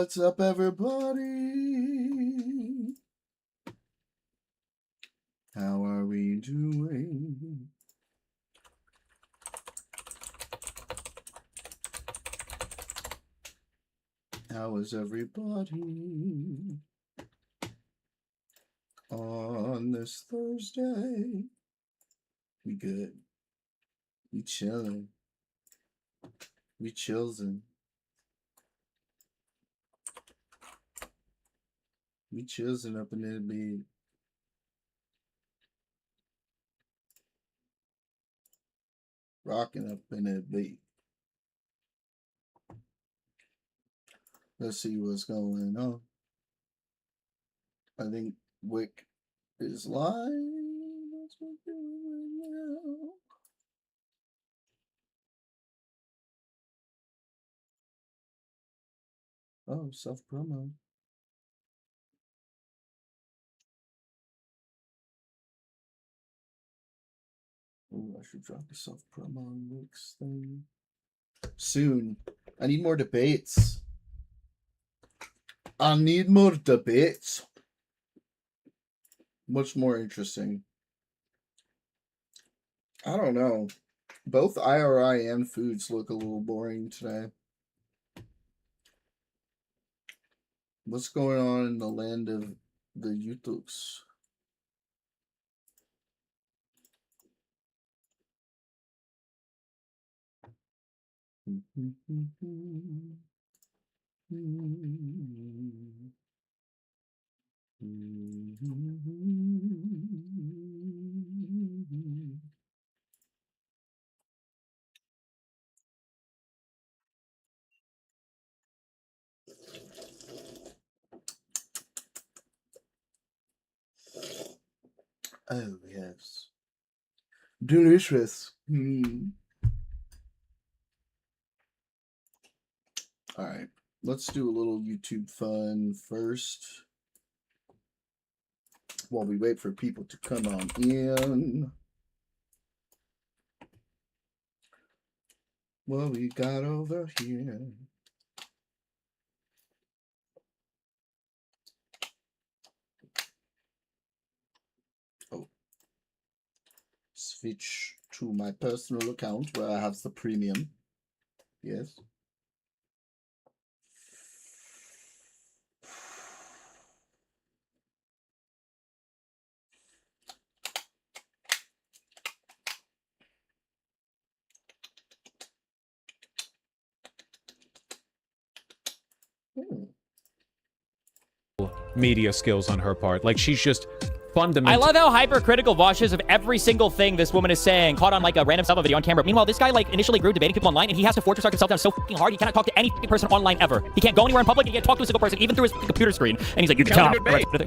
What's up, everybody? How are we doing? How is everybody on this Thursday? We good. We chilling. We chillin'. We chillin' up in that bed. Rocking up in that bed. Let's see what's going on. I think Wick is live. That's what we're doing now. Oh, self-promo. Oh, I should drop the self-promo mix thing soon. I need more debates. I need more debates. Much more interesting. I don't know. Both IRI and foods look a little boring today. What's going on in the land of the YouTubes? Oh, yes. Delicious. All right. Let's do a little YouTube fun first while we wait for people to come on in. What we got over here? Oh. Switch to my personal account where I have the premium. Yes. Media skills on her part. Like, she's just fundamental. I love how hypercritical Vosh is of every single thing this woman is saying, caught on like a random sub video on camera. Meanwhile, this guy like initially grew debating people online, and he has to fortress arc himself down so fucking hard, he cannot talk to any person online ever. He can't go anywhere in public, he can't talk to a single person, even through his computer screen. And he's like, you can tell.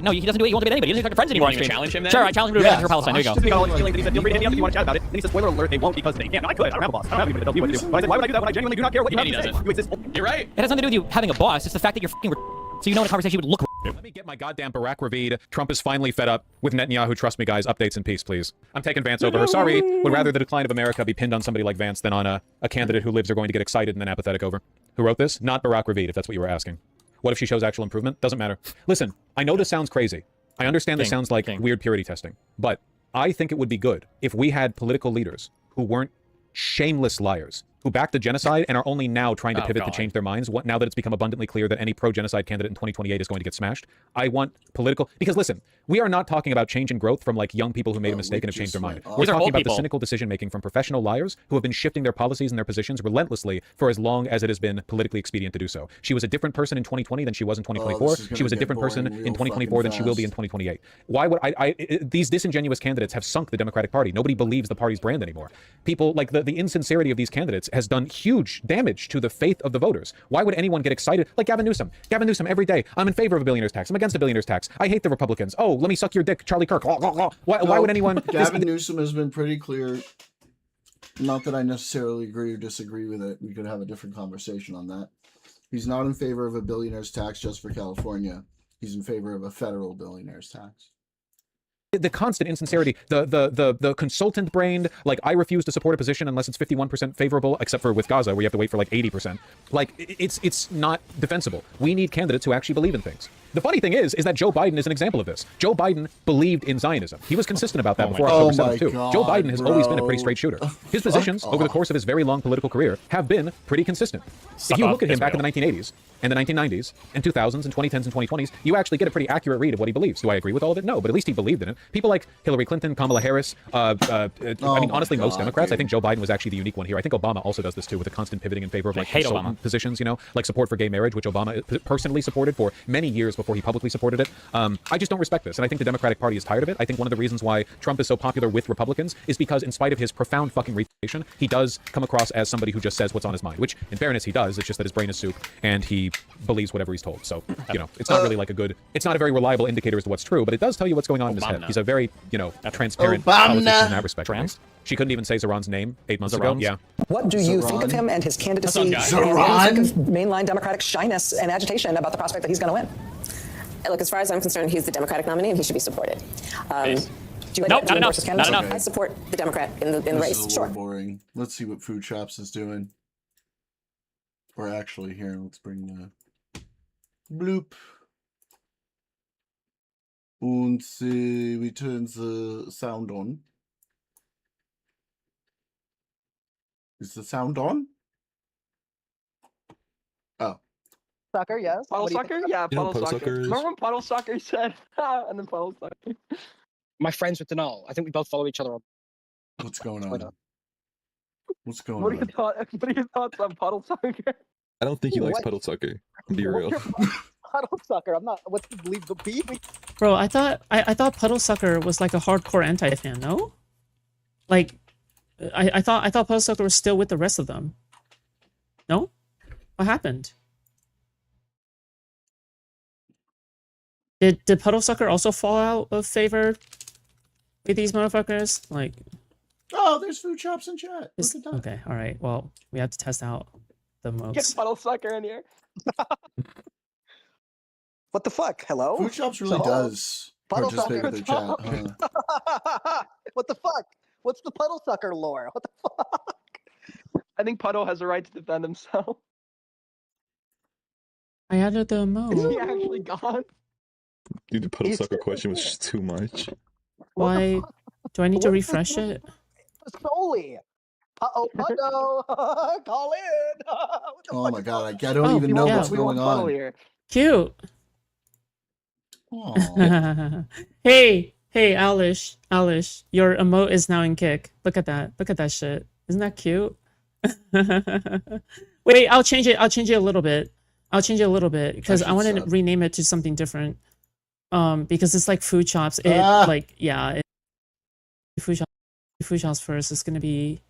No, he doesn't do it, he won't debate anybody. He doesn't talk to friends anymore on stream. Challenge him then? Sure, I challenge him to debate for Palestine. There you go. He said, feel free to hit me up if you want to chat about it. Then he says, spoiler alert, they won't because they can't. No, I could. I don't have a boss. I don't have anybody to tell me what to do. But I said, why would I do that when I genuinely do not care what you have to say? You exist. You're right. It has nothing to do with you having a boss. It's the fact that you're fucking so you know in a conversation you would look. Let me get my goddamn Barack Ravid. Trump is finally fed up with Netanyahu. Trust me, guys. Updates in peace, please. I'm taking Vance over her. Sorry. Would rather the decline of America be pinned on somebody like Vance than on a candidate who lives are going to get excited and then apathetic over. Who wrote this? Not Barack Ravid, if that's what you were asking. What if she shows actual improvement? Doesn't matter. Listen, I know this sounds crazy. I understand this sounds like weird purity testing. But I think it would be good if we had political leaders who weren't shameless liars, who backed the genocide and are only now trying to pivot to change their minds, now that it's become abundantly clear that any pro-genocide candidate in 2028 is going to get smashed. I want political... Because listen, we are not talking about change and growth from like young people who made a mistake and have changed their mind. We're talking about the cynical decision-making from professional liars who have been shifting their policies and their positions relentlessly for as long as it has been politically expedient to do so. She was a different person in 2020 than she was in 2024. She was a different person in 2024 than she will be in 2028. Why would these disingenuous candidates have sunk the Democratic Party? Nobody believes the party's brand anymore. People, like the insincerity of these candidates has done huge damage to the faith of the voters. Why would anyone get excited? Like Gavin Newsom. Gavin Newsom every day. I'm in favor of a billionaire's tax. I'm against a billionaire's tax. I hate the Republicans. Oh, let me suck your dick, Charlie Kirk. Why would anyone... Gavin Newsom has been pretty clear. Not that I necessarily agree or disagree with it. We could have a different conversation on that. He's not in favor of a billionaire's tax just for California. He's in favor of a federal billionaire's tax. the constant insincerity, the consultant brained, like, I refuse to support a position unless it's 51% favorable, except for with Gaza, where you have to wait for like 80%. Like, it's not defensible. We need candidates who actually believe in things. The funny thing is that Joe Biden is an example of this. Joe Biden believed in Zionism. He was consistent about that before October 7th too. Joe Biden has always been a pretty straight shooter. His positions over the course of his very long political career have been pretty consistent. If you look at him back in the 1980s and the 1990s and 2000s and 2010s and 2020s, you actually get a pretty accurate read of what he believes. Do I agree with all of it? No, but at least he believed in it. People like Hillary Clinton, Kamala Harris, I mean, honestly, most Democrats. I think Joe Biden was actually the unique one here. I think Obama also does this too, with a constant pivoting in favor of like consultant positions, you know, like support for gay marriage, which Obama personally supported for many years before he publicly supported it. I just don't respect this, and I think the Democratic Party is tired of it. I think one of the reasons why Trump is so popular with Republicans is because, in spite of his profound fucking reputation, he does come across as somebody who just says what's on his mind, which, in fairness, he does. It's just that his brain is soup, and he believes whatever he's told. So, you know, it's not really like it's not a very reliable indicator as to what's true, but it does tell you what's going on in his head. He's a very, you know, transparent politician in that respect. She couldn't even say Zoran's name 8 months ago. Yeah. What do you think of him and his candidacy? And what do you think of mainline Democratic shyness and agitation about the prospect that he's going to win? Look, as far as I'm concerned, he's the Democratic nominee and he should be supported. Nope, not enough. Not enough. I support the Democrat in the race. This is a little boring. Let's see what Food Chops is doing. Or actually, here, let's bring the bloop. And we turn the sound on. Is the sound on? Oh. Sucker, yes. Puddle sucker? Yeah, You know puddle what sucker. sucker is? Remember when puddle sucker said, and then puddle sucker? My friends with Denal. I think we both follow each other on What's going Twitter. on? What's going What on? are your thoughts on puddle sucker? I don't think he likes What? Puddle Sucker. Be real. Puddle sucker. I'm not. What's the believe the beef? Bro, I thought Puddle Sucker was like a hardcore anti-fan, no? Like, I thought Puddle Sucker was still with the rest of them. No? What happened? Did Puddle Sucker also fall out of favor with these motherfuckers? Like, Oh, there's Food Chops in chat. is, Look at that. okay, all right. Well, we have to test out the Get modes. puddle sucker in here. What the fuck? Hello? Food Chops really So- does Puddle participate sucker. with their chat. Huh? What the fuck? What's the puddle sucker lore? What the fuck? I think Puddle has a right to defend himself. I added the Is mode. he actually gone? Dude, the Puddle He's- Sucker question was just too much. Why? Do I need to What the refresh fuck? it? Solely. Puddle. Call in. What the Oh fuck my is god, going I don't Oh, even know yeah. what's We going want Puddle on. here. Cute. Aw. Hey, Alish, your emote is now in kick. Look at that shit. Isn't that cute? Wait, I'll change it a little bit. Because I should want to sub. rename it to something different. Because it's like Food Chops. It Ah. like yeah, Food Chops first. It's gonna be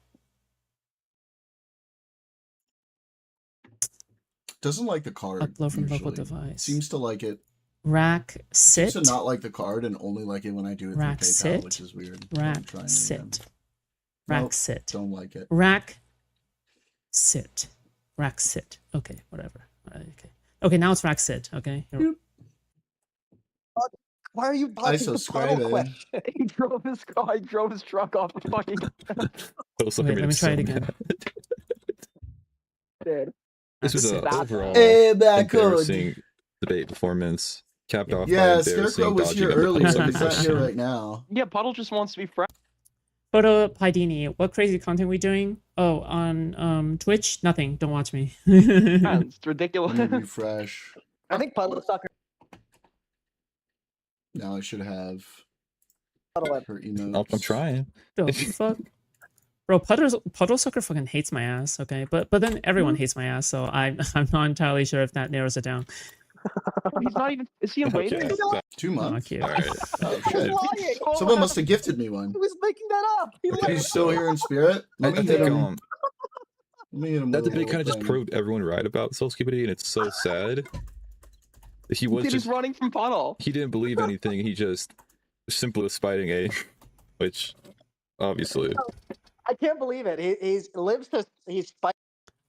Doesn't like the card. upload from local usually. device. Seems to like it. Rack sit. Seems to not like the card and only like it when I do it through Rack PayPal, sit. which is weird. I'm Rack trying it again. sit. Rack Nope, sit. Don't like it. Rack sit. Rack sit. Okay, whatever. Okay, now it's rack sit. Okay. Here- Why are you I dodging the subscribe puddle it. question? He drove his truck off the fucking Puddle Sucker Wait, made let him me try so it again. mad. dude. This was Rack an sit. overall Hey, back embarrassing debate performance, capped off by Yeah, embarrassing Scarecrow was dodging here of the earlier. Puddle Sucker He's not question. here right now. Yeah, Puddle just wants to be friends. Photo Pidini. What crazy content we doing? Oh, on Twitch? Nothing. Don't watch me. It's ridiculous. Let me refresh. I think puddle sucker. Now I should have Puddle her emotes. I'm trying. The fuck? Bro, Puddle Sucker fucking hates my ass, okay? But then everyone hates my ass, so I'm not entirely sure if that narrows it down. He's not even. Is he in Okay. waiting? 2 Oh, months. cute. All right. Oh, He's shit. lying. Someone must have gifted me one. He was making that up. He Okay. lied. He's still here in spirit. I Let me think hit him. Let me hit him. that with a debate kind of little just thing. proved everyone right about Soul Skibidi, and it's so sad. He was He's just running from Puddle. he didn't believe anything. He just simply was fighting a, which obviously. I can't believe it. He's he's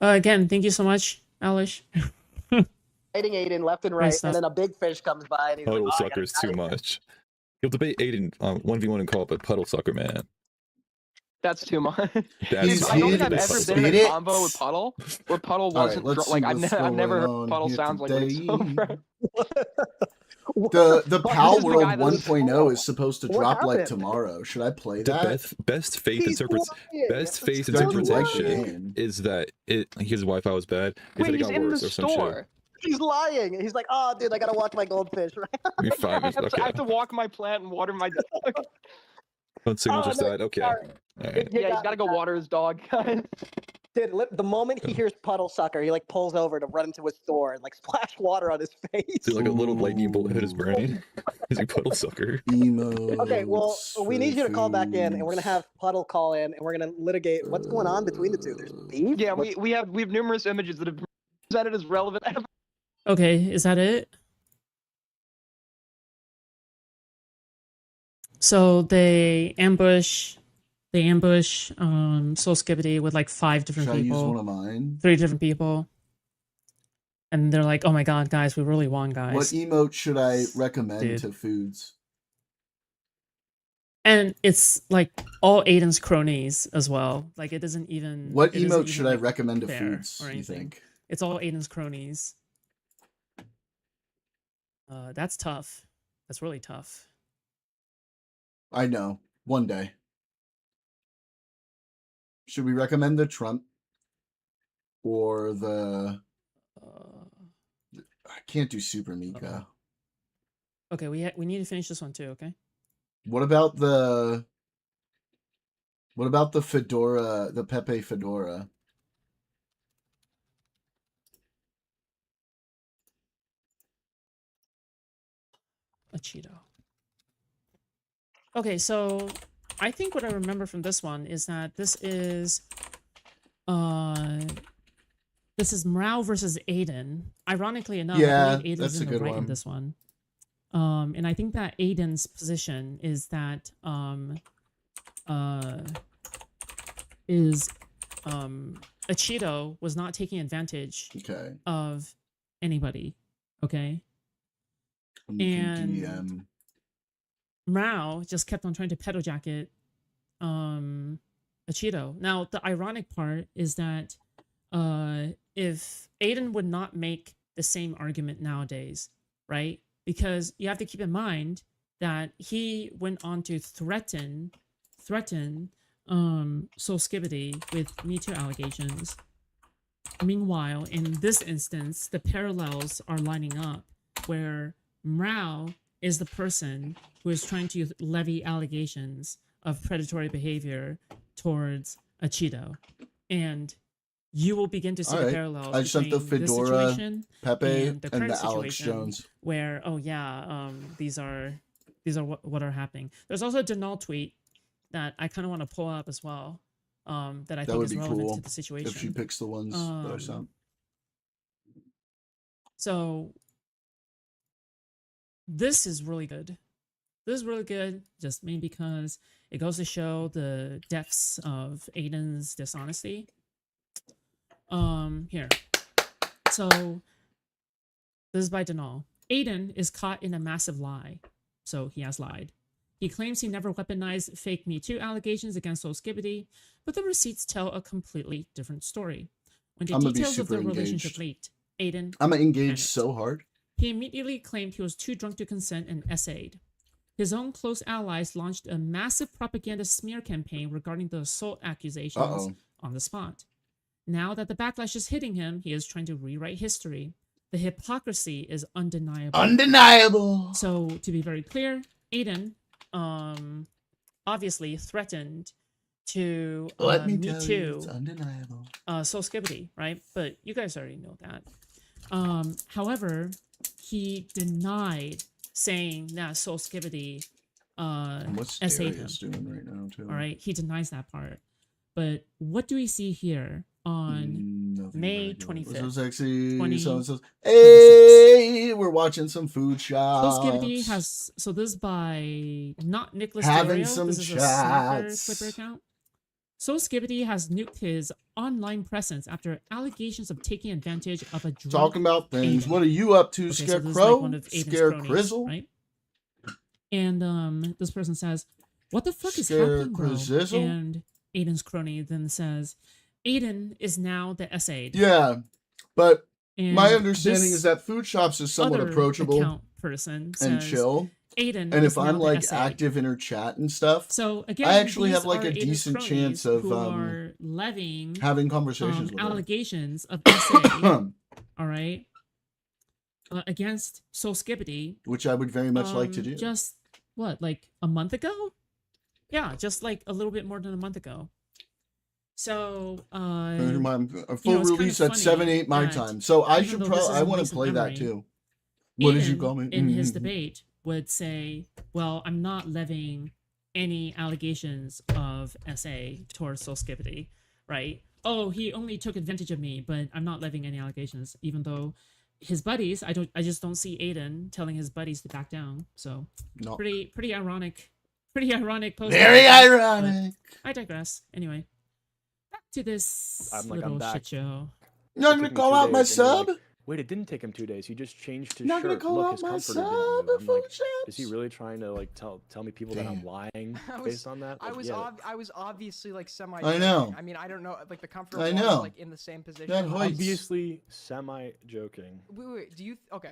Again, thank you so much, Alish. fighting Aiden left and right, Nice stuff. and then a big fish comes by and he's Puddle like, "Oh, I Sucker is too much. He'll debate Aiden on 1v1 and call, but Puddle Sucker, man. That's too much. That's I don't think I've ever been in a Spit combo with it. Puddle where Puddle All right, wasn't let's like see I've, what's I've never going heard on Puddle here sounds like what it's so today. from. The PAL is the World guy that's- 1.0 is supposed to What drop like happened? tomorrow. Should I play The that? best faith He's lying. They're interpretation lying. is that his Wi-Fi was bad. Wait, that it he's got in the worse or some shit. store. He's lying. He's like, oh, dude, I gotta watch my goldfish. Be fine. I Okay. have to walk my plant and water my dog. Phone signal Oh, just no, died. Okay. sorry. All right. Yeah, he's gotta go water his dog, guys. Dude, the moment he hears Puddle Sucker, he like pulls over to run into his store and like splash water on his face. See, like a little lightning bolt hit his brain. Is he Puddle Sucker? Emotes. Okay, well, we need you to call back in, and we're gonna foods. have Puddle call in, and we're gonna litigate what's going on between the two. There's beef. Yeah, we have numerous images that have been presented as relevant. Okay, is that it? So they ambush Soul Skibbity with like 5 different Should I use people. one of mine? 3 different people. And they're like, oh my god, guys, we really won, guys. What emote should I recommend Dude. to foods? And it's like all Aiden's cronies as well. Like it doesn't even. What it isn't emote even, should I like, recommend to fair foods? or You anything. think? It's all Aiden's cronies. That's tough. That's really tough. I know. One day. Should we recommend the Trump or the? I can't do Super Mika. Okay, we need to finish this one too. Okay. What about the? What about the Fedora? The Pepe Fedora. A Cheeto. Okay, so I think what I remember from this one is that this is Mrao versus Aiden. Ironically enough, Yeah, I believe that's Aiden's a in the good right one. in this one. And I think that Aiden's position is that Cheeto was not taking advantage Okay. of anybody. Okay. You can And DM. Mao just kept on trying to pedo jacket Cheeto. Now the ironic part is that if Aiden would not make the same argument nowadays, right? Because you have to keep in mind that he went on to threaten Soul Skibbity with Me Too allegations. Meanwhile, in this instance, the parallels are lining up where Mrao is the person who is trying to levy allegations of predatory behavior towards Cheeto. And you will begin to see the parallels I sent the between this Fedora, situation Pepe, and the and current the Alex situation Jones. where, oh yeah, these are what are happening. There's also a Denal tweet that I kind of want to pull up as well, that I think would is be relevant cool to the situation. if she picks the ones that I sent. So this is really good. This is really good, just mainly because it goes to show the depths of Aiden's dishonesty. Here. So this is by Denal. Aiden is caught in a massive lie. So he has lied. He claims he never weaponized fake Me Too allegations against Soul Skibbity, but the receipts tell a completely different story. When the details of their relationship leaked, Aiden I'm engaged panicked. so hard. He immediately claimed he was too drunk to consent and essayed. His own close allies launched a massive propaganda smear campaign regarding the assault accusations on the spot. Now that the backlash is hitting him, he is trying to rewrite history. The hypocrisy is undeniable. Undeniable. So, to be very clear, Aiden obviously threatened to Let me Me tell you, Too it's undeniable. Soul Skibbity, right? But you guys already know that. However, he denied saying that Soul Skibbity What's essayed him. Darius doing right now too? All right, he denies that part. But what do we see here on Nothing May regular. 25th? So sexy. 20 So hey, we're watching some food shots. Soul Skibbity has, so this is by not Nicholas Having Dario. some This is a sniper chats. Clipper account. Soul Skibbity has nuked his online presence after allegations of taking advantage of a drunk Talking about things. Aiden. What are you up to, Okay, so this is like Scarecrow? one of Aiden's Scare cronies, Crizzle? right? And this person says, "What the fuck is happening, bro?" Scarecrow? And Aiden's crony then says, "Aiden is now the SA." Yeah, but And my understanding this is that Food Shops is somewhat other approachable account person and says, chill. "Aiden And is if now I'm the like SA." active in her chat and stuff, So again, I actually these have like are a Aiden's decent cronies chance of who are levying having conversations with her. allegations of SA. All right. Against Soul Skippity, Which I would very much like to do. Just what, like a month ago? Yeah, just like a little bit more than a month ago. So, a full you know, it's release kind at of 7/8 my that time. So I even should though this probably is I a want to recent play that memory, too. What did you Aiden, call me? in his debate, would say, "Well, I'm not levying any allegations of SA towards Soul Skippity, right? Oh, he only took advantage of me, but I'm not levying any allegations, even though his buddies, I just don't see Aiden telling his buddies to back down. So No. pretty ironic post. Very ironic. I digress. Anyway, back to this little shit show. Not gonna call out my sub? Wait, it didn't take him 2 days. He just changed his Not gonna shirt. call Look, out his my comforter sub didn't move. I'm for like, shots. is he really trying to like tell me people that I'm lying based on that? I Like, was yeah. I was obviously like semi. I know. I mean, I don't know. Like the comforter I was know. like in the same position. That hoist. Obviously semi-joking. Wait. Do you? Okay.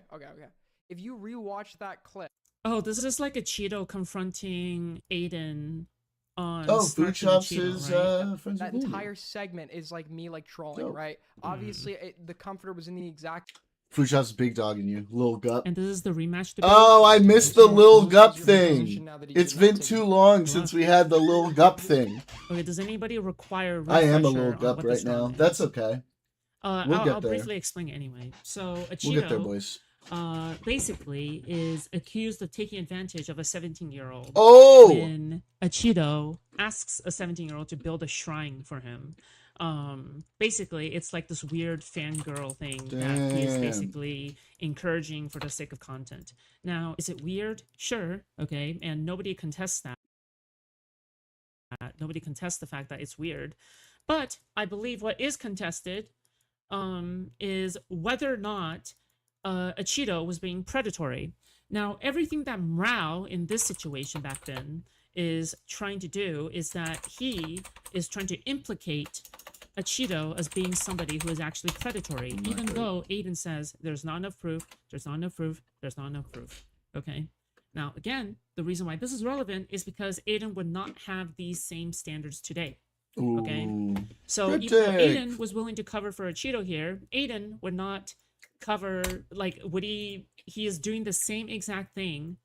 If you rewatch that clip. Oh, this is like a Cheeto confronting Aiden on Oh, Snarky Food Shops Cheeto, is right? friends That with entire segment is like me like trolling, Dope. right? Obviously, the comforter was in the exact. Food Shops is big dog in you, Lil Gup. And this is the rematch debate. Oh, I missed the Lil Gup thing. It's been too long since we had the Lil Gup thing. Okay, does anybody require I am a refresher Lil on Gup what right this now. one is? That's okay. We'll I'll get there. briefly explain it anyway. So a Cheeto, We'll get there, boys. basically is accused of taking advantage of a 17-year-old. Oh! When a Cheeto asks a 17-year-old to build a shrine for him. Basically, it's like this weird fangirl thing that he is Damn. basically encouraging for the sake of content. Now, is it weird? Sure, okay, and nobody contests that. Nobody contests the fact that it's weird. But I believe what is contested is whether or not a Cheeto was being predatory. Now, everything that Mrao in this situation back then is trying to do is that he is trying to implicate a Cheeto as being somebody who is actually predatory, even though Aiden says there's not enough proof, there's not enough proof, there's not enough proof. Okay? Now, again, the reason why this is relevant is because Aiden would not have these same standards today. Okay? Ooh. So Good even though take. Aiden was willing to cover for a Cheeto here, Aiden would not cover, like, would he is doing the same exact thing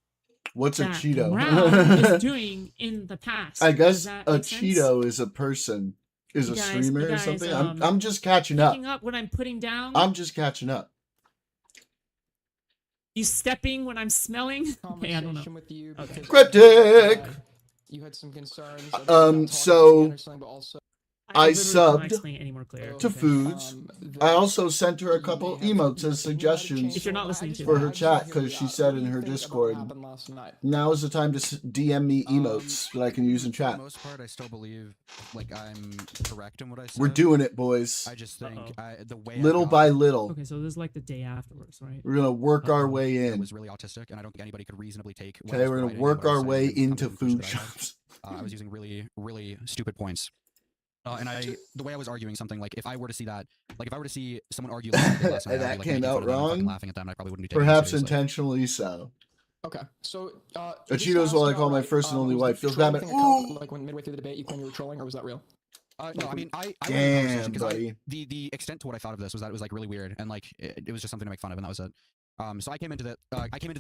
What's a that Cheeto? Mrao is doing in the past. I Does guess that a make sense? Cheeto is a person, is You a guys- streamer you or guys, something. I'm just catching up. Picking up what I'm putting down. I'm just catching up. You stepping when I'm smelling? Okay, I don't know. With you Okay. Cryptic! You had some concerns. So but also I literally cannot subbed explain it any more clear. to Okay. Foods. I also sent her a couple emotes as suggestions If you're not listening to for it. her chat because she said in her Discord, now is the time to DM me emotes that I can use in For chat. the most part, I still believe like I'm correct in what I said. We're doing it, boys. I just think the way Little by little. Okay, so this is like the day afterwards, right? We're gonna work our way I in. was really autistic, and I don't think anybody could reasonably take. what I Okay, was we're gonna providing and work what I was our saying way and come to into the conclusion food that I had. shops. I was using really stupid points. And the way I was arguing something, like if I were to see that, like if I were to see someone argue like something last night, I'd be, That like, came making fun out of them and fucking wrong. laughing at them, and I probably wouldn't be taking it Perhaps seriously. intentionally so. Okay, so A Cheetos what I call my first and only wife. Feels bad, man. Ooh! Like when midway through the debate, you claimed you were trolling, or was that real? No, I mean, I Damn, buddy. the extent to what I thought of this was that it was like really weird, and like it was just something to make fun of, and that was it. So I came into the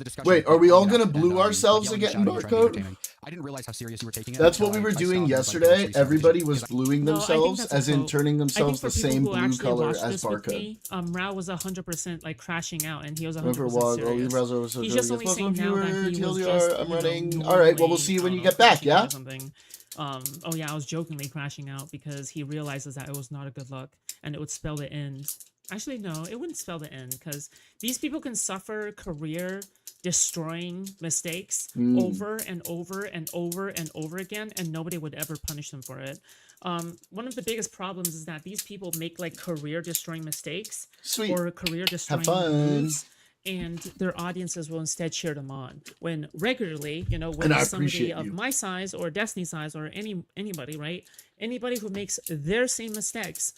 discussion. Wait, are we all gonna and, blue ourselves yelling, again, shouting, and trying to be Barcode? entertaining. I didn't realize how serious you were taking it. That's what until we were I doing stopped, yesterday. like, Everybody was bluing No, I think themselves, that's a as in quote. turning I themselves think the for people same who blue actually color watched as this with Barcode. me, Rao was 100% like crashing out, and he was 100% Remember what? serious. He's just only saying now that he was just, I'm you know, running. All right, well, we'll see you when you get back, crashing out yeah? or something. Oh yeah, I was jokingly crashing out because he realizes that it was not a good look, and it would spell the end. Actually, no, it wouldn't spell the end because these people can suffer career destroying mistakes over and over and over and over again, and nobody would ever punish them for it. One of the biggest problems is that these people make like career destroying mistakes Sweet. or career destroying fun. moves, and their audiences will instead cheer them on. When regularly, you know, And when I somebody appreciate of you. my size or Destiny's size or anybody, right? Anybody who makes their same mistakes,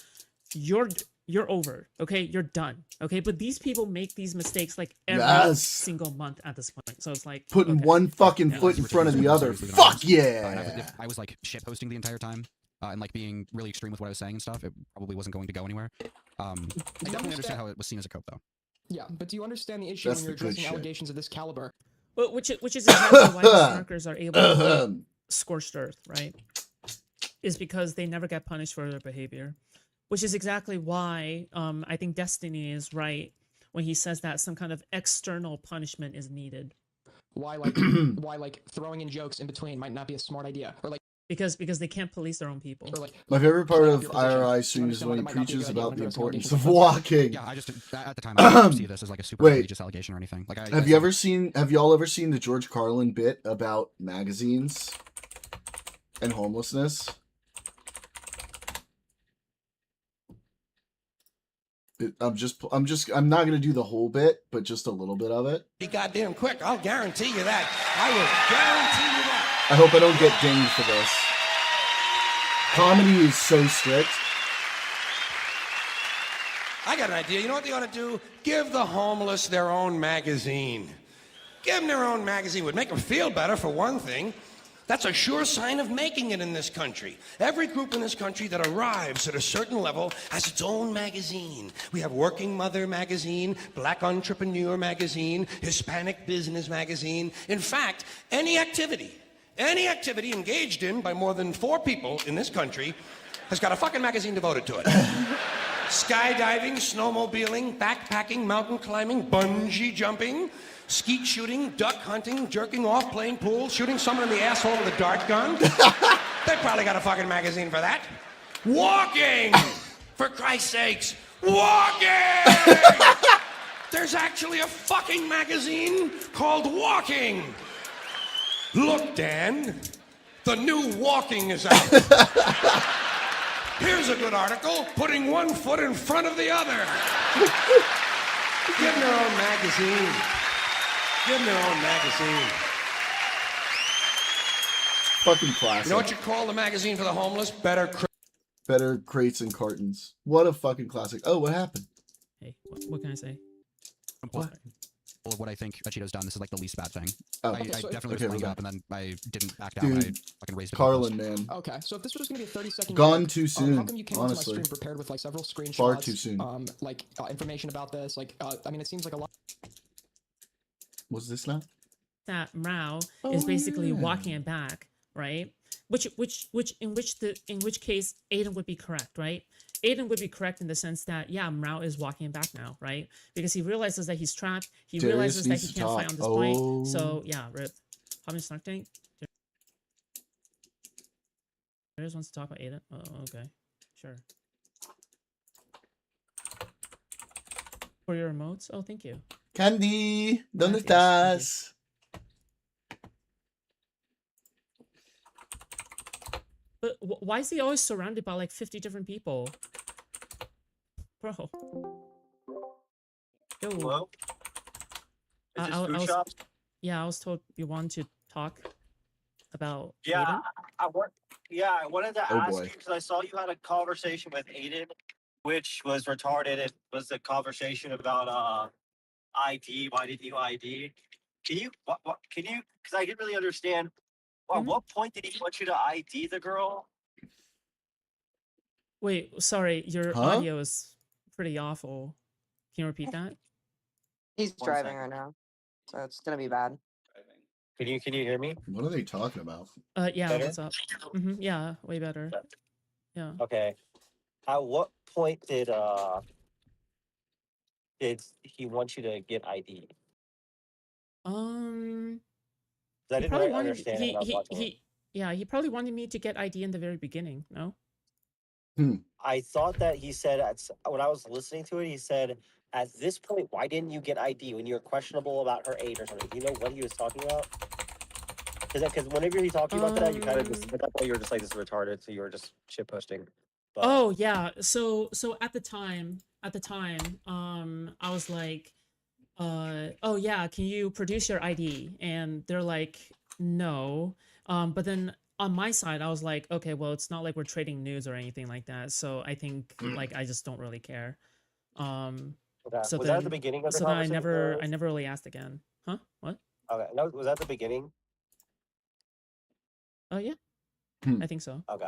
you're over, okay? You're done, okay? But these people make these mistakes like every Yes. single month at this point. So it's like Putting okay. one fucking Yeah. foot in front of the Seriously other. than I Fuck was. yeah. And if I was like shit posting the entire time and like being really extreme with what I was saying and stuff, it probably wasn't going to go anywhere. I definitely understand how it was seen as a cope though. Yeah, but do you understand the issue That's when you're the good addressing shit. allegations of this caliber? Well, which is exactly why the snarkers are able to get scorched earth, right? Is because they never get punished for their behavior. Which is exactly why I think Destiny is right when he says that some kind of external punishment is needed. Why like throwing in jokes in between might not be a smart idea, or like because they can't police their own people. Or like My favorite part play of up your position. IRI You Stream is understand why when he that might not be a preaches good idea about when the addressing importance allegations of walking. Yeah, I just at the time I didn't see this as like a super Wait. egregious allegation or anything. Like, Have y'all ever seen the George Carlin bit about magazines and homelessness? I'm not gonna do the whole bit, but just a little bit of it. Be goddamn quick. I'll guarantee you that. I will guarantee you that. I hope I don't get dinged for this. Comedy is so strict. I got an idea. You know what they ought to do? Give the homeless their own magazine. Give them their own magazine. Would make them feel better, for one thing. That's a sure sign of making it in this country. Every group in this country that arrives at a certain level has its own magazine. We have Working Mother magazine, Black Entrepreneur magazine, Hispanic Business magazine. In fact, any activity engaged in by more than 4 people in this country has got a fucking magazine devoted to it. Skydiving, snowmobiling, backpacking, mountain climbing, bungee jumping, skeet shooting, duck hunting, jerking off, playing pool, shooting someone in the asshole with a dart gun. They probably got a fucking magazine for that. Walking! For Christ's sakes, walking! There's actually a fucking magazine called Walking. Look, Dan, the new Walking is out. Here's a good article, putting one foot in front of the other. Give them their own magazine. Give them their own magazine. Fucking classic. You know what you call the magazine for the homeless? Better Crates and Cartons. What a fucking classic. Oh, what happened? Hey, what can I say? What? Of what I think Cheeto's done, this is like the least bad thing. Oh. I definitely was playing up, and then I didn't back down. Dude, I fucking raised it. Carlin, man. Okay, so if this was going to be a 30-second Gone too soon, how come you came onto my honestly. stream prepared with like several screenshots? Far too soon. Information about this. I mean, it seems like a lot. Was this now? That Mao is basically walking it back, right? In which case Aiden would be correct, right? Aiden would be correct in the sense that yeah, Mao is walking it back now, right? Because he realizes that he's trapped. He Darius realizes that needs he to can't talk. fight on this point. So yeah, rip. How many snark tank? Darius wants to talk about Aiden. Oh, okay, sure. For your emotes? Oh, thank you. Candy, ¿dónde Gracias, estás? But why is he always surrounded by like 50 different people? Bro. Yo. Hello? Is this food was, shops? yeah, I was told you wanted to talk about Yeah, Aiden. I wanted to Oh, ask boy. you because I saw you had a conversation with Aiden, which was retarded. It was a conversation about ID. Why did you ID? Can you? Because I didn't really understand. At what point did he want you to ID the girl? Wait, sorry, your Huh? audio is pretty awful. Can you repeat that? He's One driving second. right now, so it's gonna be bad. Can you hear me? What are they talking about? Yeah, Better? what's up? Yeah, way better. Yeah. Okay. At what point did he want you to get ID? I He didn't probably really wanted understand it when I was watching it. he probably wanted me to get ID in the very beginning, no? I thought that he said when I was listening to it, he said, "At this point, why didn't you get ID when you were questionable about her age or something?" Do you know what he was talking about? Because whenever he talked about that, you kind of just at that point you were just like, "This is retarded," so you were just shit posting. But Oh yeah. So at the time, I was like, oh yeah, can you produce your ID? And they're like, no. But then on my side, I was like, okay, well, it's not like we're trading news or anything like that. So I think like I just don't really care. So Was then, that at the beginning of the so then conversation? I never really asked again. Huh? What? Okay, no, was that the beginning? Oh yeah, I think so. Okay.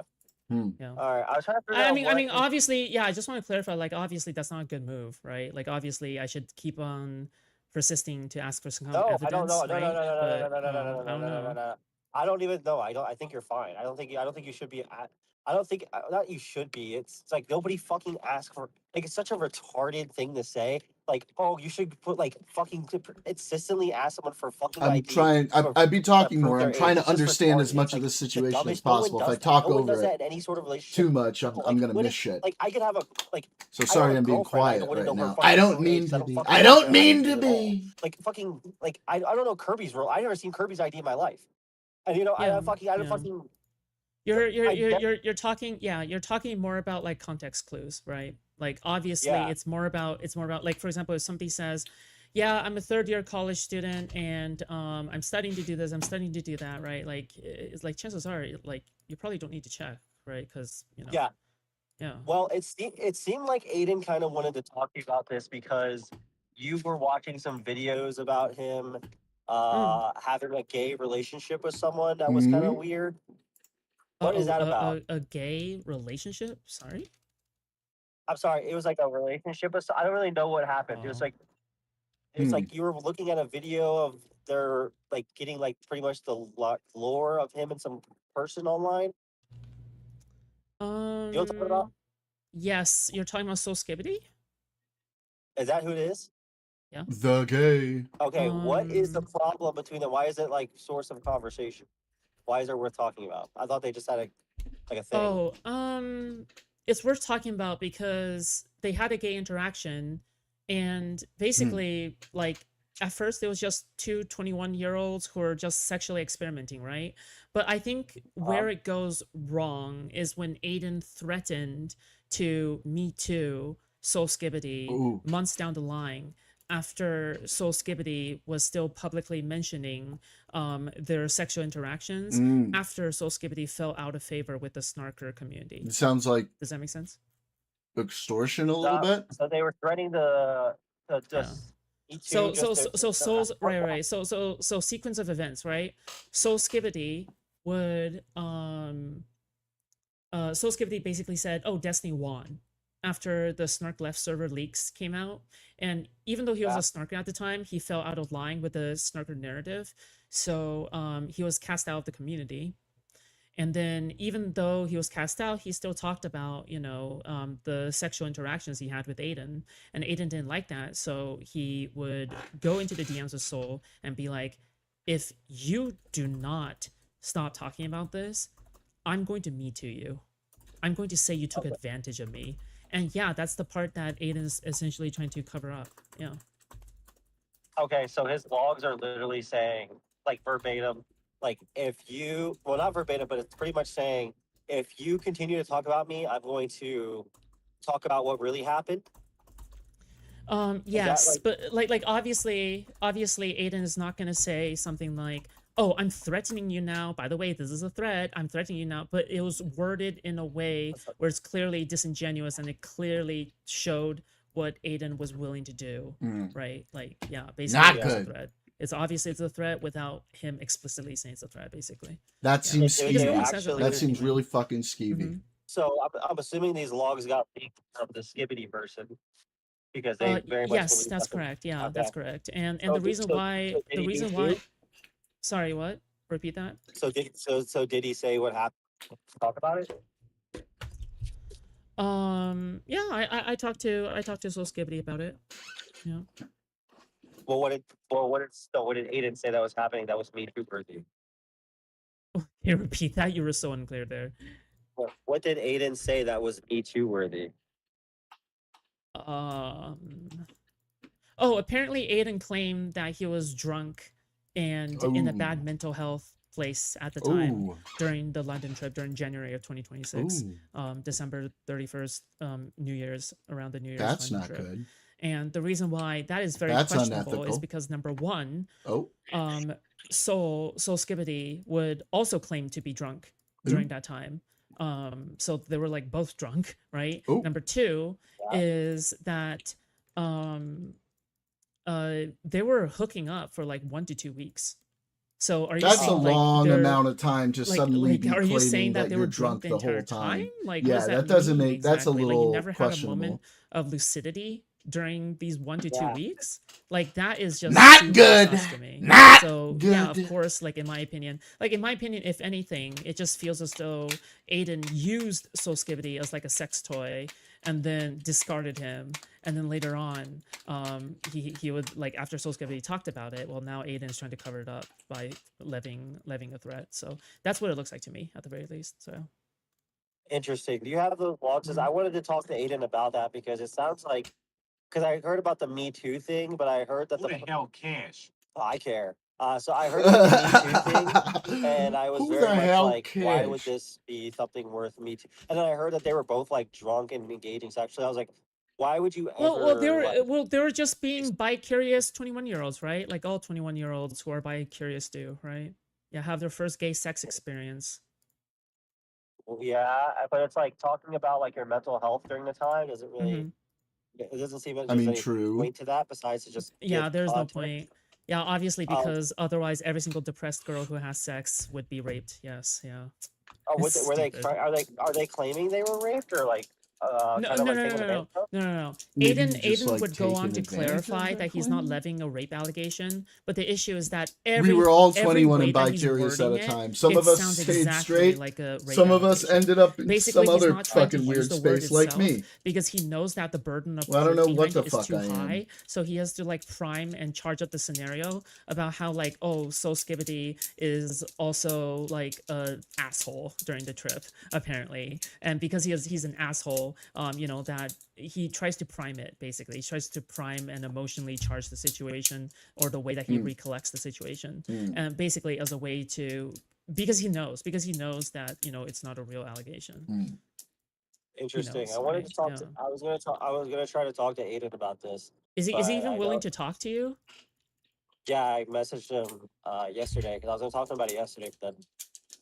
Yeah. All right, I was trying to figure I out mean, what. obviously, yeah. I just want to clarify. Like, obviously, that's not a good move, right? Like, obviously, I should keep on persisting to ask for some kind of No, I don't evidence, know. No, right? no, no, no, no, no, But no, no, no, no, I no, no, don't no, no, know. no. I don't even know. I don't. I think you're fine. I don't think. I don't think you should be. I don't think. Not you should be. It's like nobody fucking asked for. Like it's such a retarded thing to say. Like, oh, you should put like fucking consistently ask someone for fucking I'm ID. trying. I'd be talking more. I'm trying to understand as much of the It's the situation as dumbest. No one possible. If I does that. talk No one does over that it in any sort of relationship. too much, I'm gonna When miss it's shit. like I could have a like. So I have sorry, a I'm being girlfriend, I quiet wouldn't right know her now. fucking I don't full mean age, to don't be. fucking I know don't their mean ID to at all. be. Like fucking like I don't know Kirby's role. I never seen Kirby's ID in my life. And you know, I don't fucking You're talking, yeah, you're talking more about like context clues, right? Like obviously Yeah. it's more about like, for example, if somebody says, yeah, I'm a third year college student and I'm studying to do this, I'm studying to do that, right? Like it's like chances are like you probably don't need to check, right? Because you know. Yeah. Yeah. Well, it seemed like Aiden kind of wanted to talk to you about this because you were watching some videos about him having a gay relationship with someone that was kind of weird. What is that about? A gay relationship? Sorry? I'm sorry, it was like a relationship with I don't really know what happened. It was like it's like you were looking at a video of their like getting like pretty much the lore of him and some person online. You know what I'm talking about? Yes, you're talking about Soul Skibbity? Is that who it is? Yeah. The gay. Okay, what is the problem between them? Why is it like source of conversation? Why is it worth talking about? I thought they just had a thing. Oh, it's worth talking about because they had a gay interaction and basically like at first it was just two 21-year-olds who are just sexually experimenting, right? But I think where it goes wrong is when Aiden threatened to Me Too Soul Skibbity months down the line after Soul Skibbity was still publicly mentioning their sexual interactions after Soul Skibbity fell out of favor with the snarker community. It sounds like. Does that make sense? Extortion a little bit. So they were threatening to just. So Soul's right. So sequence of events, right? Soul Skibbity would Soul Skibbity basically said, "Oh, Destiny won." After the Snark Left server leaks came out. And even though he was a Snarker at the time, he fell out of line with the Snarker narrative. So he was cast out of the community. And then even though he was cast out, he still talked about, you know, the sexual interactions he had with Aiden. And Aiden didn't like that. So he would go into the DMs of Soul and be like, if you do not stop talking about this, I'm going to Me Too you. I'm going to say you took advantage of me. And yeah, that's the part that Aiden's essentially trying to cover up. Yeah. Okay, so his logs are literally saying, like verbatim, like if you, well, not verbatim, but it's pretty much saying, if you continue to talk about me, I'm going to talk about what really happened. Yes, but like obviously Aiden is not going to say something like, oh, I'm threatening you now. By the way, this is a threat. I'm threatening you now. But it was worded in a way where it's clearly disingenuous and it clearly showed what Aiden was willing to do. Right? Like, yeah, basically Not it's good. a threat. It's obviously it's a threat without him explicitly saying it's a threat, basically. That seems Because no skeevy. one says it That seems really fucking skeevy. So I'm assuming these logs got leaked from the Skibbity person because they very much. Yes, that's correct. Yeah, that's correct. And the reason why sorry, what? Repeat that. So did he say what happened? Talk about it. Yeah, I talked to Soul Skibbity about it. Yeah. Well, what did Aiden say that was happening? That was Me Too worthy. Can you repeat that? You were so unclear there. What did Aiden say that was Me Too worthy? Oh, apparently Aiden claimed that he was drunk and in a bad mental health place at the time during the London trip during January of 2026, December 31st, New Year's, around the New Year's That's London not trip. good. And the reason why that is very That's questionable is unethical. because number one, Oh. Soul Skibbity would also claim to be drunk during that time. So they were like both drunk, right? Ooh. Number two is that they were hooking up for like 1 to 2 weeks. So are you That's a saying, like, long they're- amount of time to suddenly be are you saying claiming that that they you're were drunk drunk the entire whole time. Like, Yeah, what does that doesn't mean make that's a exactly? little Like, you never had a questionable. moment of lucidity during these 1 to 2 weeks? Like, that is just Not super good. sus to me. Not so good. yeah, of course, like in my opinion, if anything, it just feels as though Aiden used Soul Skibbity as like a sex toy and then discarded him, and then later on he would, like, after Soul Skibbity talked about it, well, now Aiden is trying to cover it up by levying a threat. So that's what it looks like to me, at the very least. So Interesting. Do you have those launches? I wanted to talk to Aiden about that because it sounds like, because I heard about the Me Too thing, but I heard that Who the hell cares? Oh, I care. So I heard about the Me Too thing, and I was Who very the much hell like, why would cares? this be something worth Me Too? And then I heard that they were both like drunk and engaging sexually. I was like, why would you ever? they were just being bi-curious 21-year-olds, right? Like all 21-year-olds who are bi-curious do, right? Yeah, have their first gay sex experience. Yeah, but it's like talking about like your mental health during the time doesn't really. Mhm. It doesn't seem like I there's mean, any true. point to that besides to just. Yeah, give there's no context. point. Yeah, obviously, because otherwise every single depressed girl who has sex would be raped. Yes, yeah. Oh, It's stupid. are they claiming they were raped or like No, kind of no, like no, taking no, advantage no, of? no, no, no. Maybe Aiden, just, Aiden like, would go on taking to advantage of clarify that that he's not claim? levying a rape allegation, but the issue is that We were all every 21 way and that he's bi-curious at a wording it, time. Some it of us sounds stayed exactly straight. like a rape Some of us allegation. ended up in Basically, some he's other not trying to fucking use weird the word space like itself me. because he knows that the burden of Well, I don't know proving what it the is fuck too I am. high, so he has to like prime and charge up the scenario about how, like, oh, Soul Skibbity is also like a asshole during the trip, apparently, and because he's an asshole, you know, that he tries to prime it. Basically, he tries to prime and emotionally charge the situation or the way that he recollects the situation, and basically as a way to, because he knows that, you know, it's not a real allegation. Interesting. knows, I wanted right? to talk Yeah. to. I was gonna try to talk to Aiden about this. Is he but even I willing don't- to talk to you? Yeah, I messaged him yesterday because I was gonna talk to him about it yesterday, but then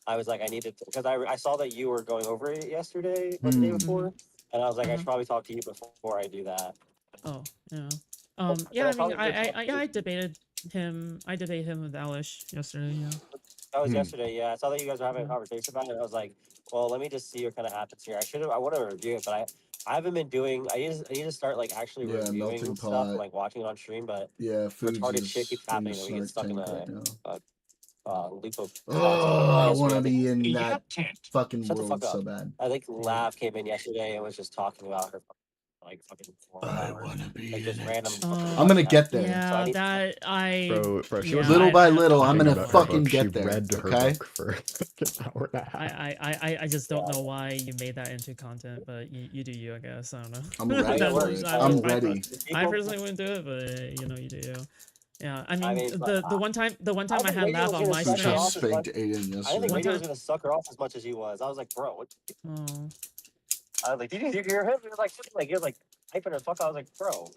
I was like, I needed to, because I saw that you were going over it yesterday or the day before, and I was like, I should probably talk to you before I do that. Oh, yeah. But Yeah, I mean, probably good I debated him. I debated him with Alish yesterday. Yeah. That was yesterday. Yeah, I saw that you guys were having a conversation about it. And I was like, well, let me just see what kind of happens here. I want to review it, but I haven't been doing. I need to start like actually Yeah, reviewing melting stuff pot. and like watching it on stream. But Yeah, foods retarded is shit keeps in the happening, and we get snark stuck in tank a right now. loop of Oh, I content. want to I think- be in that fucking Shut the world fuck up. so bad. I think Lav came in yesterday and was just talking about her like fucking 4 hours. wanna be like just in random. I'm gonna get there. Yeah, need- that Bro, she yeah, was Little by I- little, I'm talking gonna about her fucking book. get She there. read her Okay. book for like an hour and a half. I just don't know why you made that into content, but you do you, I guess. I don't know. I'm ready That's for just- it. I I'm just- I- ready. I personally wouldn't do it, but you know, you do you. Yeah, I mean, mean, the one time I think had Radio Lav was on gonna my suck She her stream. off as spanked much- Aiden I didn't yesterday. think Radio was gonna suck her off as much as he was. I was like, bro, what? Oh. I was like, did you hear him? He was like hyping her fuck. I was like, bro,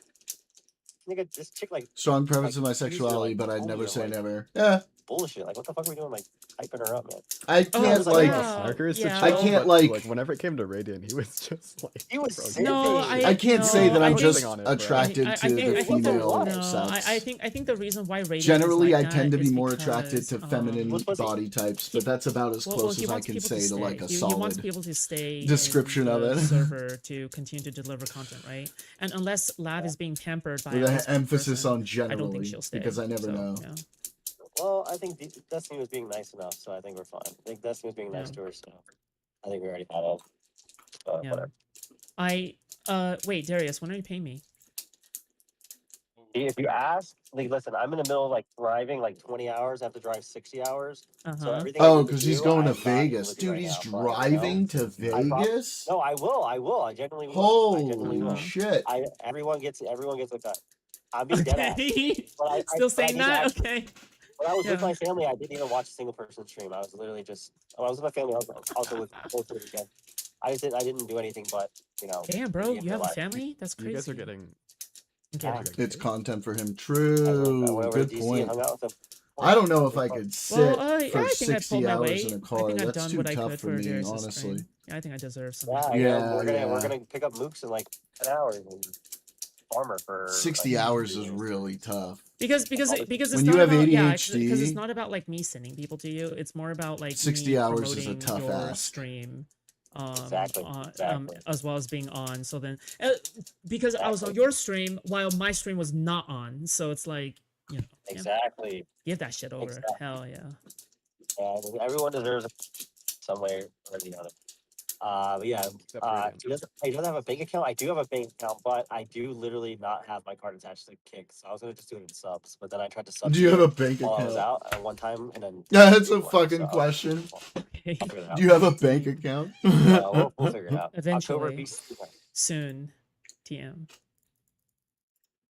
nigga, this chick like Strong preference of my accused her, sexuality, like, but I'd told never you, say like, never. Yeah. bullshit. Like, what the fuck are we doing? Like hyping her up, man. I can't like. Snarkers to yeah. chill, I can't but, like. whenever it came to Radiant, he was just like He was bro, sick. No, I can't say that I'm I just on it, bro. attracted to the female sex. I think the reason why Radiant Generally, is I like tend to that be is more because, attracted to feminine body types, but that's about as close he as I wants can people say to stay. like a He wants solid people to stay description in of the it. server to continue to deliver content, right? And unless Lav is being pampered by With a an husband emphasis person, on generally, I don't think she'll stay because I never know. Yeah. Well, I think Destiny was being nice enough, so I think we're fine. I think Destiny was being nice to her, so I think we already had it. Yeah. Whatever. Wait, Darius, when are you paying me? If you ask, like, listen, I'm in the middle of like driving like 20 hours. I have to drive 60 hours. So everything. Oh, because he's going to Vegas, dude. He's driving to Vegas. No, I will. I genuinely will. Holy shit! Everyone gets a cut. I'm being dead ass. But Still saying that? Okay. When I was with Yeah. my family, I didn't even watch a single person stream. I was literally just. When I was with my family, I was also with both of them. I didn't do anything but, you know. Damn, bro, be in you their have a life. family? That's crazy. You guys are getting It's content for him. True. Good point. hung out with him. I don't know if I could sit yeah, for I think I 60 pulled my hours weight. in a I car. think I've That's done too what I tough could for me, Darius' honestly. stream. Yeah, I think I deserve some. Yeah, we're gonna pick up Mooks in like 10 hours and farmer for 60 hours is really tough. Because it's when not you have about, ADHD, because it's not about like me sending people to you. It's more about like 60 me hours is a promoting tough your ask. stream, Exactly. as well as being on. So then, because I was on your stream while my stream was not on, so it's like, you know, Exactly. Give that shit over. Exactly. Hell yeah. Yeah, everyone deserves it some way or the other. But yeah, he doesn't have a bank account. I do have a bank account, but I do literally not have my card attached to Kick. So I was gonna just do it in subs, but then I tried to sub. Do you have a bank while I was account? out at one time, and then Yeah, that's a fucking question. Do you have a bank account? we'll figure it out. Eventually, soon, TM.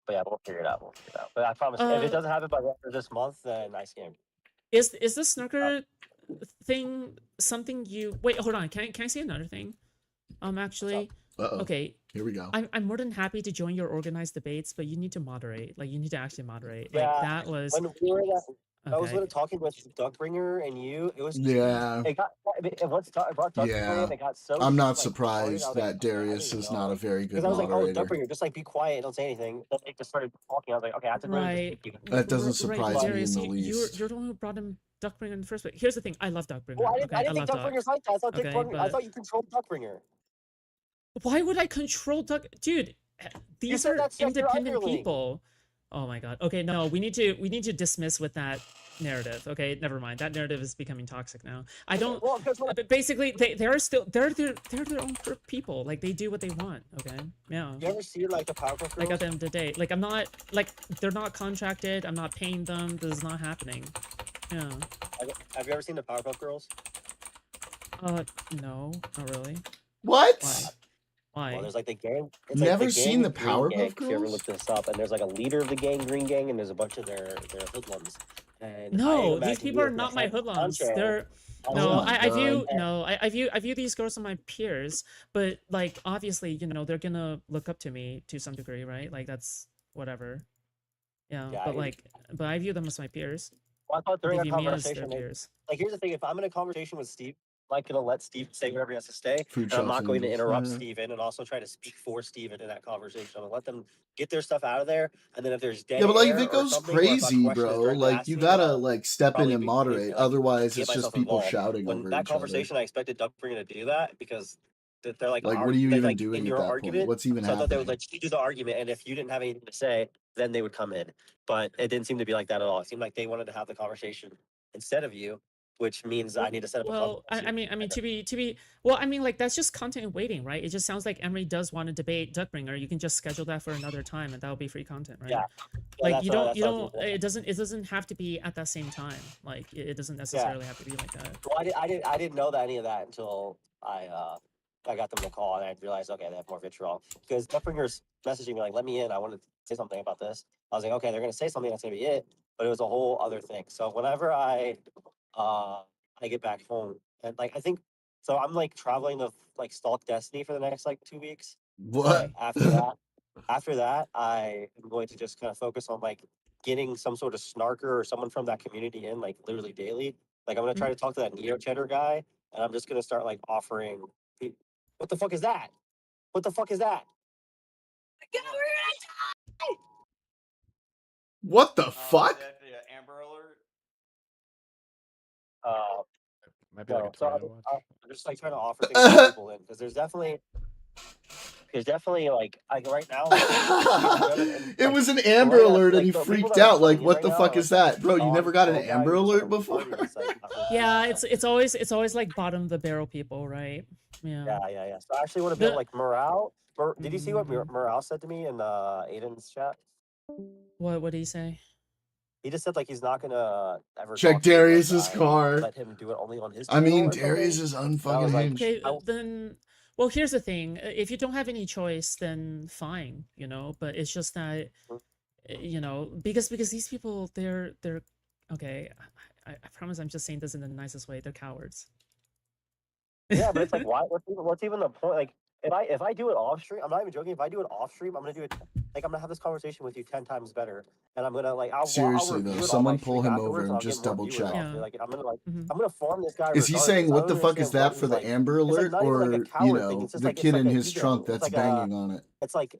But yeah, we'll figure it out. But I promise, if it doesn't happen by the end of this month, then I scam you. Is the snooker thing something you wait? Hold on. Can I say another thing? Actually, okay. Here we go. I'm more than happy to join your organized debates, but you need to moderate. Like you need to actually moderate. Yeah, like that was. When we were I was Okay. talking with Duckbringer and you. It was Yeah. It got once I brought Duckbringer Yeah. in, it got so. I'm not like, surprised I was that like, Darius is not a very good because I was like, oh, moderator. Duckbringer, just like be quiet, don't say anything. Then they just started talking. I was like, okay, I have to Right. That doesn't surprise me in Darius, the least. you're the one who brought him Duckbringer in the first place. Here's the thing. I love Duckbringer. Well, I didn't okay? think love Duckbringer's like that. I thought Okay, I thought you controlled Duckbringer. Why would I control Duck? Dude, these are independent people. Oh my god. Okay, no, we need to dismiss with that narrative. Okay, never mind. That narrative is becoming toxic now. I don't. Well, but basically, they're still they're their own people. Like they do what they want. Okay. Yeah. You ever see like the Powerpuff Girls? Like at the end of the day, like I'm not like they're not contracted. I'm not paying them. This is not happening. Yeah. Have you ever seen the Powerpuff Girls? No, not really. What? Why? Well, there's like the gang. It's Never like the seen gang the Green Powerpuff Gang, If you ever Girls? look this up, and there's like a leader of the gang, Green Gang, and there's a bunch of their hoodlums. And No, these people are not my hoodlums. They're no, I view these girls as my peers, but like obviously, you know, they're gonna look up to me to some degree, right? Like that's whatever. Yeah, but I view them as my peers. Well, I thought during They our view me as their conversation, peers. like here's the thing: if I'm in a conversation with Steve, I'm not gonna let Steve say whatever he has to say, Food and I'm not shops going to and- interrupt yeah. Steven and also try to speak for Steven in that conversation. I'm gonna let them get their stuff out of there, and then if there's dead Yeah, but like air if it or goes something, or if a crazy, question is bro, directly like asked you me, gotta I'll like step in probably and be moderate. like, Otherwise, get it's just myself people involved. shouting When over that each other. conversation, I expected Duckbringer to do that because they're like, Like, what are you they're, even like, doing in at your that point? argument. What's even So I thought they would happening? let you do the argument, and if you didn't have anything to say, then they would come in. But it didn't seem to be like that at all. It seemed like they wanted to have the conversation instead of you, which means I need to set up a Well, conversation. I mean, to be, well, I mean, like that's just content waiting, right? It just sounds like Emery does want to debate Duckbringer. You can just schedule that for another time, and that'll be free content, right? Yeah. Like that's you what- don't, that's what I was it doesn't have to be at that same time. Like it doesn't necessarily have to be like that. Well, I didn't know that any of that until I got them to call and I realized, okay, they have more vitriol. Because Duckbringer's messaging me like, let me in. I want to say something about this. I was like, okay, they're going to say something. That's going to be it. But it was a whole other thing. So whenever I get back home, and like I think, so I'm like traveling to like stalk Destiny for the next like 2 weeks. What? After that, I am going to just kind of focus on like getting some sort of snarker or someone from that community in like literally daily. Like I'm gonna try to talk to that Neo Cheddar guy, and I'm just gonna start like offering. What the fuck is that? What the fuck is that? What the fuck? Amber Alert. Might be like a So tornado watch. I'm just like trying to offer things to people in because there's definitely like right now. It was an Amber Alert and he freaked out. Like, what the fuck is that, bro? You never got an Amber Alert before? Yeah, it's always like bottom of the barrel people, right? Yeah. Yeah. So I actually want to build like morale. Did you see what morale said to me in Aiden's chat? What did he say? He just said like he's not gonna ever Check talk to that Darius's guy, car. Let him do it only on his. I mean, channel or something. Darius is And I was unfucking like, hinged. Okay, then. Well, here's the thing. If you don't have any choice, then fine, you know. But it's just that, you know, because these people, they're okay. I promise, I'm just saying this in the nicest way. They're cowards. Yeah, but it's like, why? What's even the point? Like, if I do it off stream, I'm not even joking. If I do it off stream, I'm gonna do it like I'm gonna have this conversation with you 10 times better, and I'm gonna like I'll Seriously review though, it on someone my pull stream him afterwards, over and and I'll get just more double viewers check. off it. Like I'm gonna Mm-hmm. I'm gonna farm this guy. Is he saying what the fuck is that for the Amber It's like Alert, not even like a or coward thing. It's just the like kid in a his ego. trunk It's that's like banging on it? it's like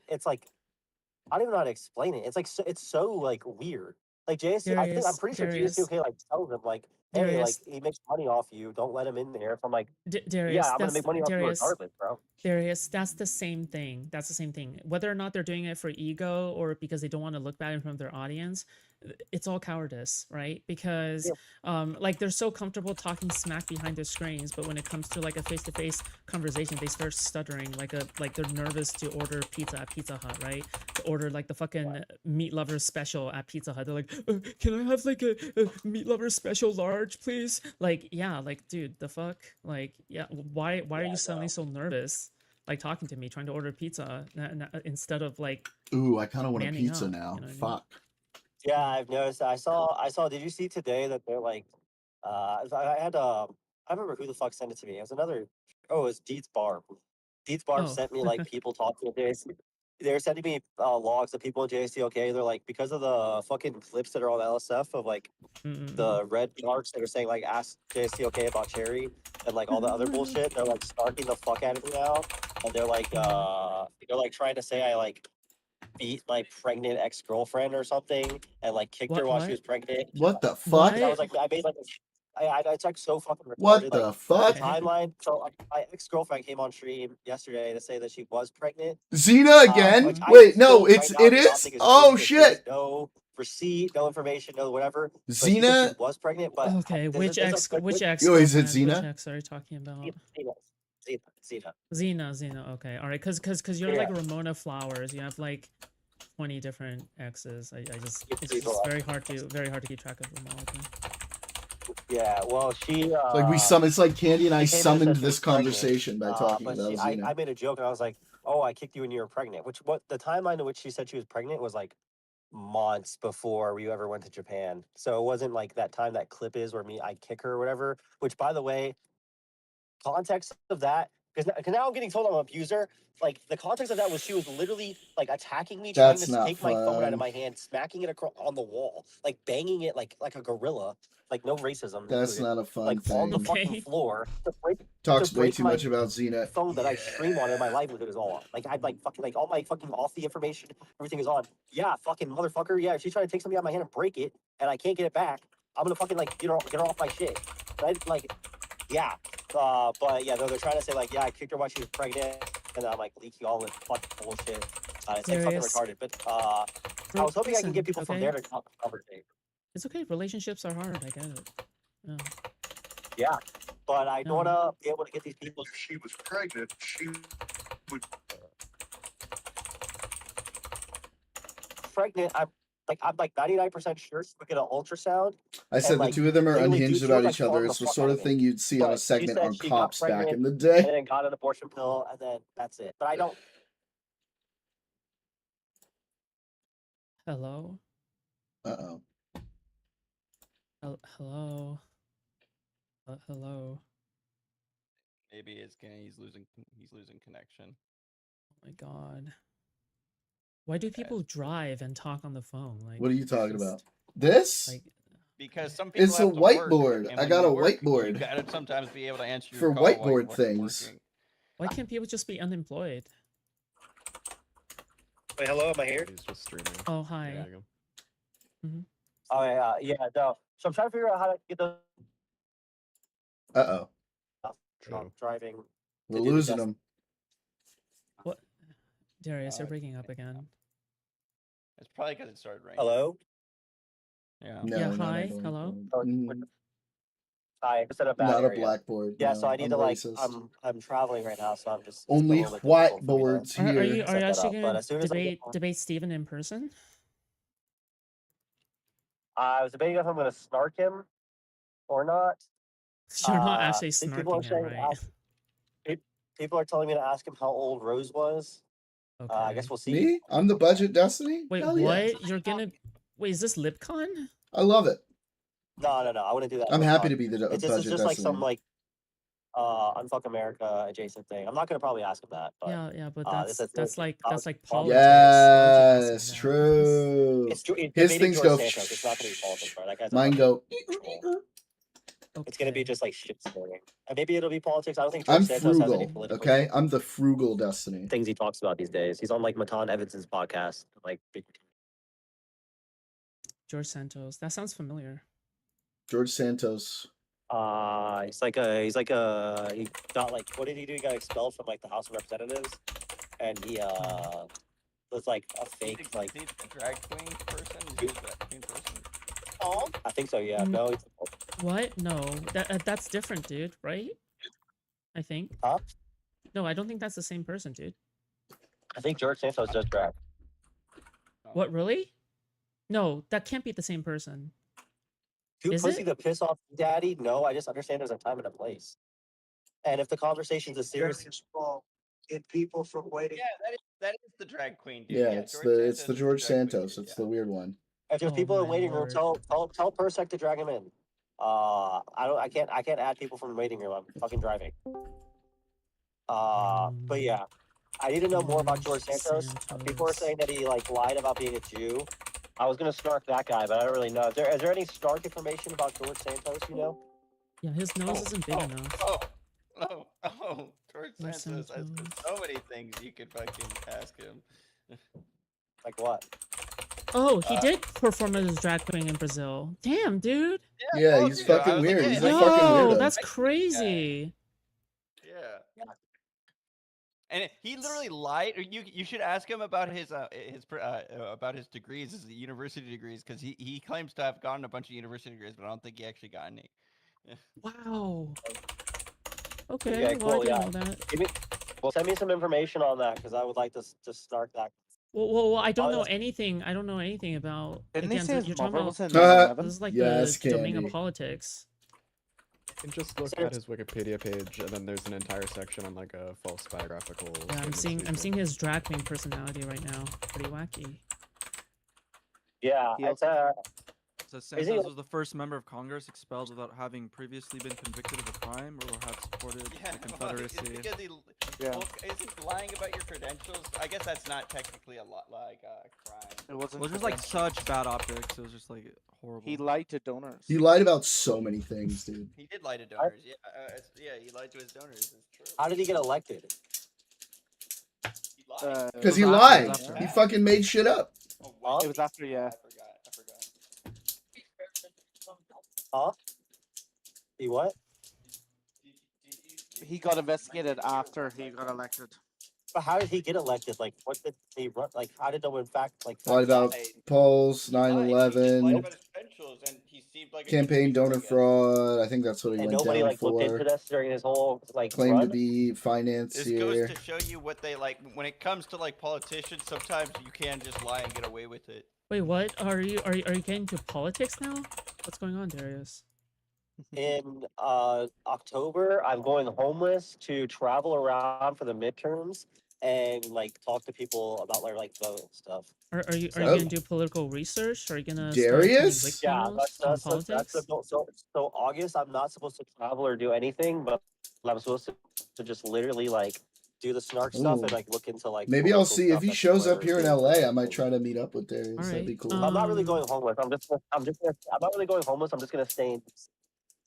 I don't even know how to explain it. It's like it's so like weird. Like JSC, I'm pretty sure JSC like tells him like, hey, like he makes money off you. Don't let him in there. So I'm like, Darius, yeah, I'm gonna make money off you regardless, bro. Darius, that's the same thing. That's the same thing. Whether or not they're doing it for ego or because they don't want to look bad in front of their audience, it's all cowardice, right? Because like they're so comfortable talking smack behind their screens, but when it comes to like a face-to-face conversation, they start stuttering like they're nervous to order pizza at Pizza Hut, right? To order like the fucking meat lover special at Pizza Hut. They're like, can I have like a meat lover special large, please? Like, yeah, like dude, the fuck? Like, yeah, why are you suddenly so nervous? Like talking to me, trying to order pizza instead of like. Ooh, I kind of want a manning pizza up, now. you know what I mean? Fuck. Yeah, I've noticed. I saw. Did you see today that they're like, I had I remember who the fuck sent it to me. It was another. Oh, it was Deets Barb. Deets Barb sent me like people talking to JSC. They're sending me logs of people in JSC. They're like because of the fucking clips that are on LSF of like the red marks that are saying like ask JSC about Cherry and like all the other bullshit. They're like snarking the fuck out of me now, and they're like trying to say I like beat my pregnant ex-girlfriend or something and like kicked her while she was pregnant. What the fuck? I was like, I made like it's like so fucking retarded. What the like, fuck? The timeline. So my ex-girlfriend came on stream yesterday to say that she was pregnant. Xena again? Which I Wait, still no, right it now do not is? think is Oh true because there's shit! no receipt, no information, no whatever. But she said Xena? she was pregnant, but Okay, which ex Yo, is it girlfriend, Xena? which ex are you talking about? Xena. Xena. Okay, all right, because you're like Ramona Flowers. You have like 20 different exes. I just it's just very hard to keep track of them all. Okay. Yeah, well, she Like it's like Candy and I she came in and summoned said she this was pregnant, conversation by talking but about Xena. I made a joke and I was like, "Oh, I kicked you when you were pregnant." Which what the timeline in which she said she was pregnant was like months before we ever went to Japan. So it wasn't like that time that clip is where I kick her or whatever. Which, by the way, context of that because now I'm getting told I'm an abuser. Like the context of that was she was literally like attacking me, trying to take my phone out of my hand, smacking it on the wall, like banging it like a gorilla. Like no racism. That's included. not a fun like thing. on the fucking floor. Talks way break too my much about Xena. phone that I stream on and my livelihood is all on. Like I'd like fucking like all my fucking off the information, everything is on. Yeah, fucking motherfucker. Yeah, if she's trying to take something out of my hand and break it, and I can't get it back, I'm gonna fucking like get her off my shit. Right? Like, yeah. But yeah, they're trying to say like, yeah, I kicked her while she was pregnant, and then I'm like leaking all this fucking bullshit. It's like fucking retarded. But I was hoping I can get people from there to conversate. It's okay. Relationships are hard. I get it. Yeah. Yeah, but I don't want to be able to get these people. If she was pregnant, she would. Pregnant, I'm like 99% sure she would get an ultrasound. I said the two of them are unhinged about each other. Like, It's the sort of thing you'd see on a segment on she Cops got back pregnant, in the day. and then got an abortion pill, and then that's it. But I don't. Hello. Uh-oh. Hello. Hello. Maybe he's losing connection. Oh my god. Why do people drive and talk on the phone? Like, What are you talking about? This? Like, because some people It's a have to work, whiteboard. and I when got you a work, whiteboard. You gotta sometimes be able to answer your For call while whiteboard you're things. working. why can't people just be unemployed? Wait, hello, am I here? He's just streaming. Oh, hi. There you go. Oh yeah, no. So I'm trying to figure out how to get the Uh-oh. driving. We're losing them. What? Darius, you're breaking up again. It's probably because it started raining. Hello. Yeah. No, Yeah, no, hi, no, no, hello. no. Hi, it's in a bad Not a area. blackboard. Yeah, no, so I need I'm to like racist. I'm traveling right now, so I'm just Only it's a little bit difficult for me to whiteboards Are here. you set that actually up, but gonna as soon as I get debate Steven in person? I was debating if I'm going to snark him or not. You're not actually People are snarking him, saying right? people are telling me to ask him how old Rose was. Okay. I guess we'll see. Me? I'm the budget Destiny? Wait, Hell what? yeah. You're gonna... Wait, is this LibCon? I love it. No, I wouldn't do that. I'm with happy Con. to be the It's budget just like Destiny. some like Unfuck America adjacent thing. I'm not gonna probably ask him that. But, Yeah, but this that's is like politics. politics. Why would you ask him Yes, that? true. It's His debating things George go. Santos. It's not gonna be politics, bro. That guy's a Mine fucking go. troll. It's gonna be just like shit story. And maybe it'll be politics. I don't think George I'm Santos has any frugal. political Okay, I'm the frugal Destiny. things he talks about these days. He's on like Matan Evans's podcast. Like George Santos. That sounds familiar. George Santos. He got like, what did he do? He got expelled from like the House of Representatives, and he was like a fake like He's the drag queen person. Is he a drag queen person? Oh, I think so. Yeah. No. What? No, that's different, dude. Right? I think. Huh? No, I don't think that's the same person, dude. I think George Santos does drag. What, really? No, that can't be the same person. Too Is pussy it? to piss off daddy? No, I just understand there's a time and a place. And if the conversation's a serious, Get people from waiting. Yeah, that is the drag queen, dude. Yeah, it's George the Santos is George drag queen, Santos. dude, It's the weird one. if there's people in waiting room, tell Persec to drag him in. I can't add people from the waiting room. I'm fucking driving. But yeah, I need to know more about George Santos. People are saying that he like lied about being a Jew. I was gonna snark that guy, but I don't really know. Is there any snark information about George Santos? You know? Yeah, his nose isn't big enough. George Santos has so many things you could fucking ask him. Like what? Oh, he did perform as a drag queen in Brazil. Damn, dude. Yeah, he's fucking weird. He's a fucking Yo, weirdo. that's crazy. Yeah. And he literally lied. You should ask him about his degrees, his university degrees, because he claims to have gotten a bunch of university degrees, but I don't think he actually got any. Wow. Okay, Okay, well, cool. I Yeah. didn't know that. Well, send me some information on that because I would like to snark that. Well, I don't know anything. I don't know anything about. Didn't he Again, say his you're talking mother about. was in This is like Yes, the domain Candy. of politics. You can just look at his Wikipedia page, and then there's an entire section on like a false biographical. Yeah, I'm seeing his drag queen personality right now. Pretty wacky. Yeah, So Santos was the first member of Congress expelled without having previously been convicted of a crime or have supported the Confederacy. Because well, isn't lying about your credentials? I guess that's not technically a lot like a crime. It was just like such bad optics. It was just like horrible. He lied to donors. He lied about so many things, dude. He did lie to donors. Yeah, he lied to his donors. It's true. How did he get elected? Because he lied. He fucking made shit up. It was after, yeah. I forgot. Huh? He what? He got investigated after he got elected. But how did he get elected? Like, what did he run? Like, how did no in fact like? Lied about polls, 9/11, campaign donor fraud. I think that's what he And went nobody down like looked into for. this during his whole like Claimed to run? be This financier. goes to show you what they like. When it comes to like politicians, sometimes you can just lie and get away with it. Wait, what? Are you getting into politics now? What's going on, Darius? In October, I'm going homeless to travel around for the midterms and like talk to people about like vote and stuff. Are you Oh. gonna do political research? Are you gonna Darius? start Yeah, making videos on politics? the goal. So August, I'm not supposed to travel or do anything, but I'm supposed to just literally like do the snark stuff Ooh. and like look into like. Maybe I'll political see if stuff he that's shows up whatever here in is LA. I might try to meet up with Darius. All That'd be right, cool. I'm not really going homeless. I'm just gonna stay in.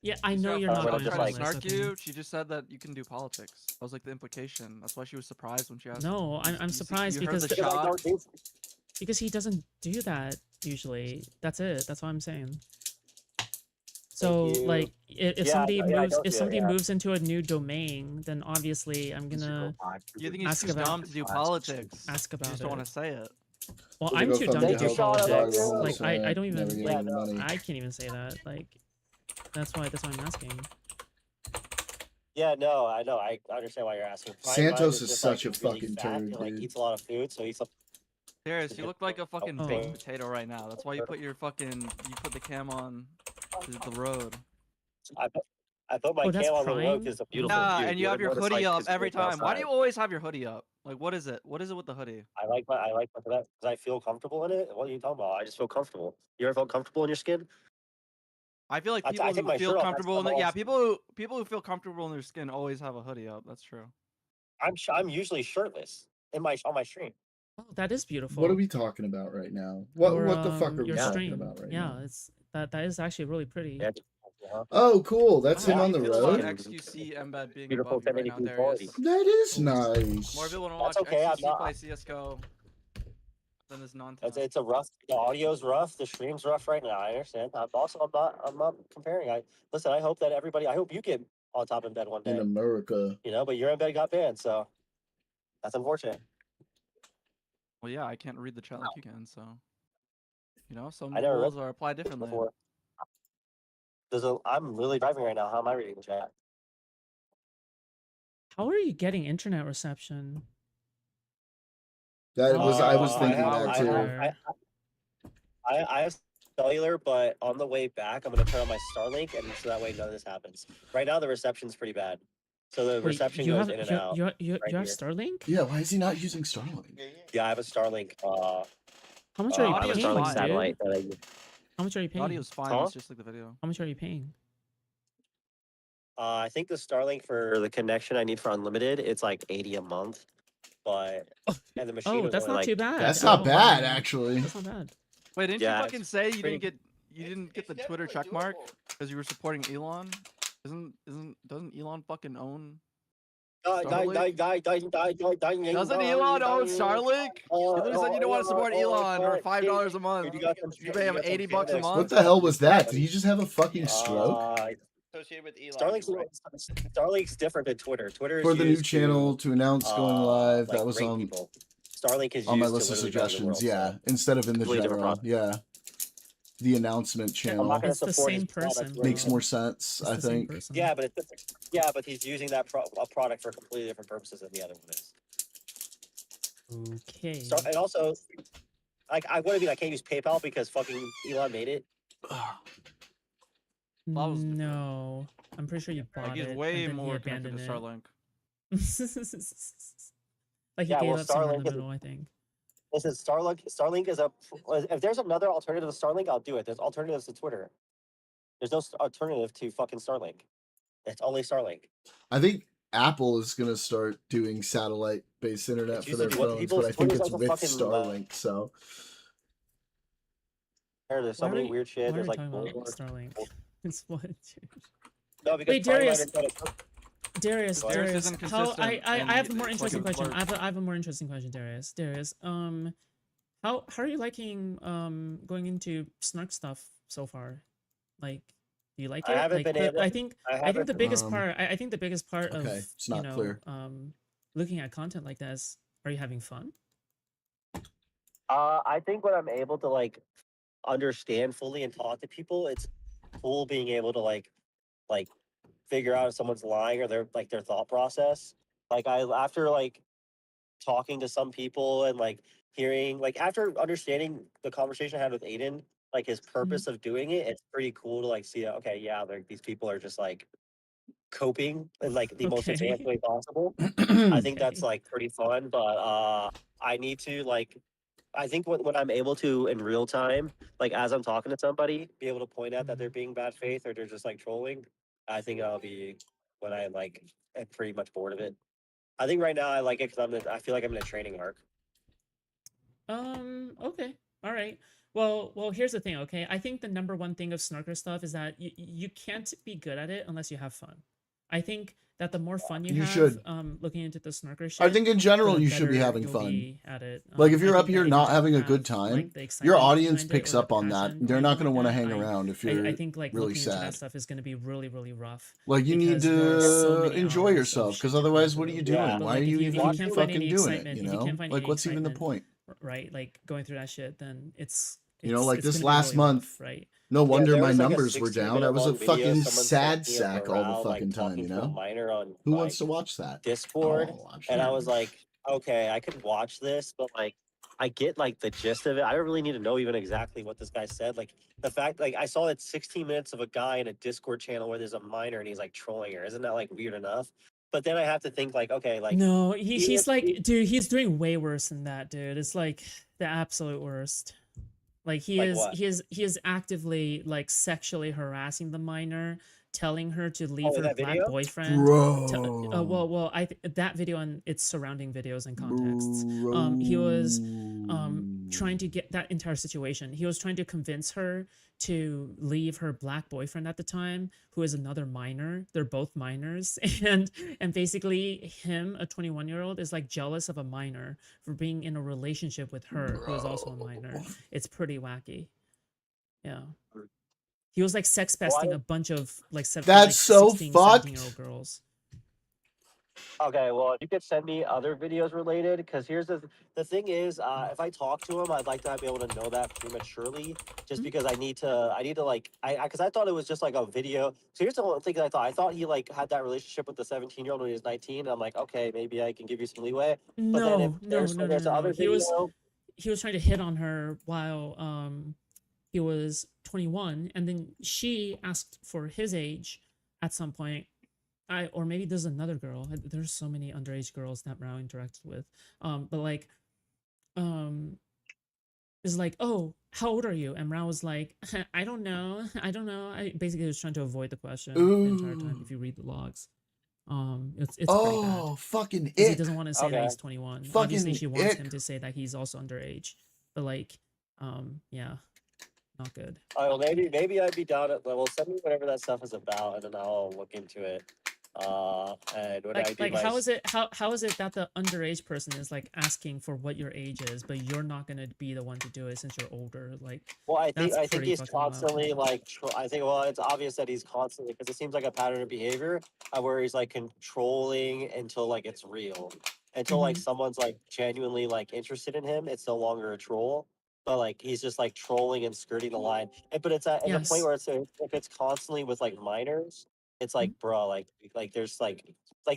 Yeah, I know you're not going just to like homeless, Snark okay? you. She just said that you can do politics. That was like the implication. That's why she was surprised when she asked. No, I'm surprised you heard because the shock. because he doesn't do that usually. That's it. That's what I'm saying. So you. like, if Yeah, somebody yeah, I moves, don't if do it, somebody yeah. moves into a new domain, then obviously I'm gonna You think he's ask too about dumb to do politics? ask You about just don't want it. to say it. Well, So I'm they too go dumb from to the do help of politics. dogs, Like I never don't even getting like any money. I can't even say that. Like that's why I'm asking. Yeah, no, I know. I understand why you're asking. Santos is just, such a like, really fucking fat turd, and, like, dude. eats a lot of food, so he's. Darius, you look like a fucking Oh. baked potato right now. That's why you put the cam on the road. I put my Oh, that's cam on the road prime? because it's a beautiful Nah, view. and you have your notice, hoodie like, up it's every beautiful time. Why do you outside. always have your hoodie up? Like, what is it? What is it with the hoodie? I like my because I feel comfortable in it. What are you talking about? I just feel comfortable. You ever felt comfortable in your skin? I feel like I people take who my feel shirt off, comfortable in that's their, yeah, all- people who feel comfortable in their skin always have a hoodie up. That's true. I'm usually shirtless on my stream. Oh, that is beautiful. What are we talking about right now? What the fuck are we your talking stream. about right yeah, now? it's that is actually really pretty. Oh, cool. That's him Wow, on the you feel about road. XQC embed being Beautiful above you right now, 1080p Darius. quality. That is More nice. people want to That's watch okay, I'm XQC not- play CS:GO than this nonsense. It's a rough. The audio's rough. The stream's rough right now. I understand. I'm not comparing. Listen. I hope that everybody. I hope you get on top of embed one day. In America. You know, but your embed got banned, so that's unfortunate. Well, yeah, I can't read the chat like you can, so you know, some I never rules read are applied differently. before. I'm really driving right now. How am I reading the chat? How are you getting internet reception? That was I was thinking I that too. I have cellular, but on the way back, I'm gonna turn on my Starlink, and so that way none of this happens. Right now, the reception's pretty bad, so the Wait, reception you goes have in and you, out. you, right you have here. Starlink? Yeah, why is he not using Starlink? Yeah, I have a Starlink. How much are you I have a paying, Starlink dude? satellite that I use. How much are you The paying? audio's fine. Huh? It's just like the video. How much are you paying? I think the Starlink for the connection I need for unlimited, it's like 80 a month, but and the machine. Oh, that's not too bad. That's at not all. bad, actually. That's not bad. Wait, didn't Yeah, you fucking say you pretty- didn't get the Twitter check mark because you were supporting Elon? Doesn't Elon fucking own? Doesn't Elon own Starlink? You literally said you don't want to support Elon or $5 a month. You pay him $80 a month. What the hell was that? Did he just have a fucking stroke? Associated with Elon. Starlink's different than Twitter. Twitter is For the new used channel to announce going live, like, that was rate on people. Starlink is on my used list to of literally better the suggestions. world, Yeah, so instead of in the completely different general. product. Yeah, the announcement I'm channel not gonna It's the support same his product person, right makes now. more sense. It's I the same think. person. Yeah, but he's using that a product for completely different purposes than the other one is. Okay. And also, like, I want to be like, I can't use PayPal because fucking Elon made it. No, I'm pretty sure you bought Like, he's it way and then he more connected abandoned to it. Starlink. Like he Yeah, gave well, up somewhere in Starlink the is- middle, I think. Listen, Starlink is if there's another alternative to Starlink, I'll do it. There's alternatives to Twitter. There's no alternative to fucking Starlink. It's only Starlink. I think Apple is gonna start doing satellite-based internet for their usually what phones, people- but I think Twitter's it's like a with fucking, Starlink. So There's so Why are many we- weird shit. why are There's we like talking about more- Starlink? It's what? No, because Wait, Darius. Darius, Darius, isn't how consistent, I and have a more it's interesting like a question. blur. I have a more interesting question, Darius. How are you liking going into Snark stuff so far? Like, do you like I it? haven't Like, been the- able- I think the biggest part. I think the biggest part okay, of it's not you know clear. looking at content like this, are you having fun? I think when I'm able to like understand fully and talk to people, it's cool being able to like figure out if someone's lying or their thought process. Like after like talking to some people and like hearing like after understanding the conversation I had with Aiden, like his purpose of doing it, it's pretty cool to like see okay, yeah, these people are just like coping in like the most Okay. advanced way possible. I think that's Okay. like pretty fun, but I need to like I think when I'm able to in real time, like as I'm talking to somebody, be able to point out that they're being bad faith or they're just like trolling, I think I'll be when I like am pretty much bored of it. I think right now I like it because I feel like I'm in a training arc. Okay. All right. Well, here's the thing, okay? I think the number one thing of Snarker stuff is that you can't be good at it unless you have fun. I think that the more fun you You have, should. looking into the Snarker shit, I think in general the you should be better having you'll fun. be at it. Like if I you're think up here that if you not don't having a have, good time, like, the your excitement audience behind it picks or the up on that. passion They're behind not it going to like want to that, hang around if you're I think like really looking into that sad. stuff is going to be really, really rough. Like you need because there are so to many enjoy hours of yourself shit because to go otherwise, what are through. you doing? Yeah. But, Why like, are if you you even can't find fucking any doing it? excitement, You if you know, can't find like any what's even the excitement, point? right? Like going through that shit, then it's You know, like it's this gonna be last really month, rough, right? no wonder there my was, like, a numbers were down. I 16-minute was a long video fucking someone sad sent me of sack all the Morale, like, fucking time. talking You to a know, miner on who wants like to watch that? Discord, Oh, watch and I that. was like, okay, I could watch this, but like I get like the gist of it. I don't really need to know even exactly what this guy said. Like the fact, like I saw it 16 minutes of a guy in a Discord channel where there's a miner and he's like trolling her. Isn't that like weird enough? But then I have to think like, okay, like No, even he's if like, dude, he's doing way worse than that, dude. It's like the absolute worst. Like he Like is what? he is actively like sexually harassing the minor, telling her to leave Oh, in her that black video? boyfriend. Bro. Well, that video and its surrounding videos and contexts. He was trying to get that entire situation. He was trying to convince her to leave her black boyfriend at the time, who is another minor. They're both minors, and basically him, a 21-year-old, is like jealous of a minor for being in a relationship with her, who is also a minor. It's pretty wacky. Yeah. He was like sex besting a bunch of like That's so 16, fucked. 17-year-old girls. Okay, well, you could send me other videos related, because here's the thing is, if I talk to him, I'd like to be able to know that prematurely, just because I need to like, because I thought it was just like a video. So here's the whole thing that I thought he like had that relationship with the 17-year-old when he was 19. And I'm like, okay, maybe I can give you some leeway. But then if there's the other video, He was trying to hit on her while he was 21, and then she asked for his age at some point. Or maybe there's another girl. There's so many underage girls that Rao interacted with. But like, is like, oh, how old are you? And Rao was like, I don't know. I basically was trying to avoid the question the entire time. If you read the logs, it's pretty bad. Fucking He ick. doesn't want to say that he's 21. Fucking Obviously, she wants ick. him to say that he's also underage. But like, yeah, not good. well, maybe I'd be down at well, send me whatever that stuff is about, and then I'll look into it. And when I do Like my how is it that the underage person is like asking for what your age is, but you're not gonna be the one to do it since you're older? Like, well, I that's think pretty he's fucking wild. constantly like I think well, it's obvious that he's constantly, because it seems like a pattern of behavior where he's like controlling until like it's real, until like someone's like genuinely like interested in him. It's no longer a troll, but like he's just like trolling and skirting the line. But it's at the point where it's if it's constantly with like minors, it's like bro, like there's like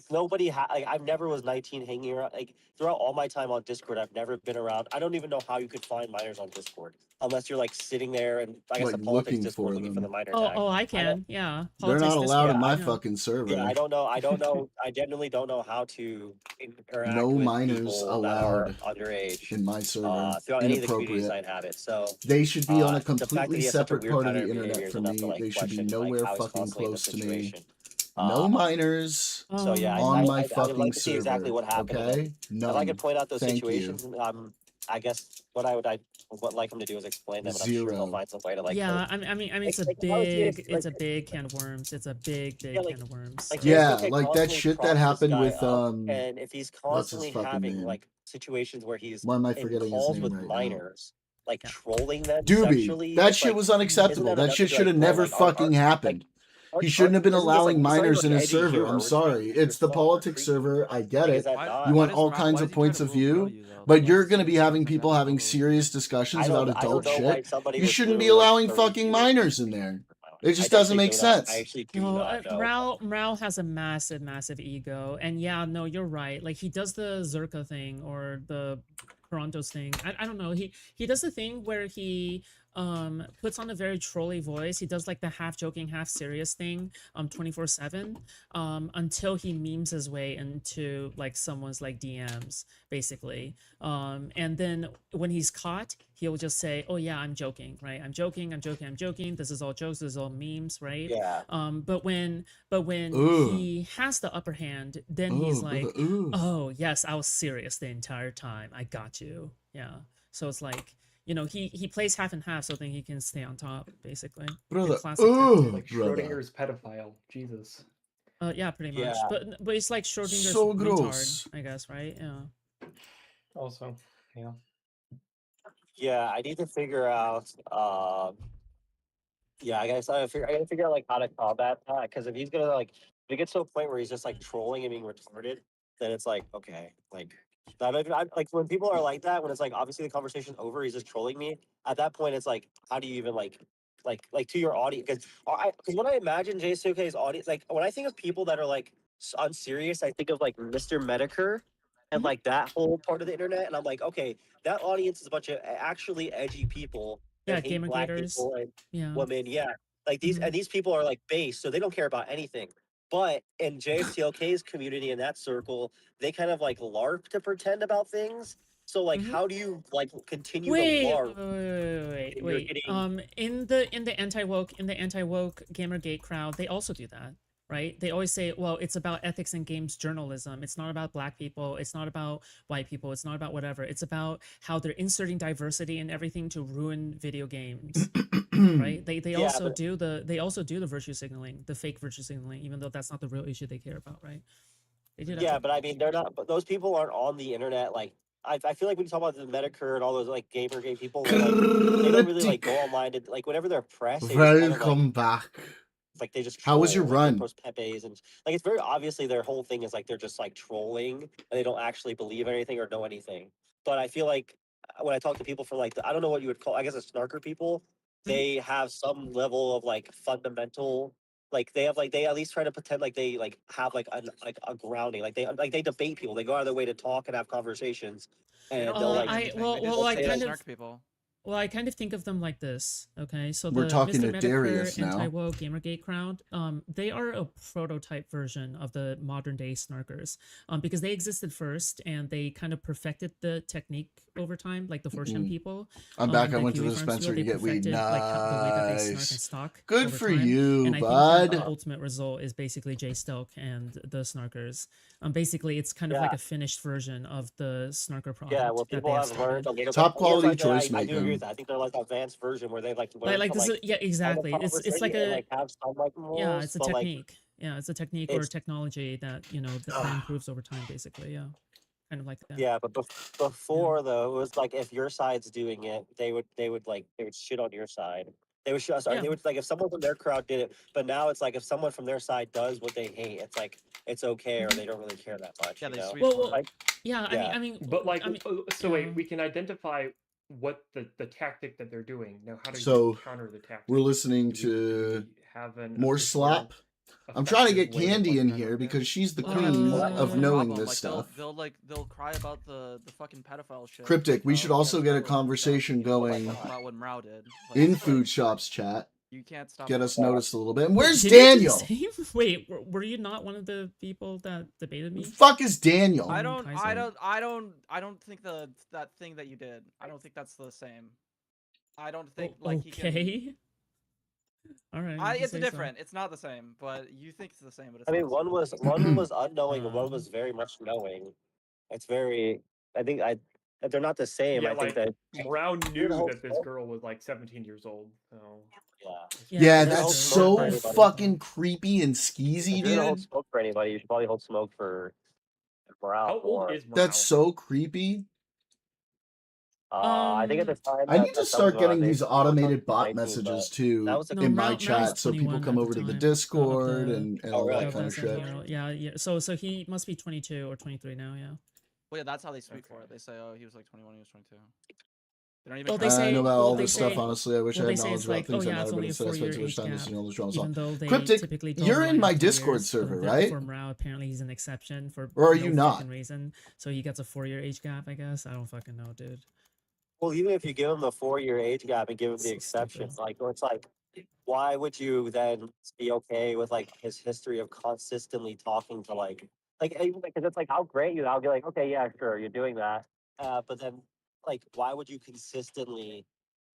nobody like I've never was 19 hanging around like throughout all my time on Discord. I've never been around. I don't even know how you could find minors on Discord unless you're like sitting there, and I guess Like the politics looking Discord for looking for the them. minor tag. Oh, I can. Yeah. They're not Politics allowed Discord, in my yeah. fucking server. Yeah, I don't know. I genuinely don't know how to interact No with minors people that are allowed underage in my server. throughout any of the communities Inappropriate. I'd have it. So They should be on a the fact that completely he has such a separate weird part of pattern the of behavior internet is from enough to me. like They should be question like nowhere how he's fucking constantly in this close to me. situation. No minors So yeah, on my I would fucking like to see server. exactly what happened. And Okay, then none. if I could point out those Thank situations, I guess what I would like him to do is explain them, and I'm sure he'll find some way to like. Yeah, I mean, it's a big can of worms. It's a big can of worms. Like, yeah, JSOK like that constantly shit that props this happened guy with up, and if he's what's his constantly fucking having name? like situations where he's Why am I in forgetting his calls name with right now? minors, like trolling them Doobie, sexually, that it's shit like, was isn't unacceptable. That enough shit to be should have like, bro, never like, fucking happened. He shouldn't have been allowing minors in his server. I'm sorry. It's the politics server. I get it. You want all kinds of points of view, but you're going to be having people having serious discussions about adult shit. You shouldn't be allowing fucking minors in there. It just doesn't make sense. No, Rao has a massive ego, and yeah, no, you're right. Like he does the Zerka thing or the Toronto's thing. I don't know. He does the thing where he puts on a very trolly voice. He does like the half joking, half serious thing 24/7 until he memes his way into like someone's like DMs basically. And then when he's caught, he'll just say, "Oh yeah, I'm joking, right? I'm joking. This is all jokes. This is all memes, right?" Yeah. But when he has the upper hand, then he's like, "Oh yes, I was serious the entire time. I got you." Yeah. So it's like, you know, he plays half and half so then he can stay on top, basically. Brother, like Schrodinger's pedophile. Jesus. Yeah, pretty much. Yeah. But it's like Schrodinger's So retard, gross. I guess, right? Yeah. Also, yeah. Yeah, I need to figure out. Yeah, I gotta figure out like how to combat that, because if he's gonna like, if it gets to a point where he's just like trolling and being retarded, then it's like okay, like like when people are like that, when it's like obviously the conversation's over, he's just trolling me. At that point, it's like, how do you even like to your audience? Because when I imagine JSOK's audience, like when I think of people that are like unserious, I think of like Mr. Medicare and like that whole part of the internet, and I'm like, okay, that audience is a bunch of actually edgy people that hate black people and women. Yeah, like these and these people are like base, so they don't care about anything. But in JSTLK's community in that circle, they kind of like LARP to pretend about things. So like, Mhm. how do you like continue to Wait, larp? wait, when you're wait. getting- In the anti-woke Gamergate crowd, they also do that, right? They always say, well, it's about ethics and games journalism. It's not about black people. It's not about white people. It's not about whatever. It's about how they're inserting diversity and everything to ruin video games, right? They Yeah, also but- do the virtue signaling, the fake virtue signaling, even though that's not the real issue they care about, right? They do that Yeah, too. but I mean, they're not. But those people aren't on the internet. Like, I feel like when you talk about the Medicare and all those like Gamergate people, they're, like, they don't really like go online. To, like, whenever they're pressed, they just kind of, Welcome back. like they just How was your troll, like, they run? post Pepe's and like it's very obviously their whole thing is like they're just like trolling and they don't actually believe anything or know anything. But I feel like when I talk to people from like I don't know what you would call, I guess it's snarker people, they have some level of like fundamental, like they have like they at least try to pretend like they like have like a grounding, like they debate people, they go out of their way to talk and have conversations, and they'll like I kind of think of them like this, okay? So We're the talking Mr. to Darius Medicare, now. anti-woke, Gamergate crowd, they are a prototype version of the modern day snarkers, because they existed first and they kind of perfected the technique over time, like the 4chan people. I'm back. I the went to Kiwi the Farms dispenser people, to get weed. the way that they snark and Nice. stalk. Good over for time. you, And I bud. think that the ultimate result is basically Jay Stelk and the snarkers. Basically, it's kind of like a finished version of the snarker product. yeah, well, that people they have learned a little Top bit. quality Yes, choice I do agree making. with that. I think they're like an advanced version where they like learn like to this like is, yeah, exactly. have a It's like conversation and, a like have some like yeah, rules, it's a but, like, technique. Yeah, it's a technique or technology that that improves over time, basically. Yeah, kind of like that. Yeah, but before though, it was like if your side's doing it, they would shit on your side. They would shit. Sorry, Yeah. they would like if someone from their crowd did it. But now it's like if someone from their side does what they hate, it's like it's okay or they don't really care that much. Yeah, you they know? sweep for it. Like, Yeah, I mean, But like, I mean, so wait, we can identify what the tactic that they're doing. Now, how do So you counter the tactic? we're listening Do to we have an more official, slap. I'm trying to get effective way of, Candy like, in countering here it? because she's the Well, queen that's of the knowing problem. this Like, stuff. they'll cry about the fucking pedophile shit. Cryptic, we like, should how also you get can't a stop conversation going about what Mrao did. Like, in it's food like, shops chat. you can't stop Get it. us noticed a little bit. And where's Did you do the Daniel? same? Wait, were you not one of the people that debated me? The fuck is Daniel? I don't think that thing that you did. I don't think that's the same. I don't think like he can. Okay. All right. if you It's say so. different. It's not the same, but you think it's the same. But it's I mean, not the same. one was unknowing and one was very much knowing. It's very. I think they're not the same. Yeah, I think like that Brown You're the knew whole that this smoke. girl was like 17 years old. So Yeah, If you're gonna hold that's smoke for so anybody- fucking creepy and If skeezy, you're gonna hold dude. smoke for anybody, you should probably hold smoke for morale. How old is That's so creepy. I think at the time I that- need to that start was around, getting they- these they were automated bot 19, messages but too that was a- in No, my Mrao was chat so people 21 come at over the to the time Discord of and the- all that of kind the of shit. 17-year-old. Yeah. So he must be 22 or 23 now. Yeah. Well, yeah, that's how they speak for it. They say, oh, he was like 21, he was 22. They don't even. Well, count they I say. know about well, all they this say, stuff, honestly. I wish I well, had they say knowledge it's about like, things oh that yeah, matter, it's but only a instead I 4-year spend too much age time gap. listening to all those dramas. Even though they Cryptic, typically you're in my Discord but server, for right? Mrao, apparently he's an exception for Or are no you not? fucking reason. So he gets a 4-year age gap, I guess. I don't fucking know, dude. Well, even if you give him the 4-year age gap and give him the So exceptions, stupid. like it's like, why would you then be okay with like his history of consistently talking to like even because it's like I'll grant you, I'll be like, okay, yeah, sure, you're doing that, but then like why would you consistently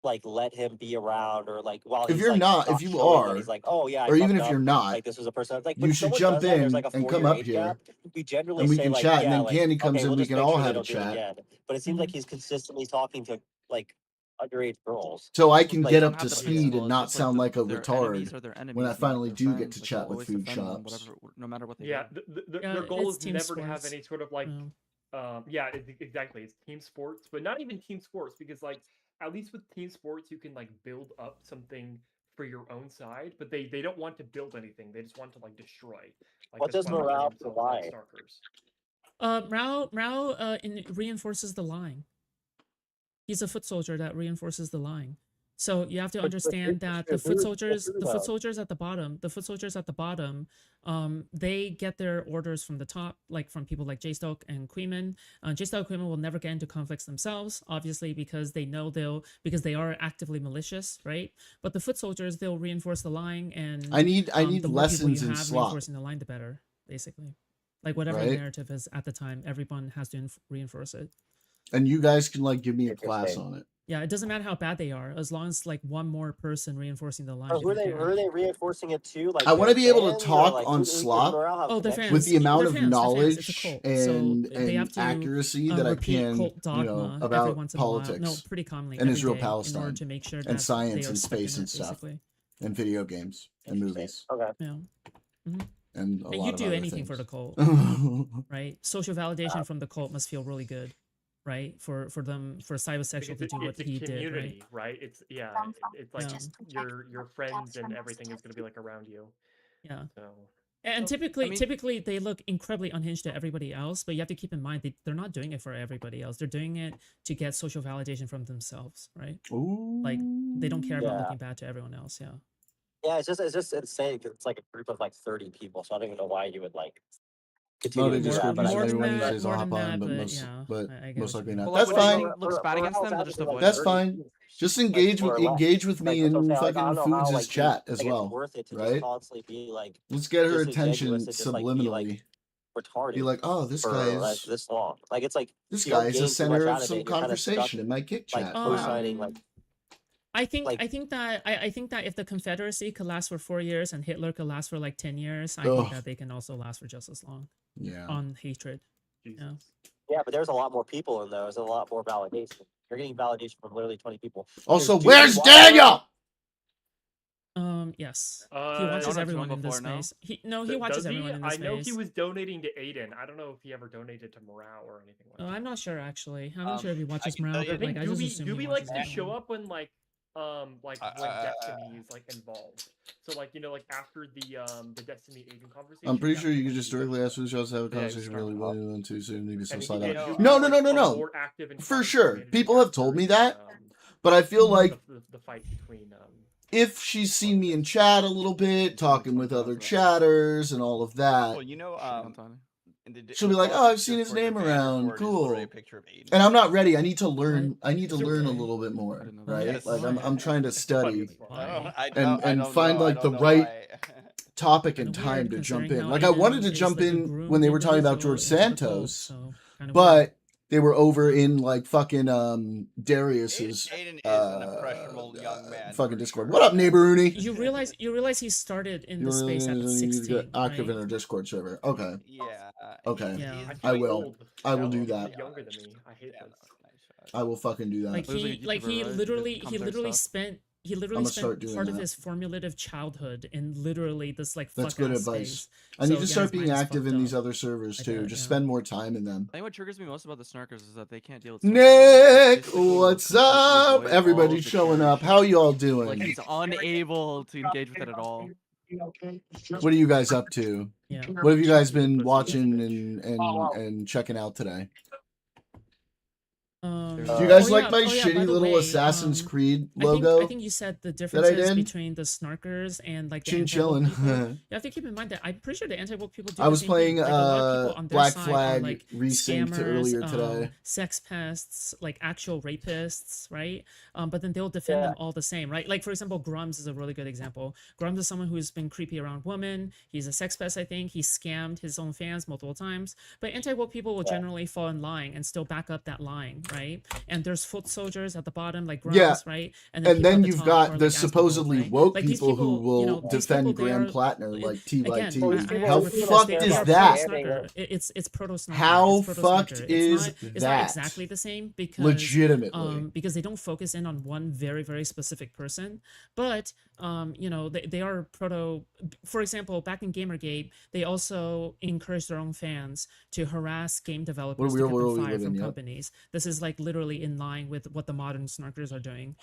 like let him be around or like while If he's you're like not, if you showing that are, he's like, oh yeah, I or even fucked if up, you're not, like this was a person like you when should someone jump does that, there's in like a and come 4-year up age here gap, we generally and we say can like, chat, and yeah, then like Candy comes okay, in, we'll we just can make all sure they have a don't do it chat. again. But it seems like he's consistently talking to like underage girls. So I can Like, get you up don't to have to be speed that. and not sound like a their retard enemies are their enemies, when I not finally their do get friends. to Like, chat they'll with always food defend them, shops. no matter what they yeah, do. their goal it's is team never to have sports. any sort of like, exactly, it's team sports, but not even team sports because like at least with team sports you can like build up something for your own side, but they don't want to build anything. They just want to like destroy. Like, What that's does why they call morale themselves, provide? like, Starkers. Mrao reinforces the lying. He's a foot soldier that reinforces the lying. So you have to understand that the foot soldiers at the bottom, they get their orders from the top, like from people like J-Stoke and Queeman. J-Stoke and Queeman will never get into conflicts themselves, obviously, because they know because they are actively malicious, right? But the foot soldiers, they'll reinforce the lying, and I need the more people lessons you in have slop. reinforcing the line, the better, basically. Like whatever Right? the narrative is at the time, everyone has to reinforce it. And you guys can like give me a class on it. Yeah, it doesn't matter how bad they are, as long as like one more person reinforcing the line. Who are they reinforcing it to? Like I want to be able to fans, or, talk like, on who- who's slop morale have Oh, they're connections? fans. with the amount They're of fans. They're fans. knowledge It's a cult. and, So they have to, accuracy that I repeat can, cult dogma every about once in a while. politics No, pretty commonly and every Israel day Palestine in order to make sure that and they science are and stuck in space it, and stuff basically. and video games and movies. Okay. Yeah. And a And lot you of do other anything things. for the cult, right? Social validation from the cult must feel really good, right? For Cybosexual to do what it's a he did, right? community, right? It's like your friends and everything is gonna be like around you. Yeah. So And typically they look incredibly unhinged to everybody else, but you have to keep in mind they're not doing it for everybody else. They're doing it to get social validation from themselves, right? Like they don't care about Yeah. looking bad to everyone else. Yeah. Yeah, it's just insane because it's like a group of like 30 people, so I don't even know why you would like No, continue they to do just that. go But use I everyone that, uses I'll more hop than on, that, but but most, yeah, but I get most what you likely mean. not. Well, like, That's when fine. something looks bad against them, they'll just avoid That's it. fine. Just engage with me Like, in like, I fucking don't know how, Foods' like, chat as like, well, it's worth it to right? just constantly be like Let's get her disingenuous attention and just, like, be, subliminally. like, retarded. Be like, oh, this for guy like is this long. Like it's like this you don't guy is gain the too center much of out of some it. You're kind of stuck, conversation in my kick like chat. co-signing like I think that if the Confederacy could last for 4 years and Hitler could last for like 10 years, I think Ugh. that they can also last for just as long. Yeah. On hatred. Yeah. yeah, but there's a lot more people in those, a lot more validation. You're getting validation from literally 20 people. Also, There's where's Duke Daniel? Yes. He watches everyone in this space. He watches does he? everyone in this I know he space. was donating to Aiden. I don't know if he ever donated to Morale or anything like that. I'm not sure actually. I'm not sure if he watches Morale, I but think like I just Doobie assume he likes watches to show everyone. up when when Destiny is like involved. So like like after the Destiny Aiden conversation. I'm pretty that's sure you when could he just would, directly ask for the shows to have a yeah, conversation start really off. well and too soon maybe some And slide he- out. and No, he's, no, no, like, no, a no. more active and For fun sure. community People have after told me that. the, But I feel like the fight between if she's seen me in chat a little bit, talking with other chatters and all of that, Well, you know, she'll be like, "Oh, I've seen his name around. Cool." And I'm not ready. I need to learn. I need to learn a little bit more, right? Yes. Like I'm trying to study I and don't find know, I like the don't know right why. topic and time to jump in. Like I wanted to jump in when they were talking about George Santos, but they were over in like fucking Darius's Aiden is an impressionable young man. fucking Discord. What up, neighbor Rooney? You realize he started in the space at 16, active right? in our Discord server. Okay. Yeah. Okay. Yeah. I will. I will do He's that. younger than me. I hate this. I will fucking do that. Like he literally spent start doing part of that. his formative childhood in literally this like That's fuck good ass advice. space. I need So, to yeah, start his being mind is active fucked in these up. other servers Like too. that, Just yeah. spend more time in them. I think what triggers me most about the snarkers is that they can't deal with Nick, what's up? Everybody showing up. How y'all Like doing? he's unable to engage with it at all. What are you guys up to? Yeah. What have you guys been watching and checking out today? Do you guys like my shitty little Assassin's Creed logo? I think you said the differences between the snarkers and like the Chillin. anti-woke people. You have to keep in mind that I'm pretty sure the anti-woke people do I the was same playing thing. Like, a lot of people on their Black side Flag are, like, Resynced scammers, earlier today. sex pests, like actual rapists, right? But then they'll defend them all the same, right? Like for example, Grums is a really good example. Grums is someone who's been creepy around women. He's a sex pest, I think. He scammed his own fans multiple times. But anti-woke people will generally fall in line and still back up that line, right? And there's foot soldiers at the bottom, like Grums, right? And people then at the you've top got are, the like, supposedly right? woke Like, these people who will you know, these defend people, they Graham are- Plattner like TYT. Again, I How repeat this, fucked they is are that? pro-snarker. It's proto-snarker. How It's proto-snarker. fucked is it's that? not exactly the same because Legitimately. because they don't focus in on one very specific person, but you know, they are proto. For example, back in Gamergate, they also encourage their own fans to harass game developers to weird get world them we fired live in, from yep. companies. This is like literally in line with what the modern snarkers are doing,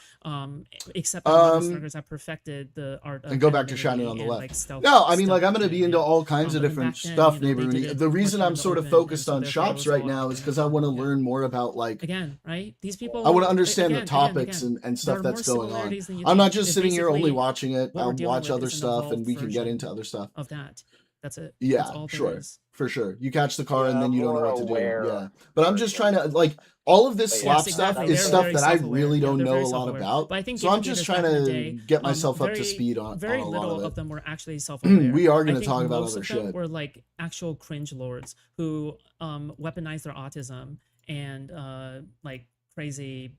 except that modern snarkers have perfected the art of and go back to anonymity shining on the and, left. like, stealth, No, I mean, like, I'm stealth going to be thing, into yeah. all kinds of But different back then, stuff, you know, neighbor. they did it The much reason more I'm in the sort of open, and focused so on therefore it shops was right all now is because I want to learn more about, like, again, right? These people. I want to understand again, the topics again, and stuff there are that's more going on. similarities than you I'm not think. just It's sitting here only basically watching it. what we're I'll dealing watch with other is an stuff and evolved we can get version into other stuff. of that. That's it. Yeah, That's all there sure. is. For sure. You catch the car Yeah, and then you don't know more what to do. aware Yeah. But I'm just trying to, like, all of this But slop Yes, stuff exactly. is They're stuff very that I self-aware. really Yeah, don't they're know very a lot self-aware. about. But I think So I'm Gamer just Gators trying back in the to day, get myself up to very, speed on very a lot little of of it. them were actually self-aware. We are I going to think talk about most other of them shit. were like actual cringe lords who weaponized their autism and like crazy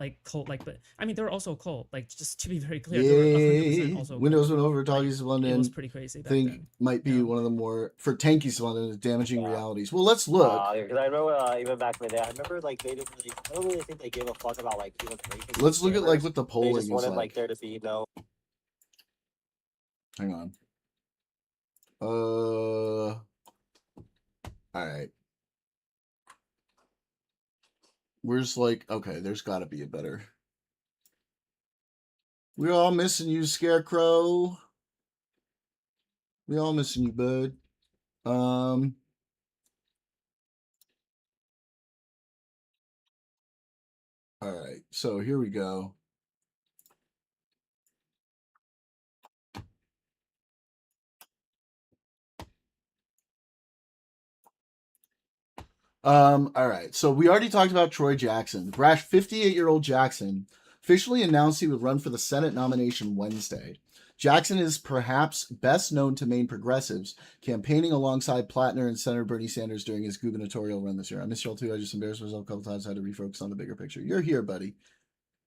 like cult like, but I mean they were also a cult, like, just to be very clear, they were 100% also a Windows cult. went over, Like, Talkies of London. it was pretty crazy back think then. might be one of the more, for Tankies of London, damaging realities. Well, let's look. Because I remember even back in the day, I remember like they didn't really, I don't really think they gave a fuck about like people's races. Let's look at like gamers. what the They polling just is wanted like. like there to be no. Hang on. All right. Where's like, okay, there's got to be a better. We're all missing you, Scarecrow. We all missing you, bud. All right, so here we go. All right, so we already talked about Troy Jackson. Brash 58-year-old Jackson officially announced he would run for the Senate nomination Wednesday. Jackson is perhaps best known to Maine progressives, campaigning alongside Platner and Senator Bernie Sanders during his gubernatorial run this year. I miss y'all too. I just embarrassed myself a couple times. I had to refocus on the bigger picture. You're here, buddy.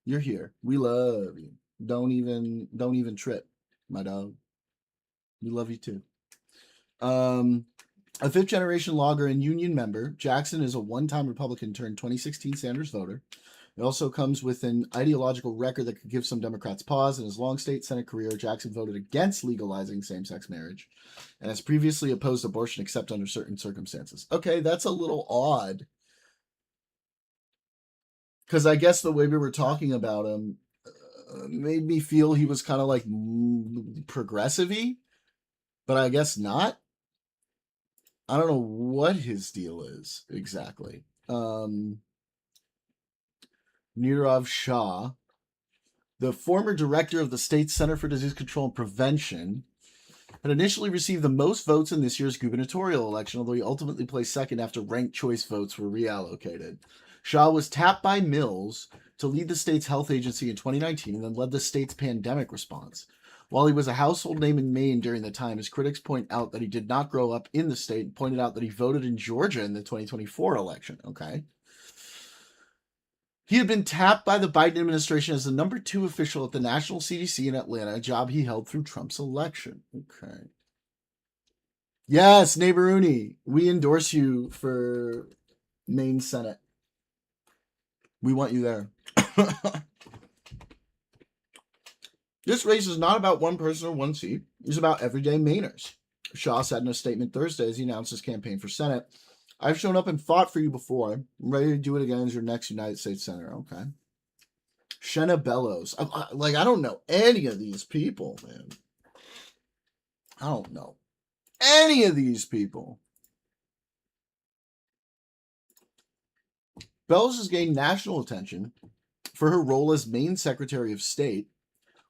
You're here. We love you. Don't even trip, my dog. We love you too. A fifth-generation logger and union member, Jackson is a one-time Republican turned 2016 Sanders voter. It also comes with an ideological record that could give some Democrats pause. In his long state Senate career, Jackson voted against legalizing same-sex marriage and has previously opposed abortion except under certain circumstances. Okay, that's a little odd. Because I guess the way we were talking about him made me feel he was kind of like progressive-y, but I guess not. I don't know what his deal is exactly. Nirav Shah, the former director of the State Center for Disease Control and Prevention, had initially received the most votes in this year's gubernatorial election, although he ultimately placed second after ranked choice votes were reallocated. Shah was tapped by Mills to lead the state's health agency in 2019 and then led the state's pandemic response. While he was a household name in Maine during the time, his critics point out that he did not grow up in the state and pointed out that he voted in Georgia in the 2024 election. Okay. He had been tapped by the Biden administration as the number 2 official at the National CDC in Atlanta, a job he held through Trump's election. Okay. Yes, Neighboruni, we endorse you for Maine Senate. We want you there. This race is not about one person or one seat. It's about everyday Mainers. Shah said in a statement Thursday as he announced his campaign for Senate, "I've shown up and fought for you before. I'm ready to do it again as your next United States Senator." Okay. Shenna Bellows. I don't know any of these people, man. I don't know any of these people. Bellows has gained national attention for her role as Maine Secretary of State,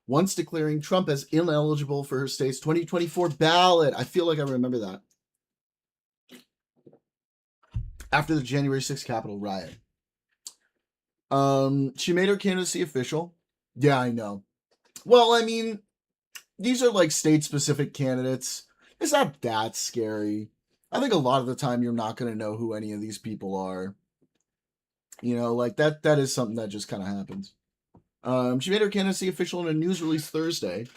once declaring Trump as ineligible for her state's 2024 ballot. I feel like I remember that. After the January 6th Capitol riot. She made her candidacy official. Yeah, I know. Well, I mean, these are like state-specific candidates. It's not that scary. I think a lot of the time you're not going to know who any of these people are. You know, like that is something that just kind of happens. She made her candidacy official in a news release Thursday,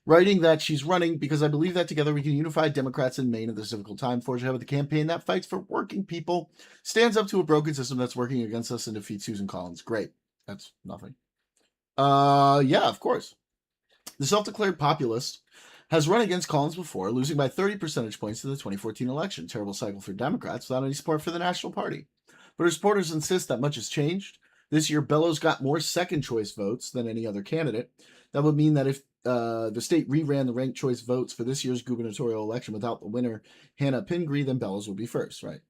writing that she's running because I believe that together we can unify Democrats in Maine at this difficult time, forge ahead with a campaign that fights for working people, stands up to a broken system that's working against us, and defeats Susan Collins. Great. That's nothing. Yeah, of course. The self-declared populist has run against Collins before, losing by 30 percentage points in the 2014 election. Terrible cycle for Democrats without any support for the National Party. But her supporters insist that much has changed. This year, Bellows got more second-choice votes than any other candidate. That would mean that if the state reran the ranked choice votes for this year's gubernatorial election without the winner, Hannah Pingree, then Bellows would be first, right?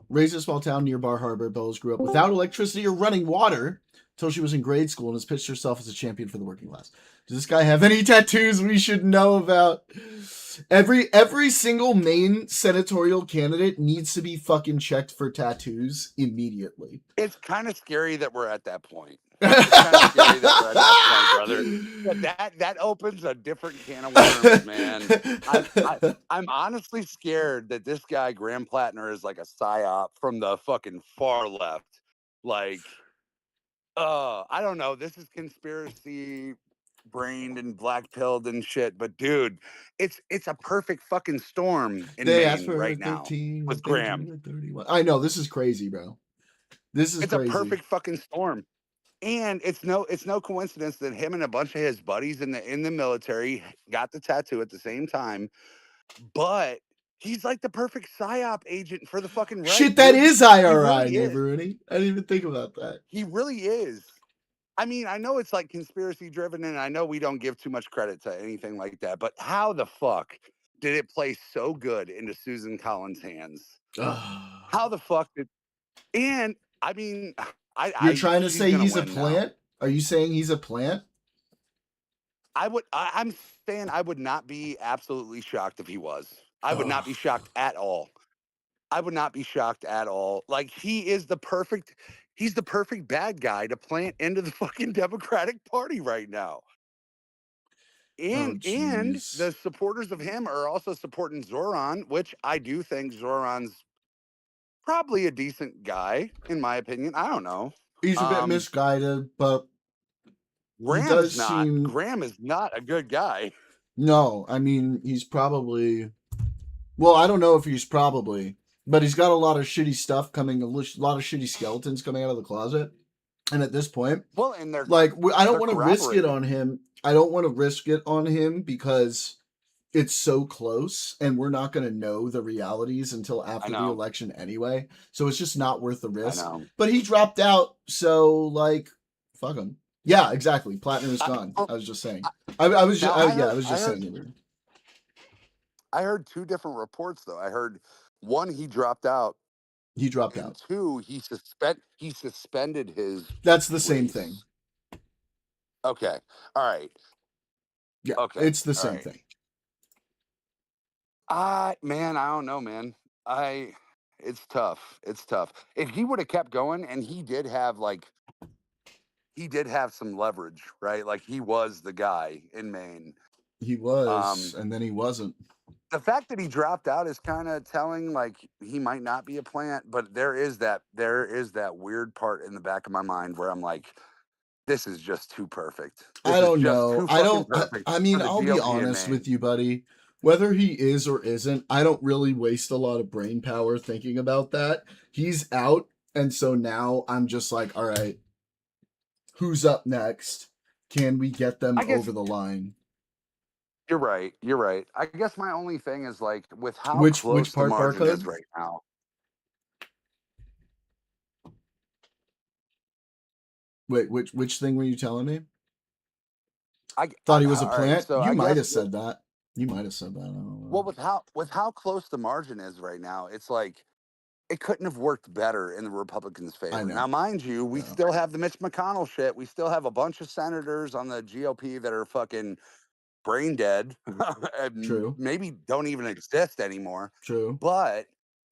Raised in a small town near Bar Harbor, Bellows grew up without electricity or running water, till she was in grade school and has pitched herself as a champion for the working class. Does this guy have any tattoos we should know about? Every single Maine senatorial candidate needs to be fucking checked for tattoos immediately. It's kind of scary that we're at that point. It's kind of scary that we're at that point, brother. But that opens a different can of worms, man. I'm honestly scared that this guy Graham Platner is like a psyop from the fucking far left. Like, I don't know. This is conspiracy brained and black pilled and shit. But dude, it's a perfect fucking storm in Maine right now with Graham. I know, this is crazy, bro. This is it's crazy. a perfect fucking storm. And it's no coincidence that him and a bunch of his buddies in the military got the tattoo at the same time. But he's like the perfect psyop agent for the fucking right. Shit, that is IRI, really Rooney. I didn't even think about that. He really is. I mean, I know it's like conspiracy driven, and I know we don't give too much credit to anything like that. But how the fuck did it play so good into Susan Collins' hands? How the fuck did? And I mean, You're trying to say he's a now. plant? Are you saying he's a plant? I'm saying I would not be absolutely shocked if he was. I would not be shocked at all. I would not be shocked at all. Like, he's the perfect bad guy to plant into the fucking Democratic Party right now. And the supporters of him are also supporting Zoran, which I do think Zoran's probably a decent guy, in my opinion. I don't know. He's a bit misguided, but Graham is not a good guy. No, I mean, he's probably... Well, I don't know if he's probably... But he's got a lot of shitty stuff coming, a lot of shitty skeletons coming out of the closet. And at this point... Well, and they're... Like, I don't want to risk it on him. I don't want to risk it on him because it's so close and we're not going to know the realities until after the election anyway. So it's just not worth the risk. But he dropped out, so, like, fuck him. Yeah, exactly. Platner is gone. I was just saying. I was just saying. I heard two different reports though. I heard one, he dropped out. He dropped out. Two, he suspended his. That's the same thing. Okay. All right. Yeah. Okay. It's the same thing. Man, I don't know, man. It's tough. It's tough. If he would have kept going, and he did have some leverage, right? Like, he was the guy in Maine. He was, and then he wasn't. The fact that he dropped out is kind of telling, like, he might not be a plant, but there is that weird part in the back of my mind where I'm like, this is just too perfect. I don't know. I mean, I'll be honest with you, buddy. Whether he is or isn't, I don't really waste a lot of brain power thinking about that. He's out, and so now I'm just like, all right, who's up next? Can we get them over the line? You're right. I guess my only thing is, like, with how close the margin is right now. Wait, which thing were you telling me? I thought he was a plant. You might have said that. You might have said that. I don't know. Well, with how close the margin is right now, it's like it couldn't have worked better in the Republicans' favor. Now, mind you, we still have the Mitch McConnell shit. We still have a bunch of senators on the GOP that are fucking brain dead. True. Maybe don't even exist anymore. True. But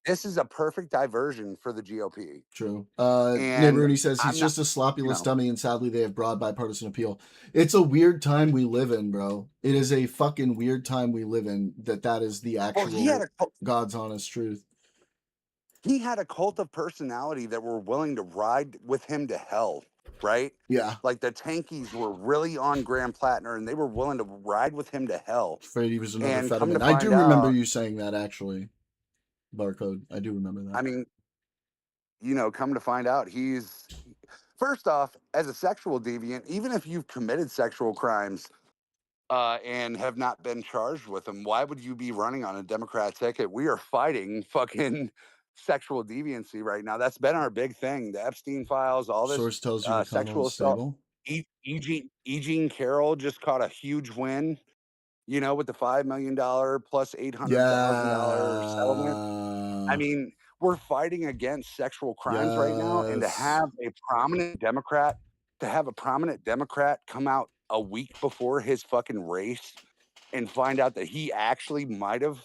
this is a perfect diversion for the GOP. True. Nate Rooney says he's just a sloppy-less dummy, and sadly they have broad bipartisan appeal. It's a weird time we live in, bro. It is a fucking weird time we live in that is the actual God's honest truth. He had a cult of personality that were willing to ride with him to hell, right? Yeah. Like, the tankies were really on Graham Platner, and they were willing to ride with him to hell. Afraid he was another Fetterman. I do remember you saying that, actually. Barcode. I do remember that. I mean, come to find out, he's... First off, as a sexual deviant, even if you've committed sexual crimes and have not been charged with them, why would you be running on a Democrat ticket? We are fighting fucking sexual deviancy right now. That's been our big thing. The Epstein files, all this source tells you sexual stuff. Eugene Carroll just caught a huge win, with the $5 million plus $800,000 settlement. I mean, we're fighting against sexual crimes right now, and to have a prominent Democrat to have a prominent Democrat come out a week before his fucking race and find out that he actually might have.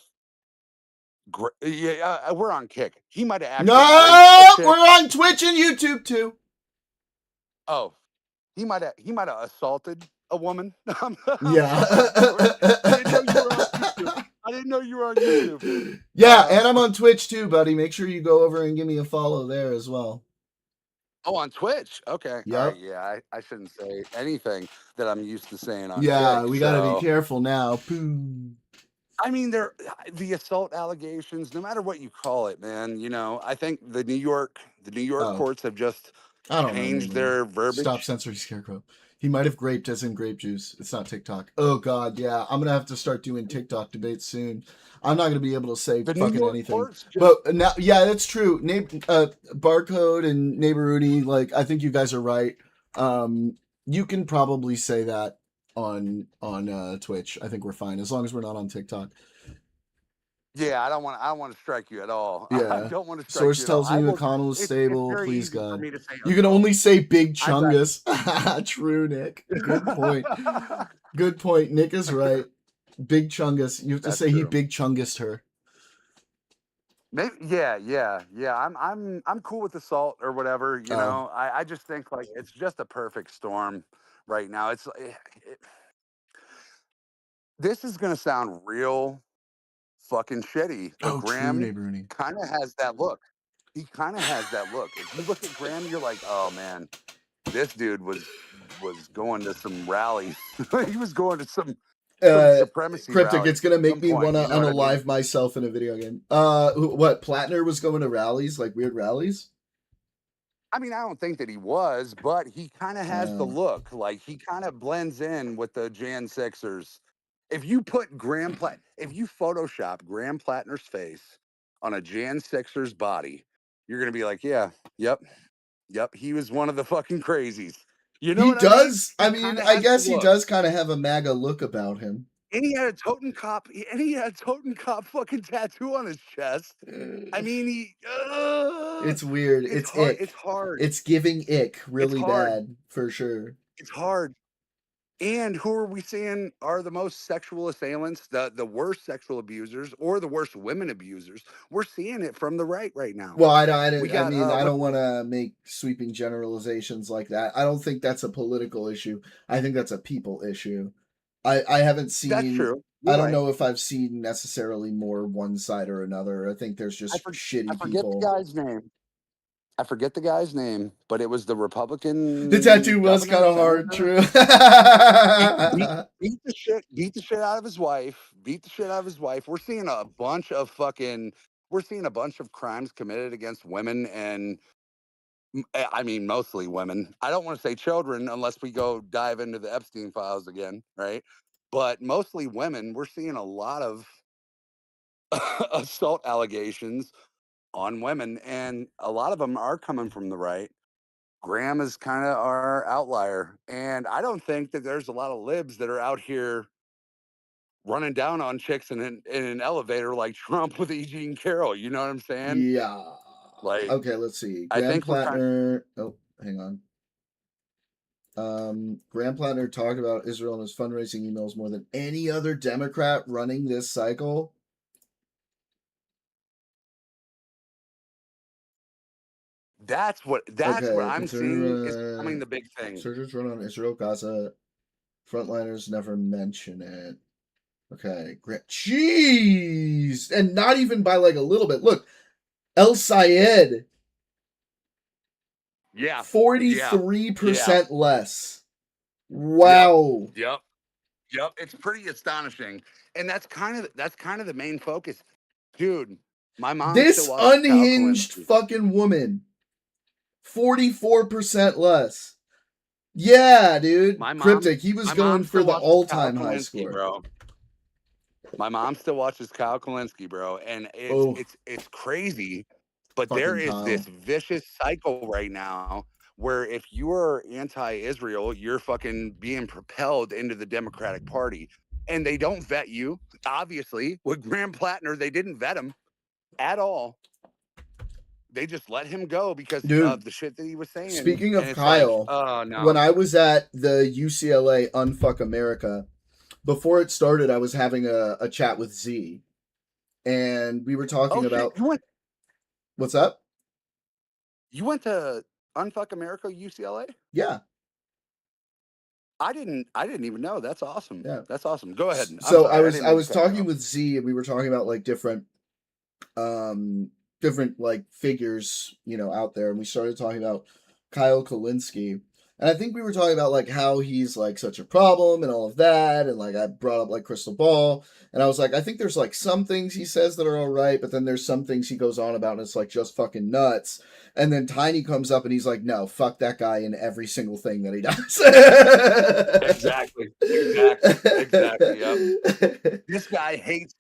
We're on Kick. He might have actually. No, we're on Twitch and YouTube too. Oh, he might have assaulted a woman. Yeah. I didn't know you were on YouTube. Yeah, and I'm on Twitch too, buddy. Make sure you go over and give me a follow there as well. Oh, on Twitch. Okay. Yep. All right. Yeah, I shouldn't say anything that I'm used to saying on Yeah, Kick, we got to be careful now. Poo. I mean, the assault allegations, no matter what you call it, man, you know, I think the New York courts have just changed their verbiage. Stop censoring Scarecrow. He might have graped as in grape juice. It's not TikTok. Oh God, yeah. I'm gonna have to start doing TikTok debates soon. I'm not gonna be able to say fucking anything. But now, yeah, that's true. Barcode and Neighbor Rudy, like I think you guys are right. You can probably say that on Twitch. I think we're fine as long as we're not on TikTok. Yeah, I don't want to strike you at all. Yeah. I don't want to strike Source you tells at all. me McConnell is stable. It's Please, easy for God. me to say You can only say Big Chungus. True, Nick. Good point. Good point. Nick is right. Big Chungus. You have to say he Big Chungused her. Maybe, yeah. I'm cool with assault or whatever. You know, I just think like it's just a perfect storm right now. This is gonna sound real fucking shitty, but Graham kind of has that look. He kind of has that look. If you look at Graham, you're like, oh man, this dude was going to some rallies. He was going to some supremacy Cryptic, rallies it's gonna make at me some point, want to you know what I mean? unalive myself in a video game. What Platner was going to rallies, like weird rallies? I mean, I don't think that he was, but he kind of has the look. Like he kind of blends in with the Jan Sixers. If you put if you Photoshop Graham Platner's face on a Jan Sixers body, you're gonna be like, yeah, yep, he was one of the fucking crazies. You know He what does. I mean? I guess he does kind of have a MAGA look about him. And he had a Toten Cop. Fucking tattoo on his chest. I mean, it's weird. It's hard. It's hard. It's giving ick really bad for sure. It's hard. And who are we saying are the most sexual assailants, the worst sexual abusers, or the worst women abusers? We're seeing it from the right now. Well, I don't want to make sweeping generalizations like that. I don't think that's a political issue. I think that's a people issue. I haven't seen. That's true. I don't know if I've seen necessarily more one side or another. I think there's just shitty people. I forget the guy's name, but it was the Republican. The tattoo was kind of hard, true. beat the shit out of his wife. We're seeing a bunch of crimes committed against women, and I mean mostly women. I don't want to say children unless we go dive into the Epstein files again, right? But mostly women. We're seeing a lot of assault allegations on women, and a lot of them are coming from the right. Graham is kind of our outlier, and I don't think that there's a lot of libs that are out here running down on chicks in an elevator like Trump with Eugene Carroll. You know what I'm saying? Yeah. Like, okay, let's see. I think Platner. Hang on. Graham Platner talked about Israel in his fundraising emails more than any other Democrat running this cycle. That's what I'm seeing is becoming the big thing. Surgeons run on Israel, Gaza. Frontliners never mention it. Okay, great. Jeez! And not even by like a little bit. Look, El Sayed. Yeah. 43% less. Wow. Yep. It's pretty astonishing. And that's kind of the main focus. Dude, my mom. This unhinged fucking woman. 44% less. Yeah, dude. Cryptic. He was going for the all-time high score. Bro. My mom still watches Kyle Kalinske, bro, and it's crazy. But there is this vicious cycle right now where if you are anti-Israel, you're fucking being propelled into the Democratic Party, and they don't vet you. Obviously, with Graham Platner, they didn't vet him at all. just let him go because Dude, of the shit that he was saying. Speaking of and it's Kyle, like, oh no. when I was at the UCLA Unfuck America, before it started, I was having a chat with Z, and we were talking about. What's up? You went to Unfuck America UCLA? Yeah. I didn't even know. That's awesome. Yeah. That's awesome. Go ahead. So I was talking with Z, and we were talking about like different like figures, out there, and we started talking about Kyle Kalinske. And I think we were talking about like how he's like such a problem and all of that, and like I brought up like Crystal Ball, and I was like, I think there's like some things he says that are all right, but then there's some things he goes on about and it's like just fucking nuts. And then Tiny comes up and he's like, no, fuck that guy in every single thing that he does. Exactly. Yep. This guy hates.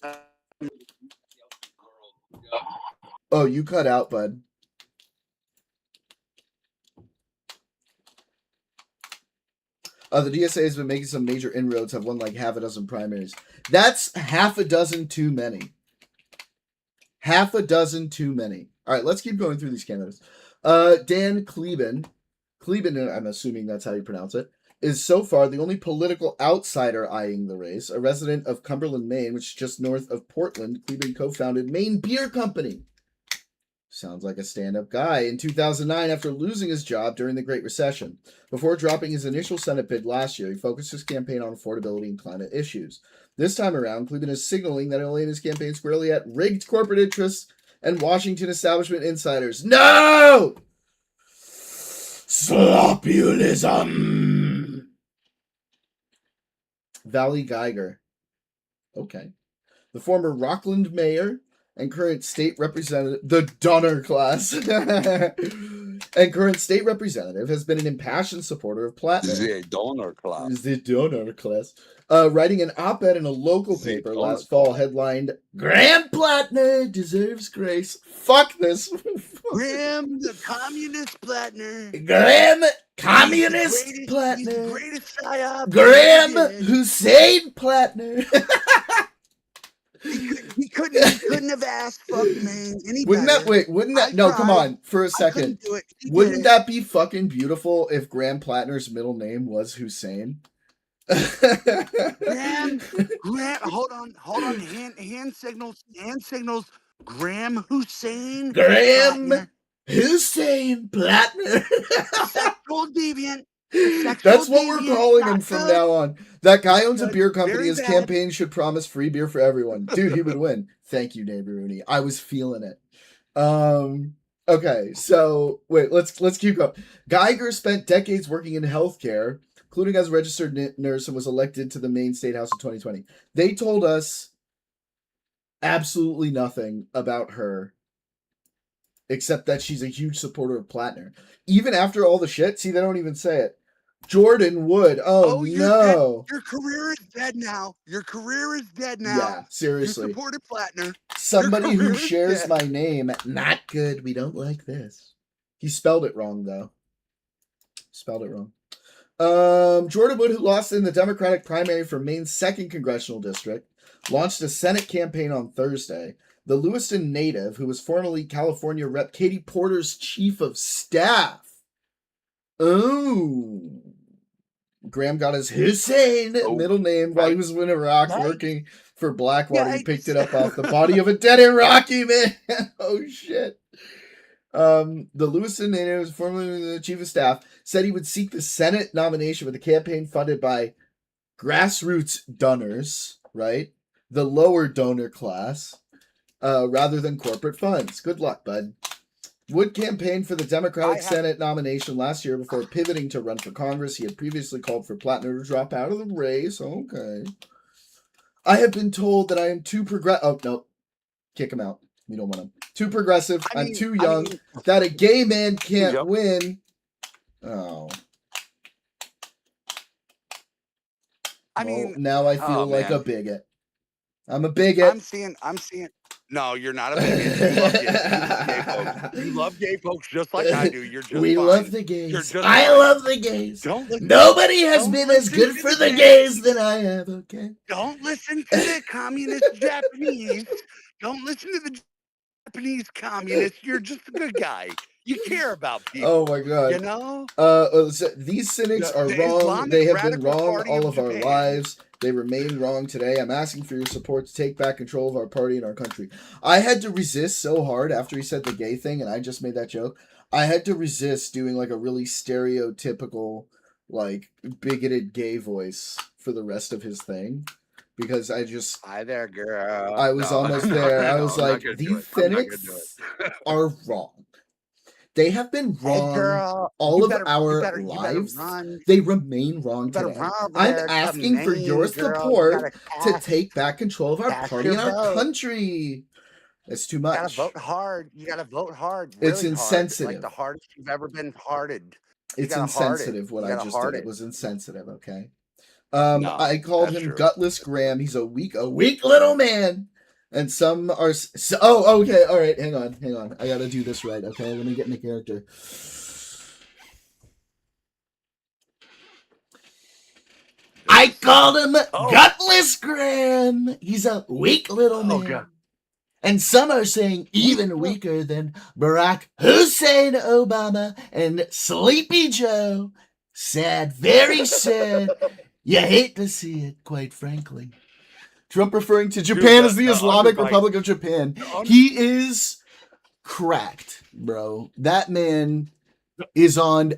Oh, you cut out, bud. The DSA has been making some major inroads, have won like half a dozen primaries. That's half a dozen too many. Half a dozen too many. All right, let's keep going through these candidates. Dan Kleben, I'm assuming that's how you pronounce it, is so far the only political outsider eyeing the race. A resident of Cumberland, Maine, which is just north of Portland, Kleben co-founded Maine Beer Company. Sounds like a stand-up guy. In 2009, after losing his job during the Great Recession, before dropping his initial Senate bid last year, he focused his campaign on affordability and climate issues. This time around, Kleben is signaling that he'll aim his campaign squarely at rigged corporate interests and Washington establishment insiders. No! Slopulism! Valley Geiger. Okay. The former Rockland mayor and current state representative, the Donner class, and current state representative, has been an impassioned supporter of Platner. The Donner class. The Donner class. Writing an op-ed in a local paper last fall headlined, Graham Platner deserves grace. Fuck this. Graham, the communist Platner. Graham, communist Platner. He's the greatest psyop. Graham Hussein Platner. He couldn't have asked fuck man any better. Wouldn't that no, come on, for a second. Wouldn't that be fucking beautiful if Graham Platner's middle name was Hussein? Graham, hold on, hand signals, Graham Hussein. Graham Platner. Hussein Platner. Sexual deviant. That's what we're calling him from now on. That guy owns a beer company. His campaign should promise free beer for everyone. Dude, he would win. Thank you, Neighbor Rooney. I was feeling it. Okay, so wait, let's keep going. Geiger spent decades working in healthcare, including as a registered nurse, and was elected to the Maine State House in 2020. They told us absolutely nothing about her, except that she's a huge supporter of Platner. Even after all the shit, see, they don't even say it. Jordan Wood. Oh no. Your career is dead now. Yeah, seriously. You supported Platner. Somebody who shares my name. Not good. We don't like this. He spelled it wrong, though. Jordan Wood, who lost in the Democratic primary for Maine's 2nd congressional district, launched a Senate campaign on Thursday. The Lewiston native, who was formerly California Rep. Katie Porter's chief of staff. Oh. Graham got his Hussein middle name while he was in Iraq working for Blackwater. He picked it up off the body of a dead Iraqi man. Oh, shit. The Lewiston native, was formerly the chief of staff, said he would seek the Senate nomination with a campaign funded by grassroots donors, right? The lower donor class. Rather than corporate funds. Good luck, bud. Wood campaigned for the Democratic Senate nomination last year before pivoting to run for Congress. He had previously called for Platner to drop out of the race. Okay. I have been told that I am too progressive. Oh, no. Kick him out. We don't want him. Too progressive. I'm too young. That a gay man can't win. Oh. Now I feel like a bigot. I'm a bigot. I'm seeing. No, you're not a bigot. You love gay folks just like I do. You're just love the gays. I love the gays. Nobody has been as good for the gays than I have, okay? Don't listen to the communist Japanese. Don't listen to the Japanese communist. You're just a good guy. You care about people. Oh my god. You know? These cynics are The wrong. Islamic They have been Radical wrong Party all of of our Japan. lives. They remain wrong today. I'm asking for your support to take back control of our party and our country. I had to resist so hard after he said the gay thing, and I just made that joke. I had to resist doing like a really stereotypical, like bigoted gay voice for the rest of his thing. Because I just... Hi there, girl. I was almost there. I was like, these cynics are wrong. They have been wrong girl, all you of better- our you better lives. run. They remain wrong You better today. run over I'm there to asking for Maine, your girl. You support gotta to cast- take back control of our cast party your and our vote. country. It's too You gotta much. vote hard. You gotta vote hard. It's Really hard. insensitive. Like the hardest you've ever been hearted. You It's gotta heart it. insensitive what You I gotta just heart did. It it. was insensitive, okay? No, I called that's him true. Gutless Graham. He's a weak little man. And some are... oh, okay. All right. Hang on. I gotta do this right, okay? Let me get in the character. I called him Gutless Graham. He's a weak little man. God. And some are saying even weaker than Barack Hussein Obama and Sleepy Joe. Sad, very sad. You hate to see it, quite frankly. Trump referring to Japan as the Islamic Republic of Japan. He is cracked, bro. That man is on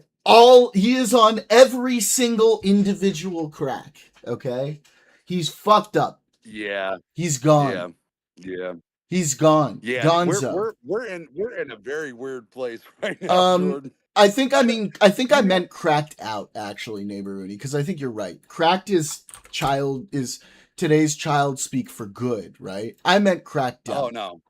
every single individual crack, okay? He's fucked up. Yeah. He's gone. Yeah. He's gone. Yeah. Gonzo. We're in a very weird place right now, Jordan. I think I meant cracked out, actually, Neighbor Rooney, because I think you're right. Cracked is today's child speak for good, right? I meant cracked out. Oh no.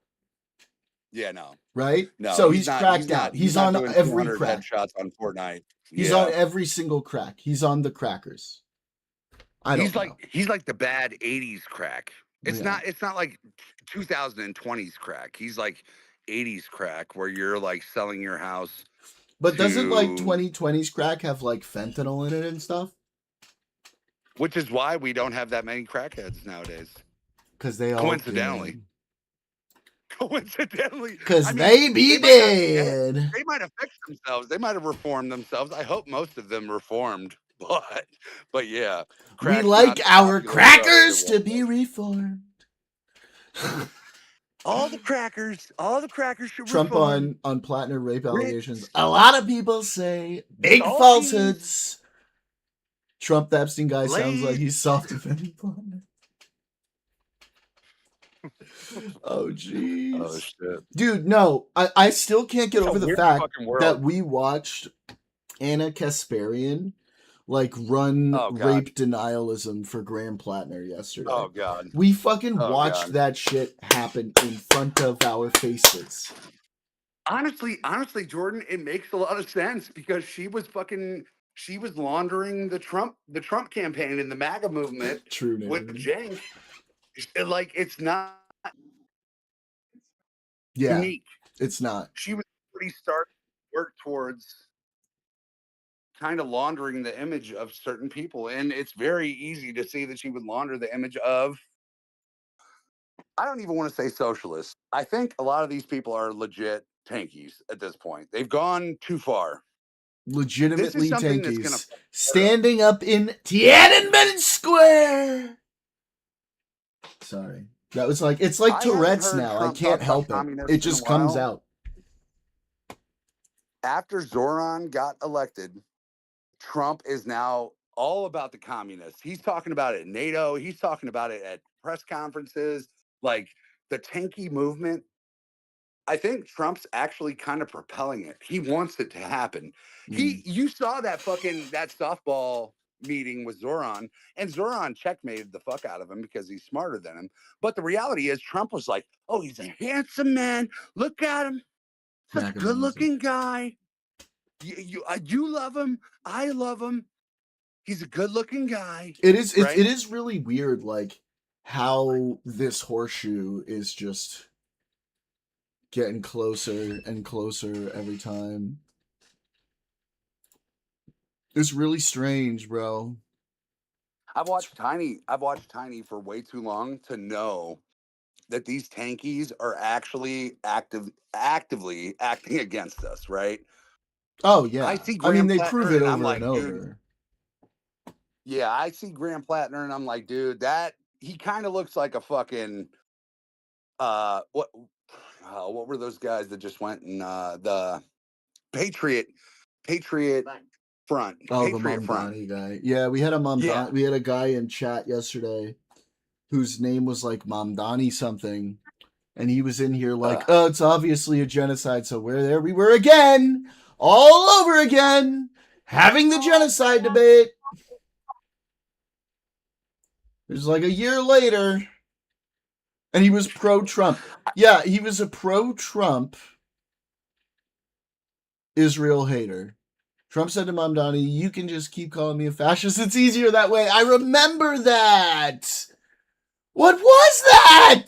Yeah, no. Right? No. So he's cracked out. He's not on doing every 200 crack. headshots on Fortnite. He's on every single crack. He's on the crackers. He's like the bad 80s crack. It's not like 2020s crack. He's like 80s crack where you're like selling your house. But doesn't like 2020s crack have like fentanyl in it and stuff? Which is why we don't have that many crackheads nowadays. Because they all coincidentally. Because they be dead. They might have fixed themselves. They might have reformed themselves. I hope most of them reformed. But yeah. We like our crackers to be reformed. All the crackers should Trump reform. on Platner rape allegations. A lot of people say big Salty. falsehoods. Trump, the Epstein guy, sounds like he's soft defending Platner. Oh jeez. Oh shit. Dude, no. I still can't get over the fact world. that we watched Anna Kasparian like run rape denialism for Graham Platner yesterday. Oh god. We fucking watched that shit happen in front of our faces. Honestly, Jordan, it makes a lot of sense because she was laundering the Trump campaign and the MAGA movement. True, with Jenk. Like it's not unique. It's not. She was already starting to work towards kind of laundering the image of certain people, and it's very easy to see that she would launder the image of, I don't even want to say socialists. I think a lot of these people are legit tankies at this point. They've gone too far. Legitimately tankies. Standing up in Tiananmen Square. Sorry. That was like, it's like Tourette's now. I can't help it. It just comes out. After Zoran got elected, Trump is now all about the communists. He's talking about it at NATO. He's talking about it at press conferences. Like the tanky movement. I think Trump's actually kind of propelling it. He wants it to happen. You saw that softball meeting with Zoran, and Zoran checkmated the fuck out of him because he's smarter than him. But the reality is Trump was like, oh, he's a handsome man. Look at him. Such a good looking guy. You love him. I love him. He's a good looking guy. It is really weird, like how this horseshoe is just getting closer and closer every time. It's really strange, bro. I've watched Tiny for way too long to know that these tankies are actually actively acting against us, right? Oh yeah. I see I Graham mean, they Platner prove it and I'm over like, and dude, over. yeah, I see Graham Platner and I'm like, dude, that he kind of looks like a fucking what were those guys that just went and the Patriot Front. Oh, the Patriot Front. Mamdani guy. Yeah, we had we had a guy in chat yesterday whose name was like Mamdani something. And he was in here like, oh, it's obviously a genocide. So there we were again, all over again, having the genocide debate. It was like a year later. And he was pro-Trump. Yeah, he was a pro-Trump Israel hater. Trump said to Mamdani, you can just keep calling me a fascist. It's easier that way. I remember that. What was that?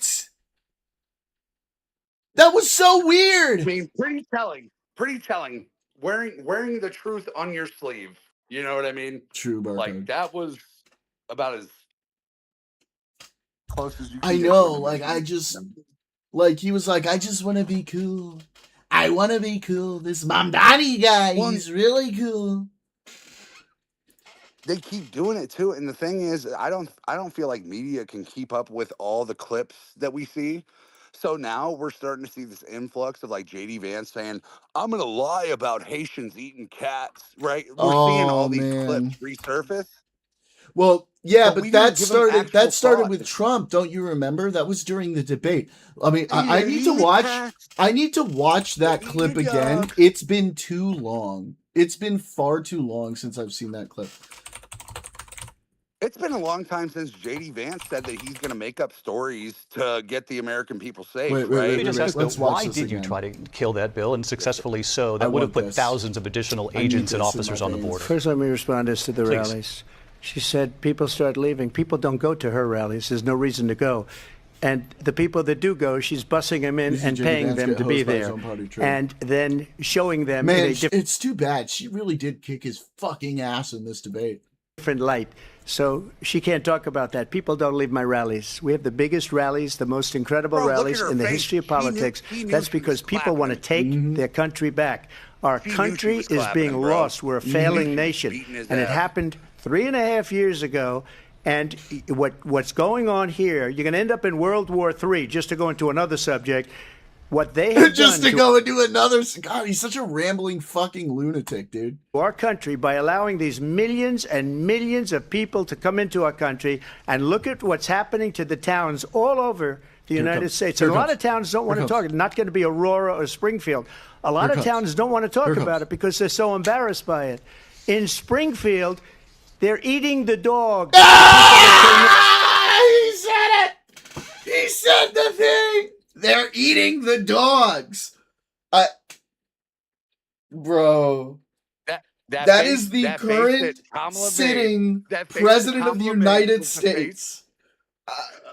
That was so weird. I mean, pretty telling. Pretty telling. Wearing the truth on your sleeve. You know what I mean? True, Barcode. Like that was about as close as you can I get know, to it. like I just like he was like, I just want to be cool. I want to be cool. This Mamdani guy, he's really cool. They keep doing it too, and the thing is, I don't feel like media can keep up with all the clips that we see. So now we're starting to see this influx of like JD Vance saying, "I'm gonna lie about Haitians eating cats." Right? We're seeing all these clips resurface. Well, yeah, But we but didn't give him actual that started thought. with Trump. Don't you remember? That was during the debate. I mean, Yeah, I need to eating watch. cats. I need to watch that clip eating again. dogs. It's been too long. It's been far too long since I've seen that clip. It's been a long time since JD Vance said that he's going to make up stories to get the American people safe, right? Let's watch why this did you again. try to kill that bill, and successfully so? I That would have want put this. thousands of additional I need agents and this in officers my on the veins. border. First, let me respond as to the Please. rallies. She said people start leaving. People don't go to her rallies. There's no reason to go. And the people that do go, she's bussing them in and paying them to be there. And then showing them in Man, a it's too bad. She really did kick his fucking ass in this debate. different light. So she can't talk about that. People don't leave my rallies. We have the biggest rallies, the most incredible Bro, look at rallies her in the face. history of He knew- politics. he knew That's she was because people want to take their country back. Our He knew she country was is clapping being him, bro. lost. We're a He knew she failing was nation. beating his And it ass. happened 3.5 years ago. And what's going on here, you're going to end up in World War III, just to go into another subject. What they have Just done to go and do another. God, he's such a rambling fucking lunatic, dude. our country by allowing these millions and millions of people to come into our country, and look at what's happening to the towns all over the Here it United comes. States. Here And it a lot comes. of towns don't want Here to it talk. Not going to be Aurora or Springfield. A lot Here it of comes. towns don't want to talk Here it about comes. it because they're so embarrassed by it. In Springfield, they're eating the dog. He said it! He said the thing! They're eating the dogs! Bro. That face- is the that face current that Kamala sitting made- that face that president of the Kamala made United was the face- States.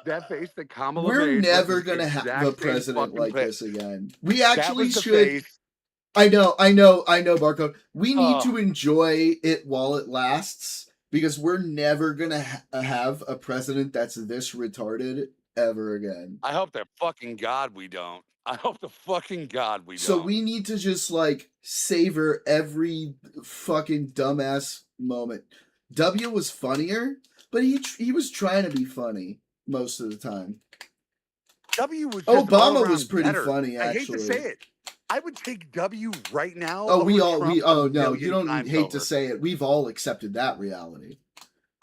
That face that Kamala We're made was never the gonna have exact a same president fucking like face. this again. We That actually was the should. face. I know, Barcode. We need to enjoy it while it lasts because we're never gonna have a president that's this retarded ever again. I hope to fucking God we don't. I hope to fucking God we So don't. we need to just like savor every fucking dumbass moment. W was funnier, but he was trying to be funny most of the time. W was just Obama all was around pretty better. funny, I hate to actually. say it. I would take W right now. Oh, over Trump a no, million you don't times hate over. to say it. We've all accepted that reality.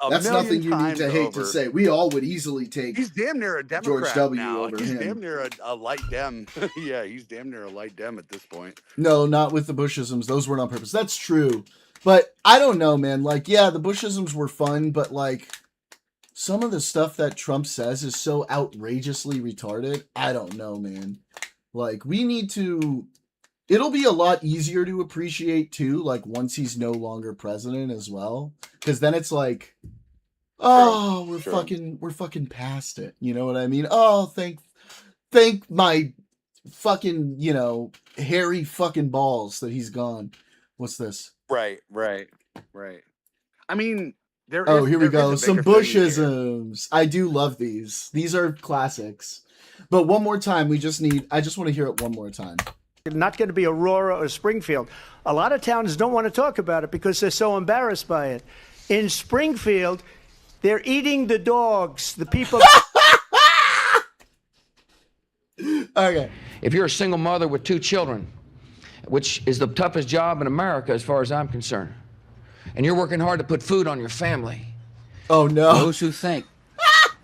A That's million nothing you need times to hate to over. say. We all would easily take He's damn near a Democrat George W. now. over He's him. damn near a light Dem. Yeah, he's damn near a light Dem at this point. No, not with the Bushisms. Those weren't on purpose. That's true. But I don't know, man. Like, yeah, the Bushisms were fun, but like some of the stuff that Trump says is so outrageously retarded. I don't know, man. Like, we need to. It'll be a lot easier to appreciate too, like once he's no longer president as well. Because then it's like, oh, we're fucking past it. You know what I mean? Oh, thank my fucking, hairy fucking balls that he's gone. What's this? Right. I mean, Oh, here we go. a Some bigger thing here. Bushisms. I do love these. These are classics. But one more time, I just want to hear it one more time. Not going to be Aurora or Springfield. A lot of towns don't want to talk about it because they're so embarrassed by it. In Springfield, they're eating the dogs. The people. Okay. If you're a single mother with 2 children, which is the toughest job in America as far as I'm concerned, and you're working hard to put food on your family. Oh, no. Those who think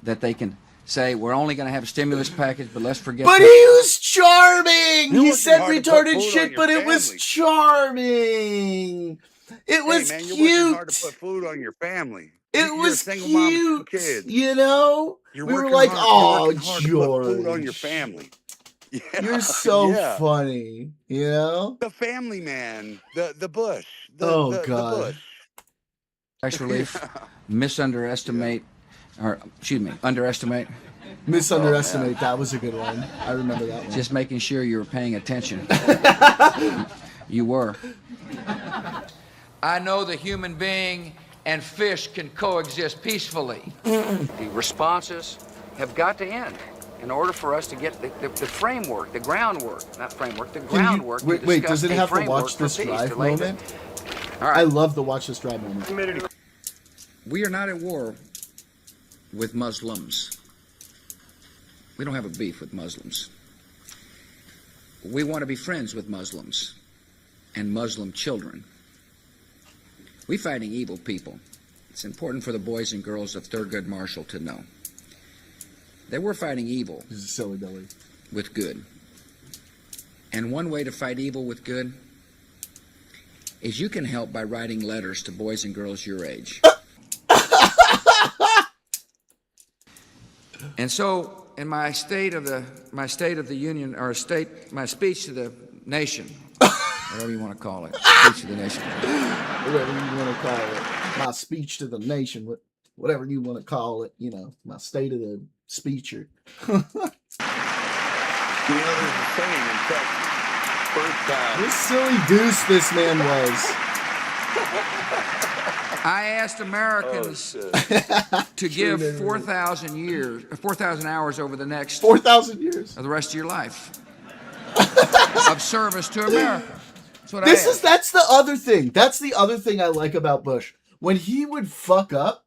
that they can say, we're only going to have a stimulus package, but let's forget. But he was charming. He said hard to put retarded food shit, on your but it was family. charming. It was Hey, man, you're cute. working hard to put food on your family. It You're was a single mom with 2 cute. kids. You know? You're We were working like, hard, oh, you're working hard to put food on your George. family. Yeah, You're so yeah. funny. You know? The family man, the bush, Oh, the God. bush. Tax relief, underestimate. Misunderestimate. That was a good one. I remember that one. Just making sure you were paying attention. You were. I know the human being and fish can coexist peacefully. The responses have got to end in order for us to get the framework, the groundwork, not framework, the groundwork. Wait, does it have to watch this drive moment? All right. I love the watch this drive moment. We are not at war with Muslims. We don't have a beef with Muslims. We want to be friends with Muslims and Muslim children. We're fighting evil people. It's important for the boys and girls of Thurgood Marshall to know that we're fighting evil. This is silly Billy. With good. And one way to fight evil with good is you can help by writing letters to boys and girls your age. And so, in my State of the Union, or my speech to the nation, whatever you want to call it, speech to the nation. Whatever you want to call it. My speech to the nation, whatever you want to call it, you know, my state of the speecher. You know, there's a saying in Texas. This silly goose this man was. I asked Americans to give 4,000 hours over the next 4,000 years of the rest of your life of service to America. That's what That's the other thing. That's the other thing I like about Bush. When he would fuck up,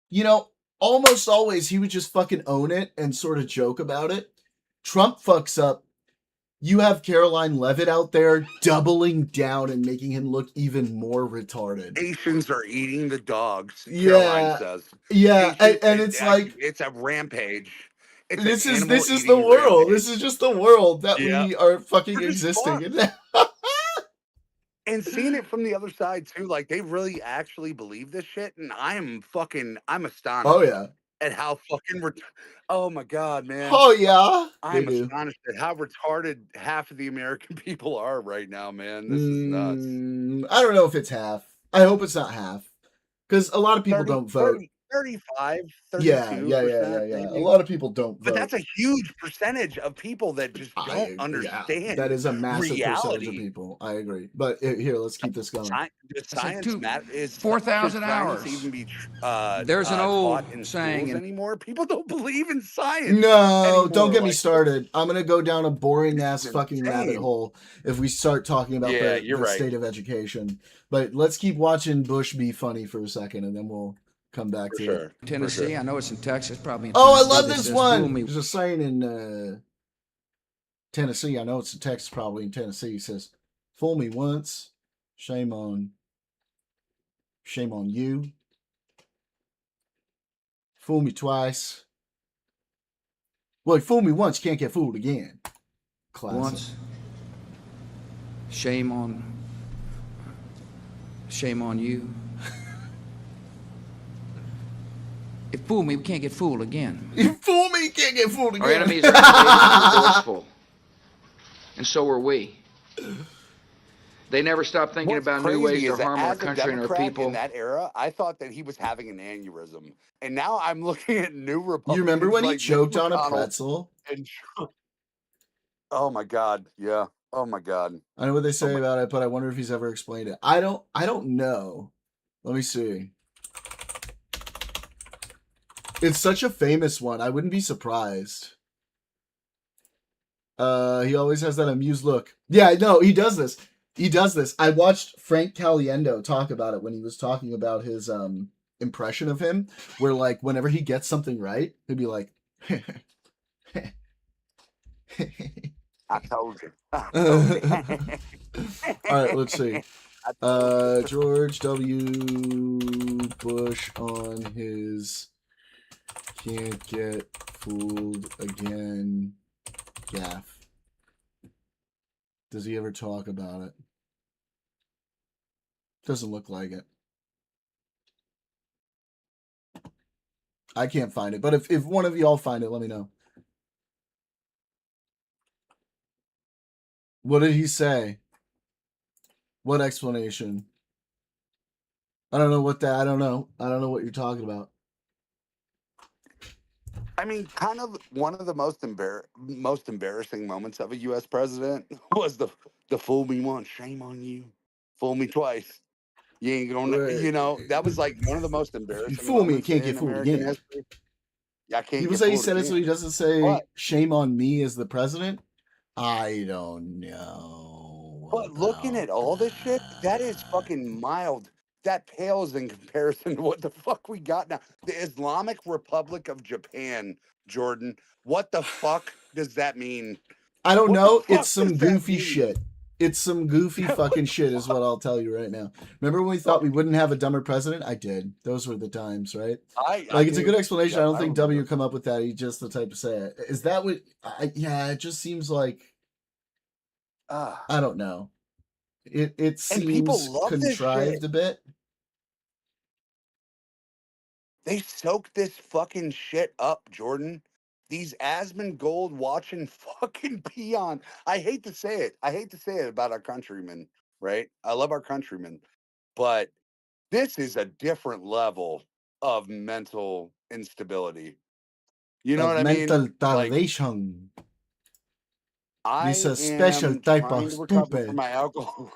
you know, almost always he would just fucking own it and sort of joke about it. Trump fucks up. You have Caroline Leavitt out there doubling down and making him look even more retarded. Asians are eating the dogs. Yeah, Caroline says. Yeah, and it's like it's a rampage. It's this an is animal the world. rampage. This is just the world that Yeah. we are fucking We're just existing in. And seeing it from the other side too, like they really actually believe this shit, and I'm astonished. Oh yeah. At how fucking oh my god, man. Oh yeah. I'm astonished at how retarded half of the American people are right now, man. This is nuts. I don't know if it's half. I hope it's not half. Because a lot of people don't vote. 35, 32%. Yeah. Maybe. A lot of people don't vote. But that's a huge percentage of people that just don't understand. That is a massive percentage reality. of people. I agree. But here, let's keep this going. Science is 4,000 hours. Even be, There's an old saying anymore. People don't believe in science. No, anymore. don't get me started. I'm gonna go down a boring ass fucking rabbit hole if we start talking about the state of education. But let's keep watching Bush be funny for a second, and then we'll come back to it. Tennessee, I know it's in Texas, probably in Oh, I Tennessee, love that this says, one. "Fool me." There's a saying in Tennessee. I know it's in Texas, probably in Tennessee. It says, "Fool me once, shame on you. Fool me twice. Well, fool me once, you can't get fooled again." Classic. Once, shame on you. If fool me, we can't get fooled again. You fool me, you can't get fooled again. Our enemies are resourceful, and so are we. They never stop thinking about new ways to harm our country and our people. In that era, I thought that he was having an aneurysm, and now I'm looking at new Republicans. You remember when he like choked on a McConnell pretzel? Oh my god, yeah. Oh my god. I know what they say about it, but I wonder if he's ever explained it. I don't know. Let me see. It's such a famous one. I wouldn't be surprised. He always has that amused look. Yeah, no, he does this. He does this. I watched Frank Caliendo talk about it when he was talking about his impression of him, where like whenever he gets something right, he'd be like, I told you. All right, let's see. George W. Bush on his can't get fooled again gaff. Does he ever talk about it? Doesn't look like it. I can't find it, but if one of y'all find it, let me know. What did he say? What explanation? I don't know what that. I don't know what you're talking about. I mean, kind of one of the most embarrassing moments of a U.S. president was the fool me once, shame on you. Fool me twice, you ain't gonna. You know, that was like one of the most You embarrassing fool me, you moments can't get in fooled American again. history. I can't People get say he fooled said it again. so he doesn't say But, shame on me as the president. I don't know. but looking at all this shit, that is fucking mild. That pales in comparison to what the fuck we got now. The Islamic Republic of Japan, Jordan. What the fuck does that mean? I don't What the know. It's fuck some does that goofy mean? shit. It's some goofy fucking shit is what I'll tell you right now. Remember when we thought we wouldn't have a dumber president? I did. Those were the times, right? Like, it's a good explanation. Yep, I don't I think remember. W come up with that. He's just the type to say it. Is that what... yeah, it just seems like... I don't know. It And people seems love this contrived shit. a bit. They soak this fucking shit up, Jordan. These Asmongold watching fucking peon. I hate to say it. I hate to say it about our countrymen, right? I love our countrymen, but this is a different level of mental instability. You know Of what I mental mean? Like, starvation. This I a special am type trying of to recover stupid. from my alcohol.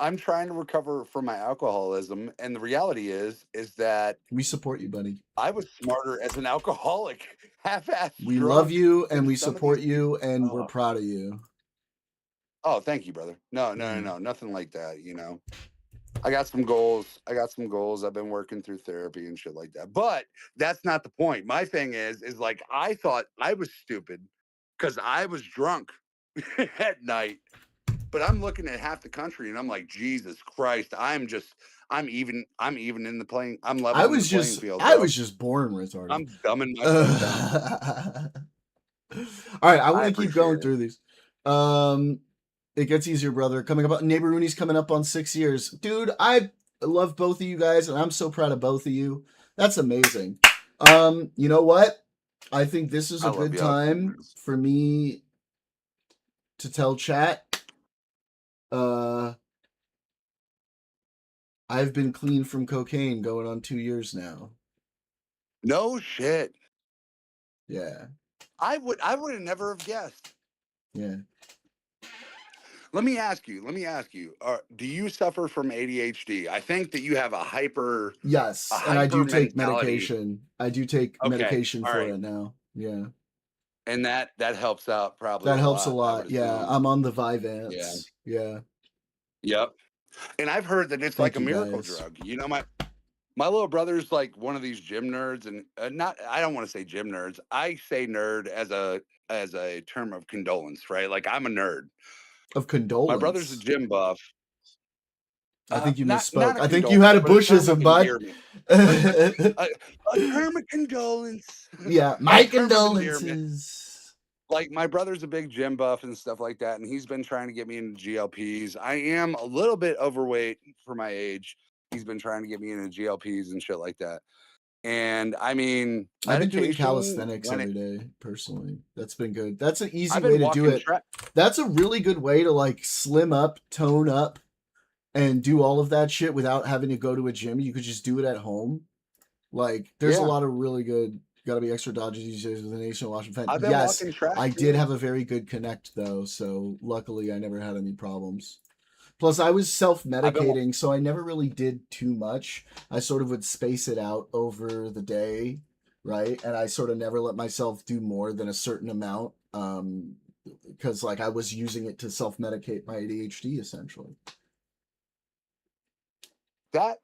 I'm trying to recover from my alcoholism, and the reality is that We support you, buddy. I was smarter as an alcoholic, half-assed We love drunk you and than we some of these support you people. and we're proud of you. Oh, thank you, brother. No, nothing like that. You know, I got some goals. I've been working through therapy and shit like that. But that's not the point. My thing is like I thought I was stupid because I was drunk at night. But I'm looking at half the country and I'm like, Jesus Christ, I'm even in the playing. I'm level in the playing field, I bro. was just born retarded. I'm dumbing myself down. All right, I want I to keep appreciate going it. through these. It gets easier, brother. Coming up, Neighbor Rooney's coming up on 6 years. Dude, I love both of you guys, and I'm so proud of both of you. That's amazing. You know what? I think this is a good time for me to tell chat. I've been clean from cocaine going on 2 years now. No shit. Yeah. I would have never have guessed. Yeah. Let me ask you. Do you suffer from ADHD? I think that you have a hyper. Yes, a and I do hyper take mentality. medication. I do take medication for it now. Yeah. And that helps out probably. That helps a I would lot. Yeah, assume. I'm on the Vyvanse. Yeah. Yep. And I've heard that it's Thank like a you, miracle guys. drug. You know, my little brother's like one of these gym nerds, and I don't want to say gym nerds. I say nerd as a term of condolence, right? Like I'm a nerd. Of condolence. My brother's a gym buff. I think you Not misspoke. a I think you had a condolence, but a term Bushism, of bud. endearment. A term of condolence. Yeah, my A term of endearment. condolences. Like my brother's a big gym buff and stuff like that, and he's been trying to get me into GLPs. I am a little bit overweight for my age. He's been trying to get me into GLPs and shit like that. And I mean, I've been doing meditation, calisthenics every day, personally. That's been good. That's an easy I've been way to do walking it. That's a really good way to like slim up, tone up, and do all of that shit without having to go to a gym. You could just do it at home. Like, there's a lot of really good. Gotta be extra dodgy these days with the Nation Washington fan. I've been Yes, walking track, I did too. have a very good connect though, so luckily I never had any problems. Plus, I was self-medicating, so I never really did too much. I sort of would space it out over the day, right? And I sort of never let myself do more than a certain amount, because like I was using it to self-medicate my ADHD essentially. That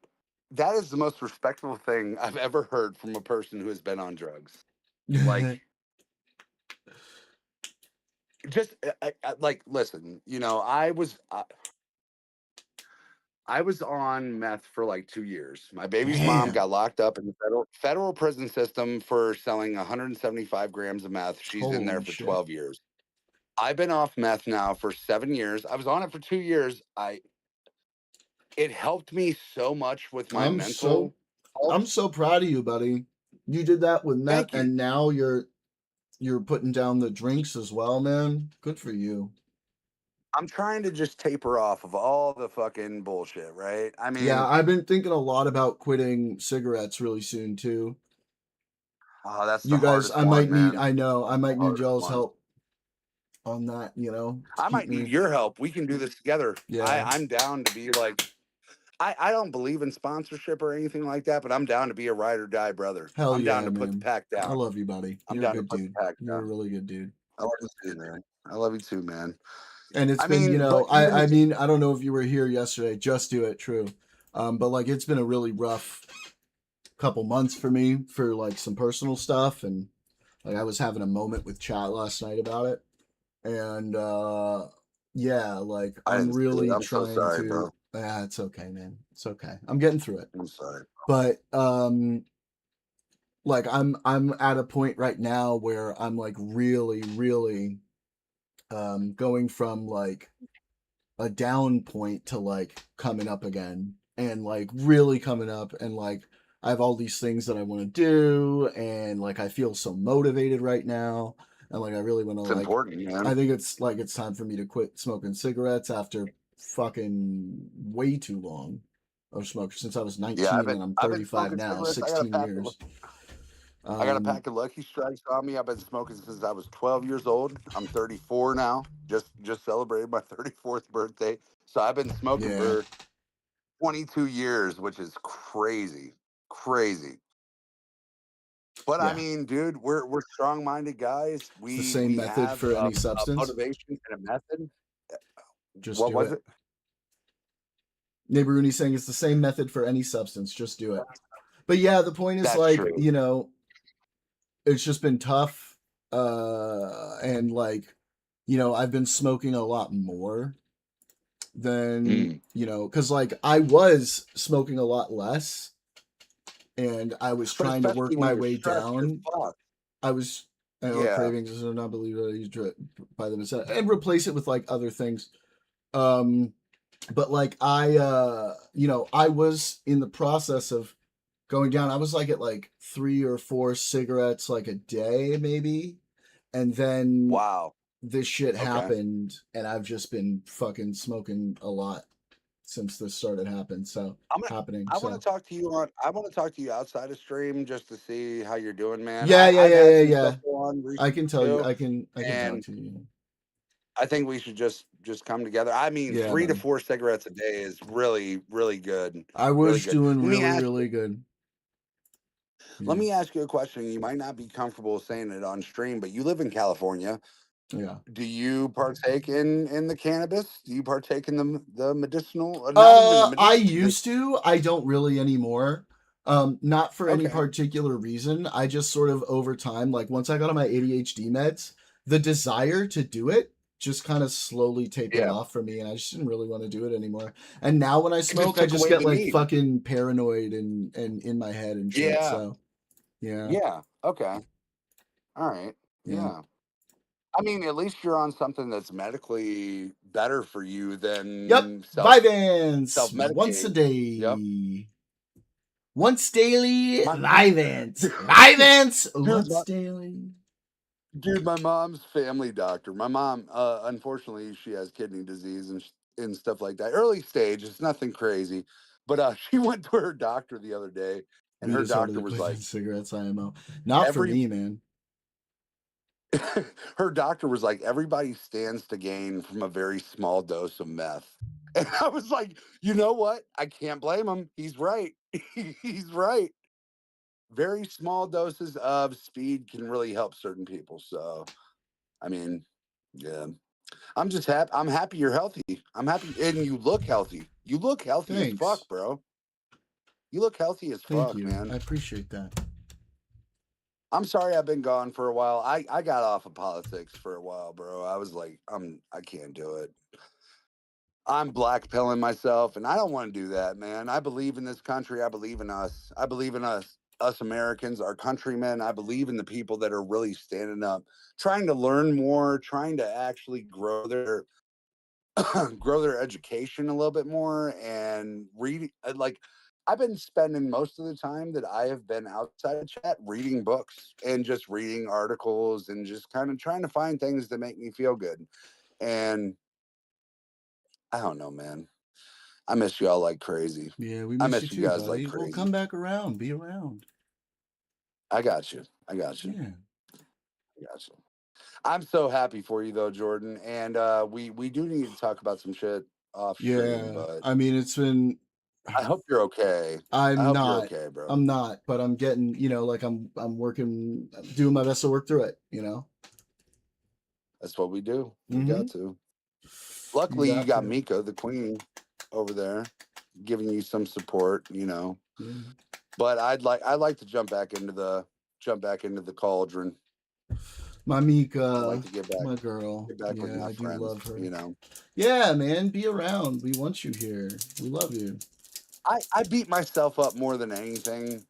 is the most respectful thing I've ever heard from a person who has been on drugs. Like, just like, listen, you know, I was on meth for like 2 years. My baby's mom got locked up in the federal prison system for selling 175 grams of meth. She's in there Holy for shit. 12 years. I've been off meth now for 7 years. I was on it for 2 years. It helped me so much with my mental health. I'm so proud of you, buddy. You did that with meth, Thank you. and now you're putting down the drinks as well, man. Good for you. I'm trying to just taper off of all the fucking bullshit, right? I mean, Yeah, I've been thinking a lot about quitting cigarettes really soon too. Oh, that's You the guys, hardest I one, might need. man. I know. I might need Hardest y'all's one. help on that. You know, to I keep might need me. your help. We can do this together. Yeah. I'm down to be like, I don't believe in sponsorship or anything like that, but I'm down to be a ride or die brother. Hell I'm down yeah, to put the man. pack down. I love you, buddy. I'm You're a down to good put dude. the pack You're a down. really good dude. I love you too, man. I love you too, man. And it's I been, you mean, know, but even I mean, I don't know if you were here yesterday. Just do it, true. But like, it's been a really rough couple months for me for like some personal stuff, and like I was having a moment with chat last night about it, and yeah, like I I'm didn't see it. really I'm so trying sorry, to. bro. Yeah, it's okay, man. It's okay. I'm getting through it. I'm sorry. But like I'm at a point right now where I'm like really going from like a down point to like coming up again, and like really coming up, and like I have all these things that I want to do, and like I feel so motivated right now, and like I really want to It's like important, man. I think it's like it's time for me to quit smoking cigarettes after fucking way too long of smoking since I was Yeah, 19 and I'm I've been 35 smoking now, cigarettes. 16 years. I got a pack of Lucky Strikes on me. I've been smoking since I was 12 years old. I'm 34 now. Just celebrated my 34th birthday. So I've been smoking Yeah. for 22 years, which is crazy. Crazy. But I Yeah. mean, dude, we're strong-minded guys. It's the same method Have for any a substance. motivation and a method. Just What do was it. it? Neighbor Rooney saying it's the same method for any substance. Just do it. But yeah, the point is That's like, true. you know, it's just been tough. And like, you know, I've been smoking a lot more than, you know, because like I was smoking a lot less, and I was But trying to especially work when my you're way stressed, you're down. fucked. I was, I know, Yeah. cravings is not believe that I used by them and replace it with like other things. But like you know, I was in the process of going down. I was like at like 3 or 4 cigarettes like a day maybe, and then Wow. this shit Okay. happened, and I've just been fucking smoking a lot since this started happening. So happening. I want to talk to you outside of stream just to see how you're doing, man. Yeah. I've had some Yeah. stuff go on I recently can tell you. too, I can talk and to you. I think we should just come together. I mean, Yeah, 3 to man. 4 cigarettes a day is really, really good. I Really was good. doing Let me really, ask really good. Let me ask you a question. You might not be comfortable saying it on stream, but you live in California. Yeah. Do you partake in the cannabis? Do you partake in the medicinal? Not even the I medicinal. used to. I don't really anymore. Not for any Okay. particular reason. I just sort of over time, like once I got on my ADHD meds, the desire to do it just kind of slowly tapered Yeah. off for me, and I just didn't really want to do it anymore. And now when I It just smoke, I took just away get the like need. fucking paranoid and in my head and shit. Yeah. So yeah. Yeah. Okay. All right. Yeah. Yeah. I mean, at least you're on something that's medically better for you than Yep. Vyvanse once a self-medicating. Yep. day. Once daily, My Vyvanse. Vyvanse once my, daily. dude, my mom's family doctor. My mom, unfortunately, she has kidney disease and stuff like that. Early stage, it's nothing crazy. But she went to her doctor the other day, and We her just started doctor to was quit like, cigarettes, IMO. Not for every me, man. her doctor was like, everybody stands to gain from a very small dose of meth. And I was like, you know what? I can't blame him. He's right. He's right. very small doses of speed can really help certain people. So, I mean, yeah, I'm just happy. I'm happy you're healthy. I'm happy, and you look healthy. You look healthy as Thanks. fuck, bro. You look healthy as Thank fuck, you. man. I appreciate that. I'm sorry I've been gone for a while. I got off of politics for a while, bro. I was like, I can't do it. I'm blackpilling myself, and I don't want to do that, man. I believe in this country. I believe in us. I believe in us Americans, our countrymen. I believe in the people that are really standing up, trying to learn more, trying to actually grow their grow their education a little bit more, and read. Like, I've been spending most of the time that I have been outside of chat reading books and just reading articles and just kind of trying to find things that make me feel good. And I don't know, man. I miss y'all like crazy. Yeah, we I miss you miss you too, guys like buddy. Well, crazy. come back around. Be around. I got you. I got you. Yeah. I got you. I'm so happy for you though, Jordan. And we do need to talk about some shit off stream, Yeah. but I mean, it's been. I hope you're okay. I I'm hope you're not. okay, bro. I'm not, but I'm getting, like I'm working, doing my best to work through it, That's what we do. We got to. Luckily, you got Mika, the queen, over there, giving you some support, Yeah. But I'd like to jump back into the cauldron. My Mika, I'd like to get back, my girl. get back with Yeah, my I do friends, love her. Yeah, Yeah, man, be around. We want you here. We love you. I beat myself up more than anything,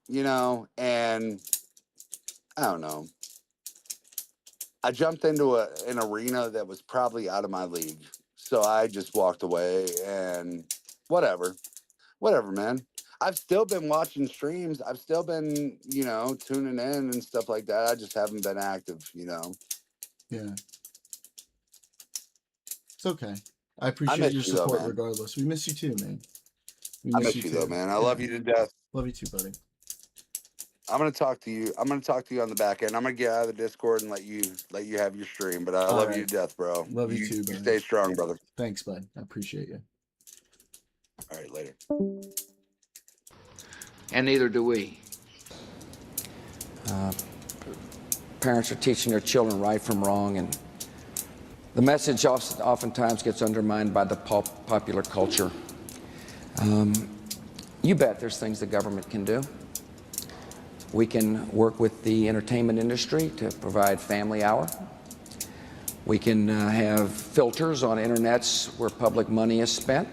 and I don't know. I jumped into an arena that was probably out of my league. So I just walked away and whatever, man. I've still been watching streams. I've still been, tuning in and stuff like that. I just haven't been active, Yeah. It's okay. I appreciate miss your you though, support man. regardless. We miss you too, man. We I miss miss you you too. though, man. I love you to death. Love you too, buddy. I'm gonna talk to you. I'm gonna talk to you on the back end. I'm gonna get out of the Discord and let you have your stream. But I love you to death, bro. Love you too, buddy. Stay strong, brother. Thanks, bud. I appreciate you. All right, later. And neither do we. Parents are teaching their children right from wrong, and the message oftentimes gets undermined by the popular culture. You bet there's things the government can do. We can work with the entertainment industry to provide family hour. We can have filters on internets where public money is spent.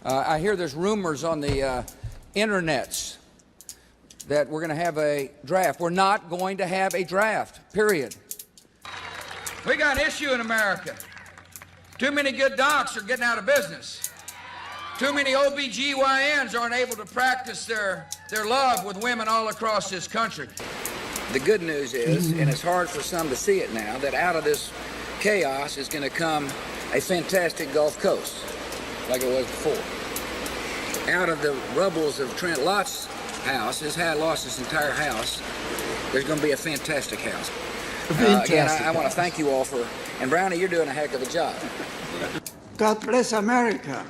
I hear there's rumors on the internets that we're going to have a draft. We're not going to have a draft, period. We got an issue in America. Too many good docs are getting out of business. Too many OBGYNs aren't able to practice their love with women all across this country. The good news is, and it's hard for some to see it now, that out of this chaos is going to come a fantastic Gulf Coast, like it was before. Out of the rubbles of Trent Lott's house, his had lost his entire house, there's going to be a fantastic house. Again, I want to thank you all for, and Brownie, you're doing a heck of a job. God bless America.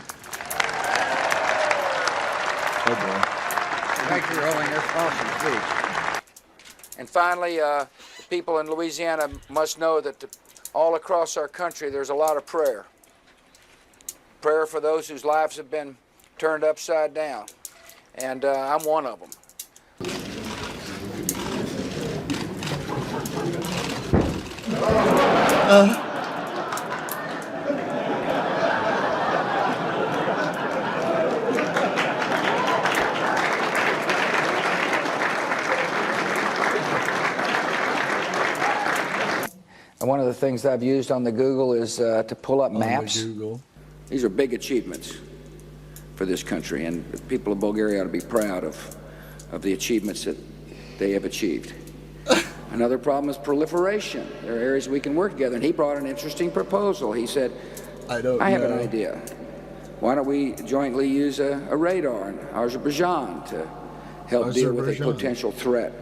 Thank you for holding this awesome speech. And finally, the people in Louisiana must know that all across our country there's a lot of prayer. Prayer for those whose lives have been turned upside down. And I'm one of them. One of the things I've used on the Google is to pull up maps. These are big achievements for this country, and the people of Bulgaria ought to be proud of the achievements that they have achieved. Another problem is proliferation. There are areas we can work together, and he brought an interesting proposal. He said, I have an idea. Why don't we jointly use a radar in Azerbaijan to help deal with a potential threat?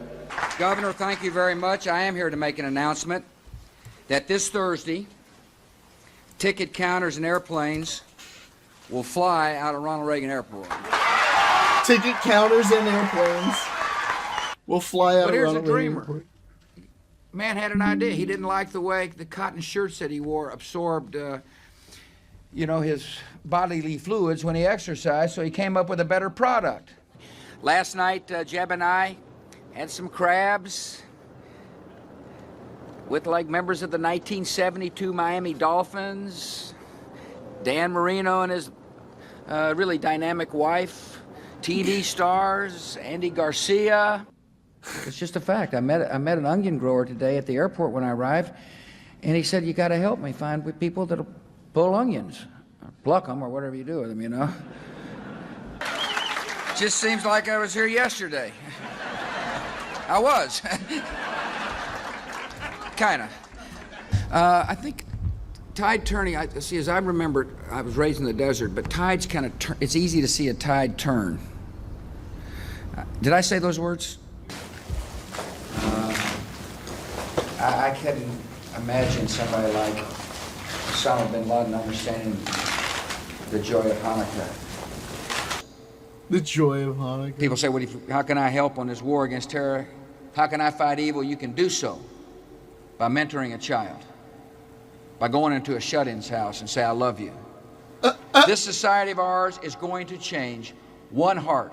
Governor, thank you very much. I am here to make an announcement that this Thursday, ticket counters and airplanes will fly out of Ronald Reagan Airport. Ticket counters and airplanes. We'll fly out But here's a around dreamer. Man had an idea. He didn't like the way the cotton shirts that he wore absorbed, his bodily fluids when he exercised, so he came up with a better product. Last night, Jeb and I had some crabs with like members of the 1972 Miami Dolphins, Dan Marino and his really dynamic wife, TV stars, Andy Garcia. It's just a fact. I met an onion grower today at the airport when I arrived, and he said, "You got to help me find people that'll pull onions, or pluck them, or whatever you do with them, you know." Just seems like I was here yesterday. I was. Kind of. I think tide turning, as I remember, I was raised in the desert, but tides kind of it's easy to see a tide turn. Did I say those words? I couldn't imagine somebody like Osama bin Laden understanding the joy of Hanukkah. The joy of Hanukkah. People say, how can I help on this war against terror? How can I fight evil? You can do so by mentoring a child, by going into a shut-in's house and say, I love you. This society of ours is going to change one heart,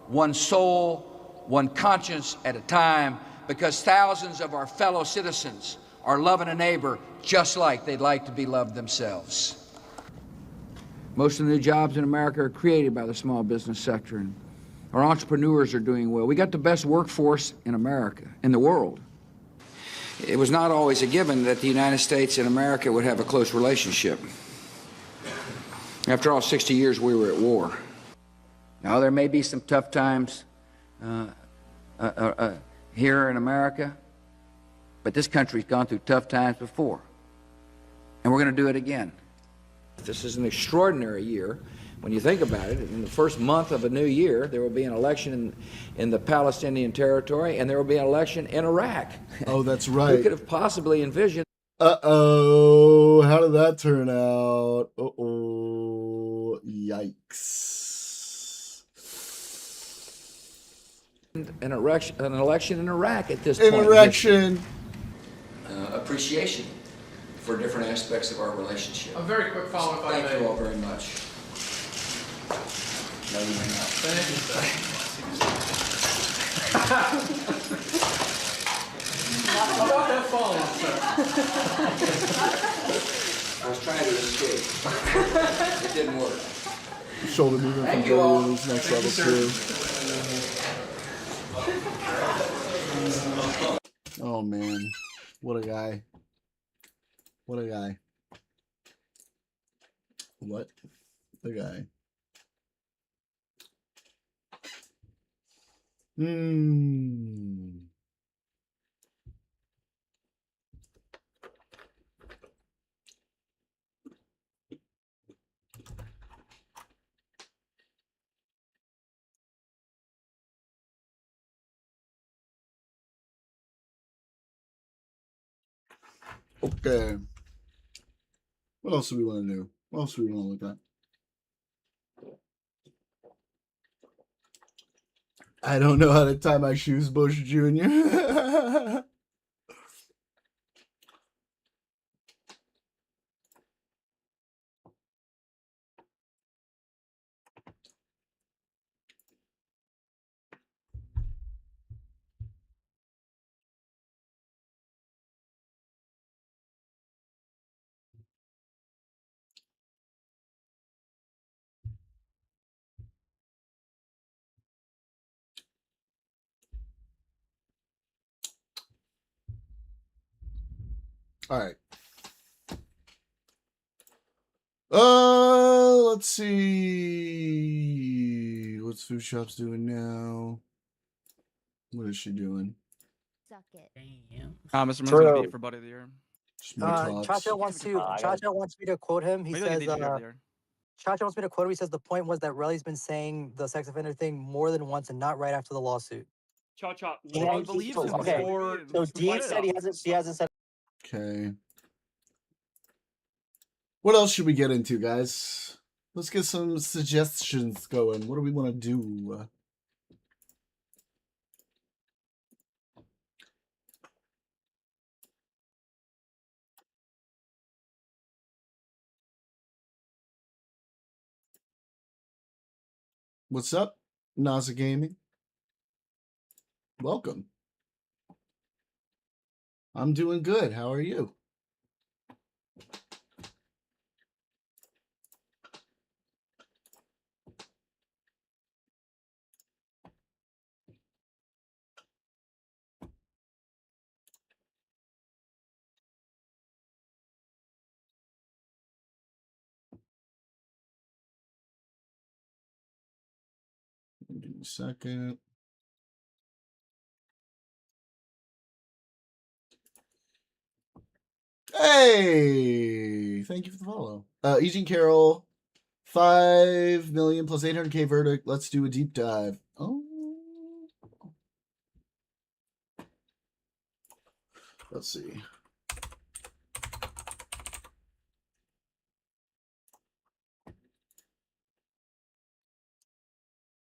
one soul, one conscience at a time, because thousands of our fellow citizens are loving a neighbor just like they'd like to be loved themselves. Most of the new jobs in America are created by the small business sector, and our entrepreneurs are doing well. We got the best workforce in America, in the world. It was not always a given that the United States and America would have a close relationship. After all, 60 years we were at war. Now, there may be some tough times here in America, but this country's gone through tough times before, and we're going to do it again. This is an extraordinary year. When you think about it, in the first month of a new year, there will be an election in the Palestinian territory, and there will be an election in Iraq. Oh, that's right. Who could have possibly envisioned? Uh-oh. How did that turn out? Uh-oh. Yikes. An election in Iraq at this point. An election. Appreciation for different aspects of our relationship. A very quick follow-up. Thank you all very much. No, you may not. Thank you, sir. How about that follow-up, sir? I was trying to escape. It didn't work. Shoulder movement Thank from you all. Jones, next Thank level you, 2. Oh man. What a guy. What a guy. What a guy. Okay. What else do we want to do? What else do we want to look at? I don't know how to tie my shoes, Bush Jr. All right. Let's see. What's Food Shop's doing now? What is she doing? Damn. Mr. Moon's gonna be for Buddy of the Year. Chacho wants me to quote him. He Maybe like a says, DJ of the year. Chacho wants me to quote him. He says the point was that Relly's been saying the sex offender thing more than once and not right after the lawsuit. Cha-cha. I believe him. Okay. So Deep said she hasn't said. Okay. What else should we get into, guys? Let's get some suggestions going. What do we want to do? What's up, NASA Gaming? Welcome. I'm doing good. How are you? Give me a second. Hey, thank you for the follow. Eugene Carroll, 5 million plus 800K verdict. Let's do a deep dive. Oh, let's see.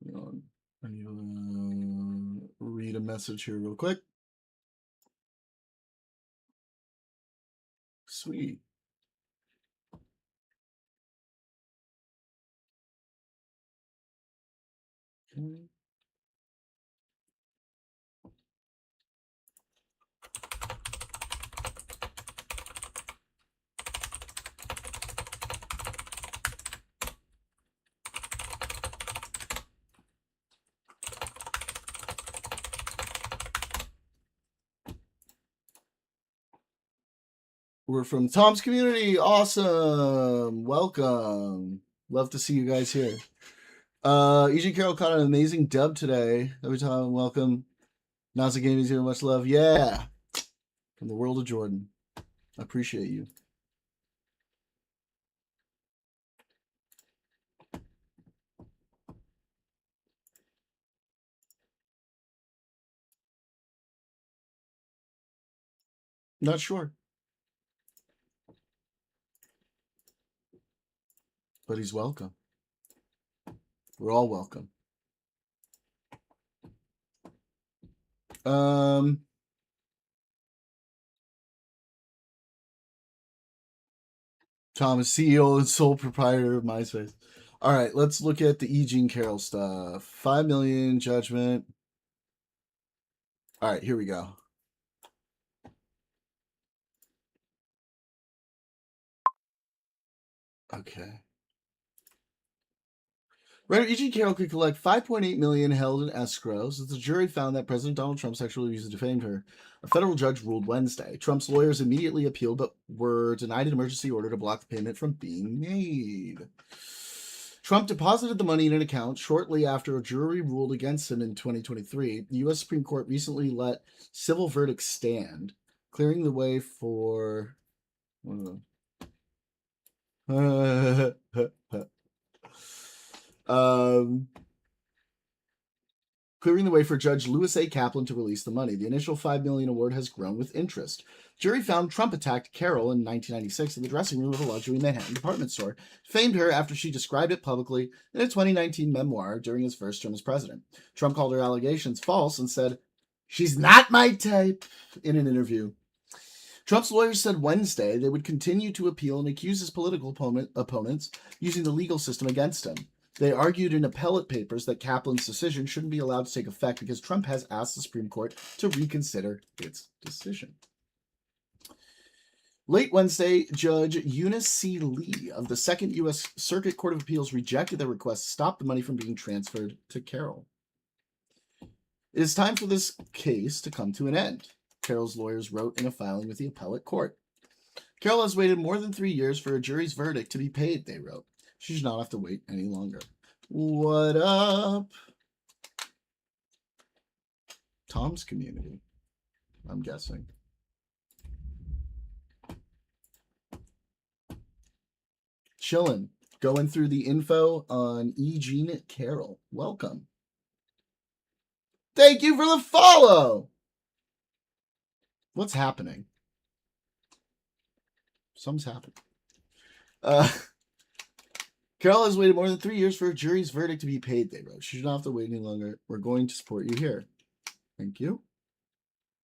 Hang on. I need to read a message here real quick. Sweet. Okay. We're from Tom's community. Awesome. Welcome. Love to see you guys here. EJ Carroll caught an amazing dub today. Every time, welcome. NASA Gaming's here. Much love. Yeah. From the world of Jordan. I appreciate you. Not sure. But he's welcome. We're all welcome. Tom is CEO and sole proprietor of MySpace. All right, let's look at the E. Jean Carroll stuff. 5 million judgment. All right, here we go. Okay. Writer E.G. Carroll could collect $5.8 million held in escrows as the jury found that President Donald Trump sexually abused and defamed her. A federal judge ruled Wednesday. Trump's lawyers immediately appealed but were denied an emergency order to block the payment from being made. Trump deposited the money in an account shortly after a jury ruled against him in 2023. The U.S. Supreme Court recently let civil verdicts stand, clearing the way for... clearing the way for Judge Louis A. Kaplan to release the money. The initial $5 million award has grown with interest. Jury found Trump attacked Carroll in 1996 in the dressing room of a luxury Manhattan department store, famed her after she described it publicly in a 2019 memoir during his first term as president. Trump called her allegations false and said, "She's not my type," in an interview. Trump's lawyers said Wednesday they would continue to appeal and accuse his political opponents using the legal system against him. They argued in appellate papers that Kaplan's decision shouldn't be allowed to take effect because Trump has asked the Supreme Court to reconsider its decision. Late Wednesday, Judge Eunice C. Lee of the Second U.S. Circuit Court of Appeals rejected their request to stop the money from being transferred to Carroll. It is time for this case to come to an end, Carroll's lawyers wrote in a filing with the appellate court. Carroll has waited more than 3 years for a jury's verdict to be paid, they wrote. She should not have to wait any longer. What up? Tom's community, I'm guessing. Chillin, going through the info on E. Jean Carroll. Welcome. Thank you for the follow. What's happening? Something's happened. Carroll has waited more than 3 years for a jury's verdict to be paid, they wrote. She should not have to wait any longer. We're going to support you here. Thank you.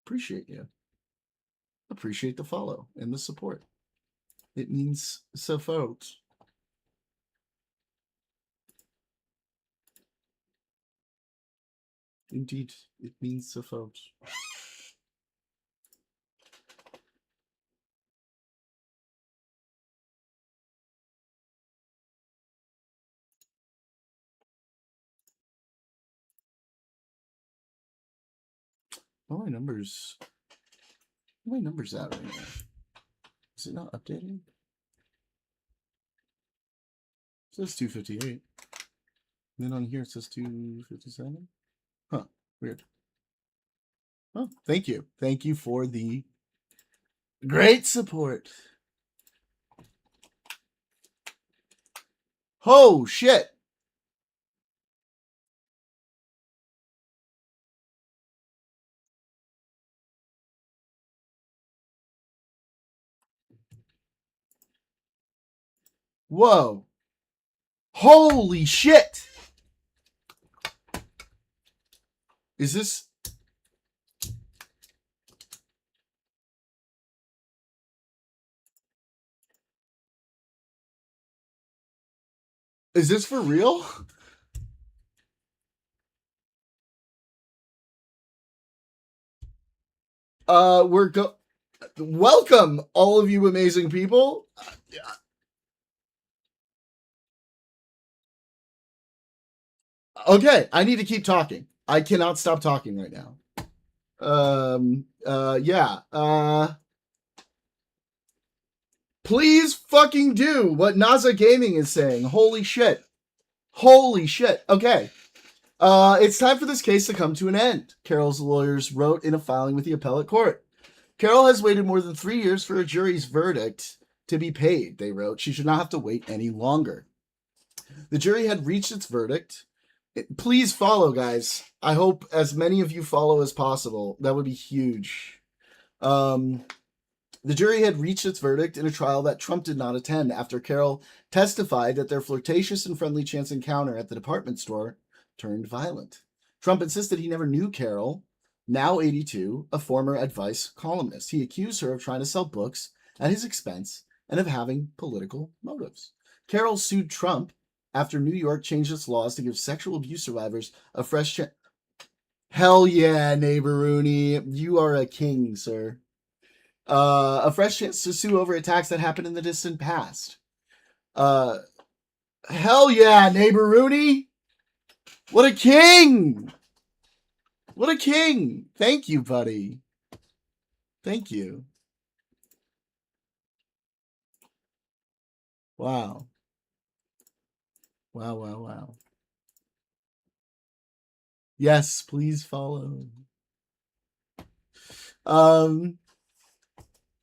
Appreciate you. Appreciate the follow and the support. It means so, folks. Indeed, it means so, folks. What are my numbers? What are my numbers at right now? Is it not updating? It says 258. Then on here it says 257. Huh. Weird. Oh, thank you. Thank you for the great support. Oh, shit. Whoa. Holy shit. Is this... Is this for real? Welcome, all of you amazing people. Okay, I need to keep talking. I cannot stop talking right now. Yeah. Please fucking do what NASA Gaming is saying. Holy shit. Holy shit. Okay. It's time for this case to come to an end, Carol's lawyers wrote in a filing with the appellate court. Carol has waited more than 3 years for a jury's verdict to be paid, they wrote. She should not have to wait any longer. The jury had reached its verdict. Please follow, guys. I hope as many of you follow as possible. That would be huge. The jury had reached its verdict in a trial that Trump did not attend after Carol testified that their flirtatious and friendly chance encounter at the department store turned violent. Trump insisted he never knew Carol, now 82, a former advice columnist. He accused her of trying to sell books at his expense and of having political motives. Carol sued Trump after New York changed its laws to give sexual abuse survivors a fresh chance. Hell yeah, neighbor Rooney. You are a king, sir. A fresh chance to sue over attacks that happened in the distant past. Hell yeah, neighbor Rooney. What a king. What a king. Thank you, buddy. Thank you. Wow. Wow. Yes, please follow. Whoever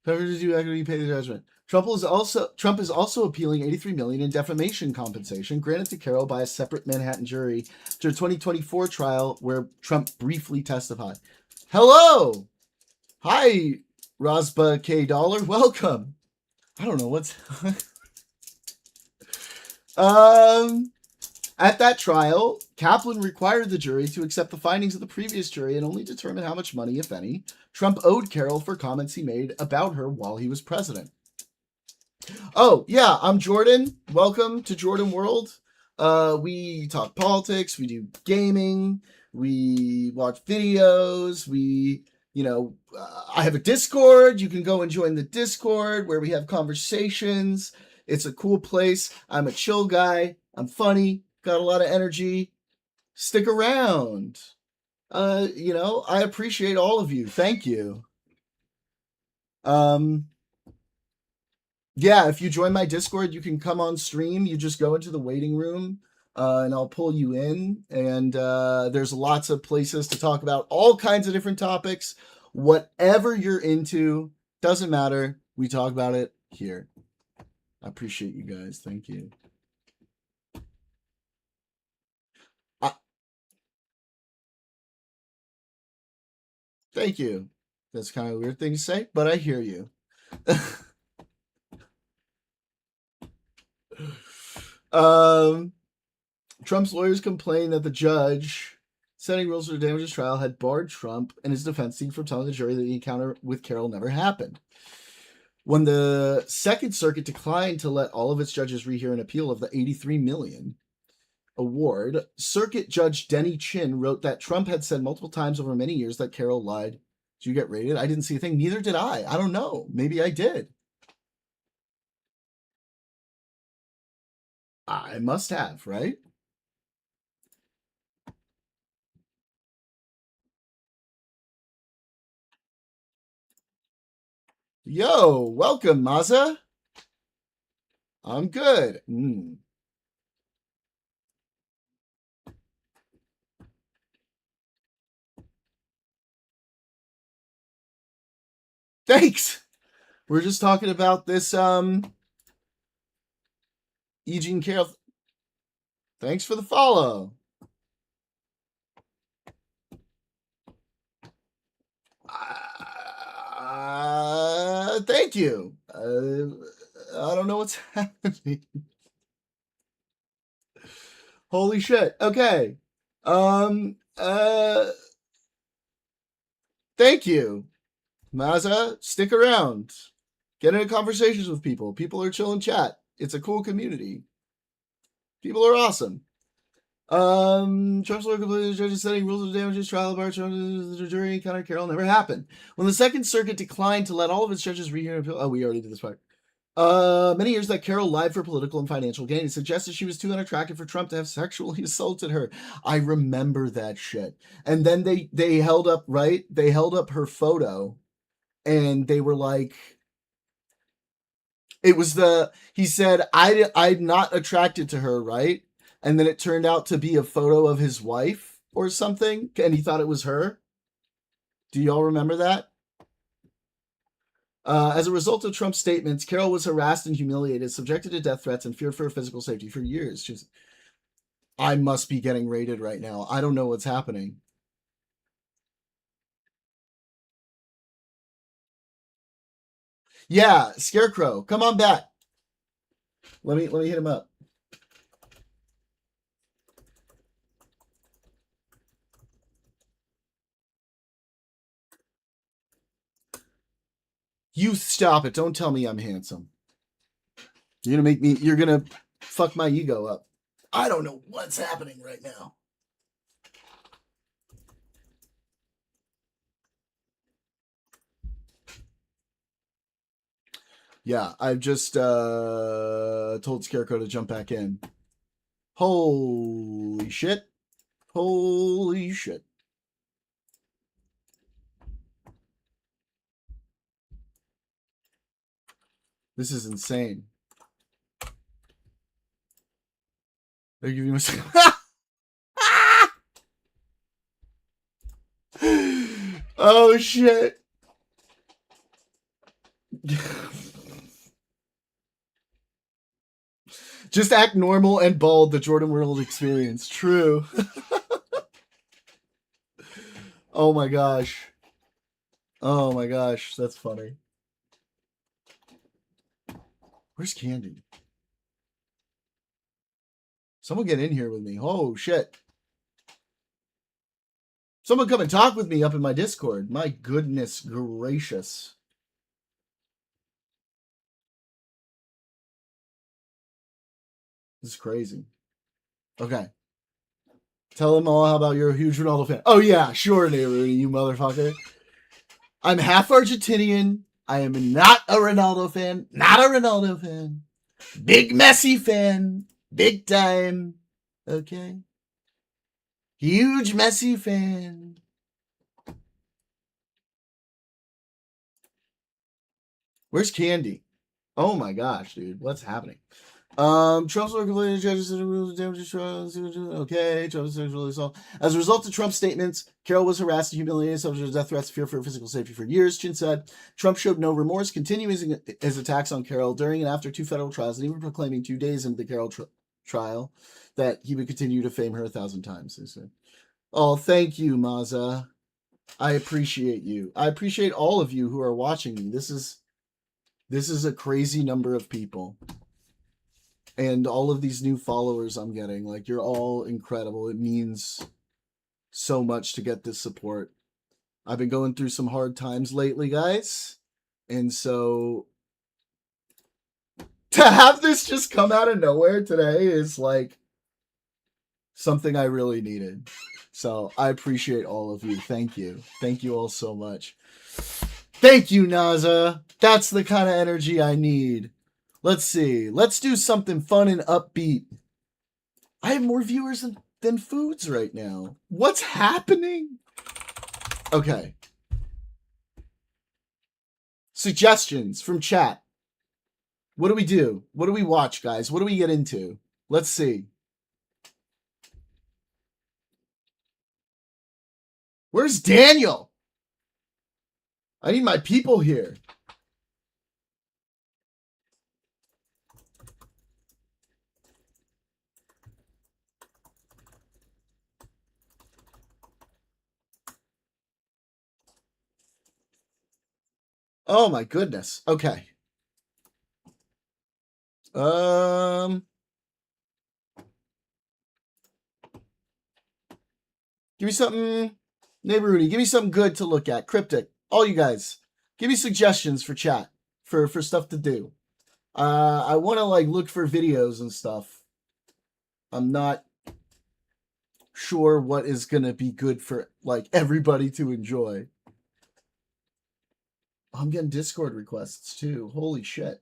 to do equity, pay the judgment. Trump is also appealing $83 million in defamation compensation granted to Carol by a separate Manhattan jury to a 2024 trial where Trump briefly testified. Hello, hi, Rosba K Dollar, welcome. I don't know what's At that trial, Kaplan required the jury to accept the findings of the previous jury and only determine how much money, if any, Trump owed Carol for comments he made about her while he was president. Oh, yeah, I'm Jordan. Welcome to Jordan World. We talk politics, we do gaming, we watch videos, I have a Discord. You can go and join the Discord where we have conversations. It's a cool place. I'm a chill guy. I'm funny. Got a lot of energy. Stick around. I appreciate all of you. Thank you. Yeah, if you join my Discord, you can come on stream. You just go into the waiting room, and I'll pull you in. And there's lots of places to talk about all kinds of different topics. Whatever you're into, doesn't matter. We talk about it here. I appreciate you guys. Thank you. Thank you. That's kind of a weird thing to say, but I hear you. Trump's lawyers complained that the judge setting rules for the damages trial had barred Trump and his defense team from telling the jury that the encounter with Carol never happened. When the Second Circuit declined to let all of its judges rehear an appeal of the $83 million, award, Circuit Judge Denny Chin wrote that Trump had said multiple times over many years that Carol lied. Did you get rated? I didn't see a thing. Neither did I. I don't know. Maybe I did. I must have, right? Yo, welcome, Maza. I'm good. Thanks. We're just talking about this Eugene Carroll. Thanks for the follow. Thank you. I don't know what's happening. Holy shit. Okay. Thank you. Maza, stick around. Get into conversations with people. People are chill in chat. It's a cool community. People are awesome. Trump's lawyer completed the judge's setting rules of damages trial of the jury encounter Carol never happened. When the Second Circuit declined to let all of its judges rehear appeal. Oh, we already did this part. Many years that Carol lied for political and financial gain. It suggested she was too unattractive for Trump to have sexually assaulted her. I remember that shit. And then they held up, right? They held up her photo and they were like, it was he said, I'm not attracted to her, right? And then it turned out to be a photo of his wife or something, and he thought it was her. Do y'all remember that? As a result of Trump's statements, Carol was harassed and humiliated, subjected to death threats, and feared for her physical safety for years. I must be getting raided right now. I don't know what's happening. Yeah, Scarecrow, come on back. Let me hit him up. You stop it. Don't tell me I'm handsome. You're gonna fuck my ego up. I don't know what's happening right now. Yeah, I've just told Scarecrow to jump back in. Holy shit. Holy shit. This is insane. They're giving us. Oh shit. Just act normal and bald, the Jordan World experience. True. Oh my gosh. Oh my gosh, that's funny. Where's Candy? Someone get in here with me. Oh shit. Someone come and talk with me up in my Discord. My goodness gracious. This is crazy. Okay. Tell them all how about you're a huge Ronaldo fan. Oh yeah, sure, Rooney, you motherfucker. I'm half Argentinian. I am not a Ronaldo fan. Not a Ronaldo fan. Big Messi fan. Big time. Okay. Huge Messi fan. Where's Candy? Oh my gosh, dude. What's happening? Trump's completed judges and rules of damages trials. Okay, Trump's sexually assault. As a result of Trump's statements, Carol was harassed and humiliated, subject to death threats, fear for her physical safety for years. Chin said Trump showed no remorse, continuing his attacks on Carol during and after two federal trials, and even proclaiming 2 days into the Carol trial that he would continue to fame her 1,000 times. They said, "Oh, thank you, Maza. I appreciate you. I appreciate all of you who are watching me. This is a crazy number of people." And all of these new followers I'm getting, like, you're all incredible. It means so much to get this support. I've been going through some hard times lately, guys. And so to have this just come out of nowhere today is like, Something I really needed. So I appreciate all of you. Thank you. Thank you all so much. Thank you, Naza. That's the kind of energy I need. Let's see. Let's do something fun and upbeat. I have more viewers than foods right now. What's happening? Okay. Suggestions from chat. What do we do? What do we watch, guys? What do we get into? Let's see. Where's Daniel? I need my people here. Oh my goodness. Okay. Give me something, Neighbor Rudy, give me something good to look at. Cryptic. All you guys. Give me suggestions for chat. For stuff to do. I want to like look for videos and stuff. I'm not sure what is gonna be good for like everybody to enjoy. I'm getting Discord requests too. Holy shit.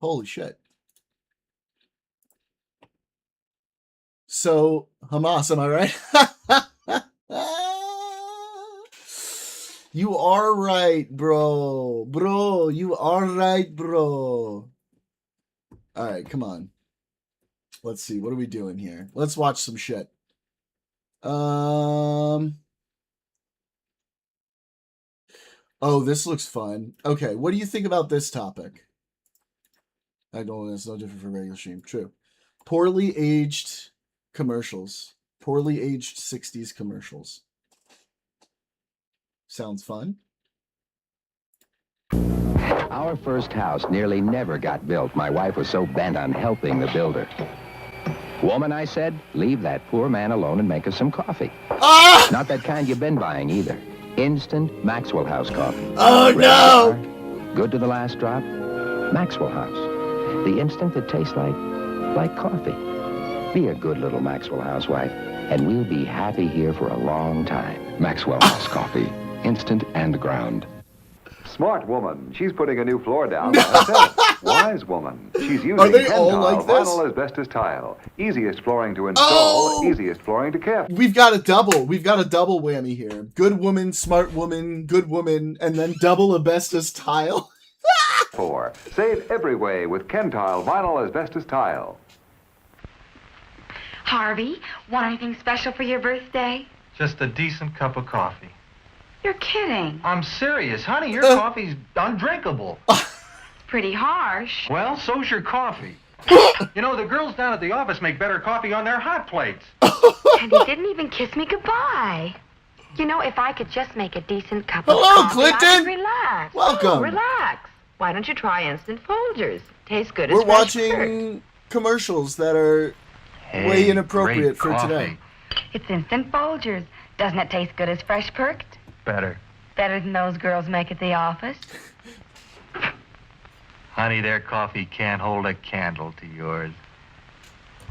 Holy shit. So, Hamas, am I right? You are right, bro. Bro, you are right, bro. All right, come on. Let's see. What are we doing here? Let's watch some shit. Oh, this looks fun. Okay, what do you think about this topic? I don't know. It's no different from regular stream. True. Poorly aged commercials. Poorly aged 60s commercials. Sounds fun. Our first house nearly never got built. My wife was so bent on helping the builder. Woman, I said, leave that poor man alone and make us some coffee. Ah! Not that kind you've been buying either. Instant Maxwell House coffee. Oh, no! Good to the last drop. Maxwell House. The instant that tastes like coffee. Be a good little Maxwell housewife, and we'll be happy here for a long time. Maxwell House coffee. Instant and ground. Smart woman. She's putting a new floor down by herself. Wise woman. She's using Are they all Pentile like this? vinyl asbestos tile. Easiest flooring to install, easiest flooring to care We've got a double. We've got a double whammy here. Good woman, smart woman, good woman, and then double asbestos tile. for. Save every way with Kentile vinyl asbestos tile. Harvey, want anything special for your birthday? Just a decent cup of coffee. You're kidding. I'm serious, honey. Your coffee's undrinkable. Pretty harsh. Well, so's your coffee. You know, the girls down at the office make better coffee on their hot plates. And he didn't even kiss me goodbye. You know, if I could just make a decent cup Hello, of coffee, Clinton. I could relax. Welcome. Oh, relax. Why don't you try Instant Folgers? Tastes good as We're fresh watching fruit. commercials that are way inappropriate for today. It's Instant Folgers. Doesn't it taste good as fresh perked? Better. Better than those girls make at the office? Honey, their coffee can't hold a candle to yours.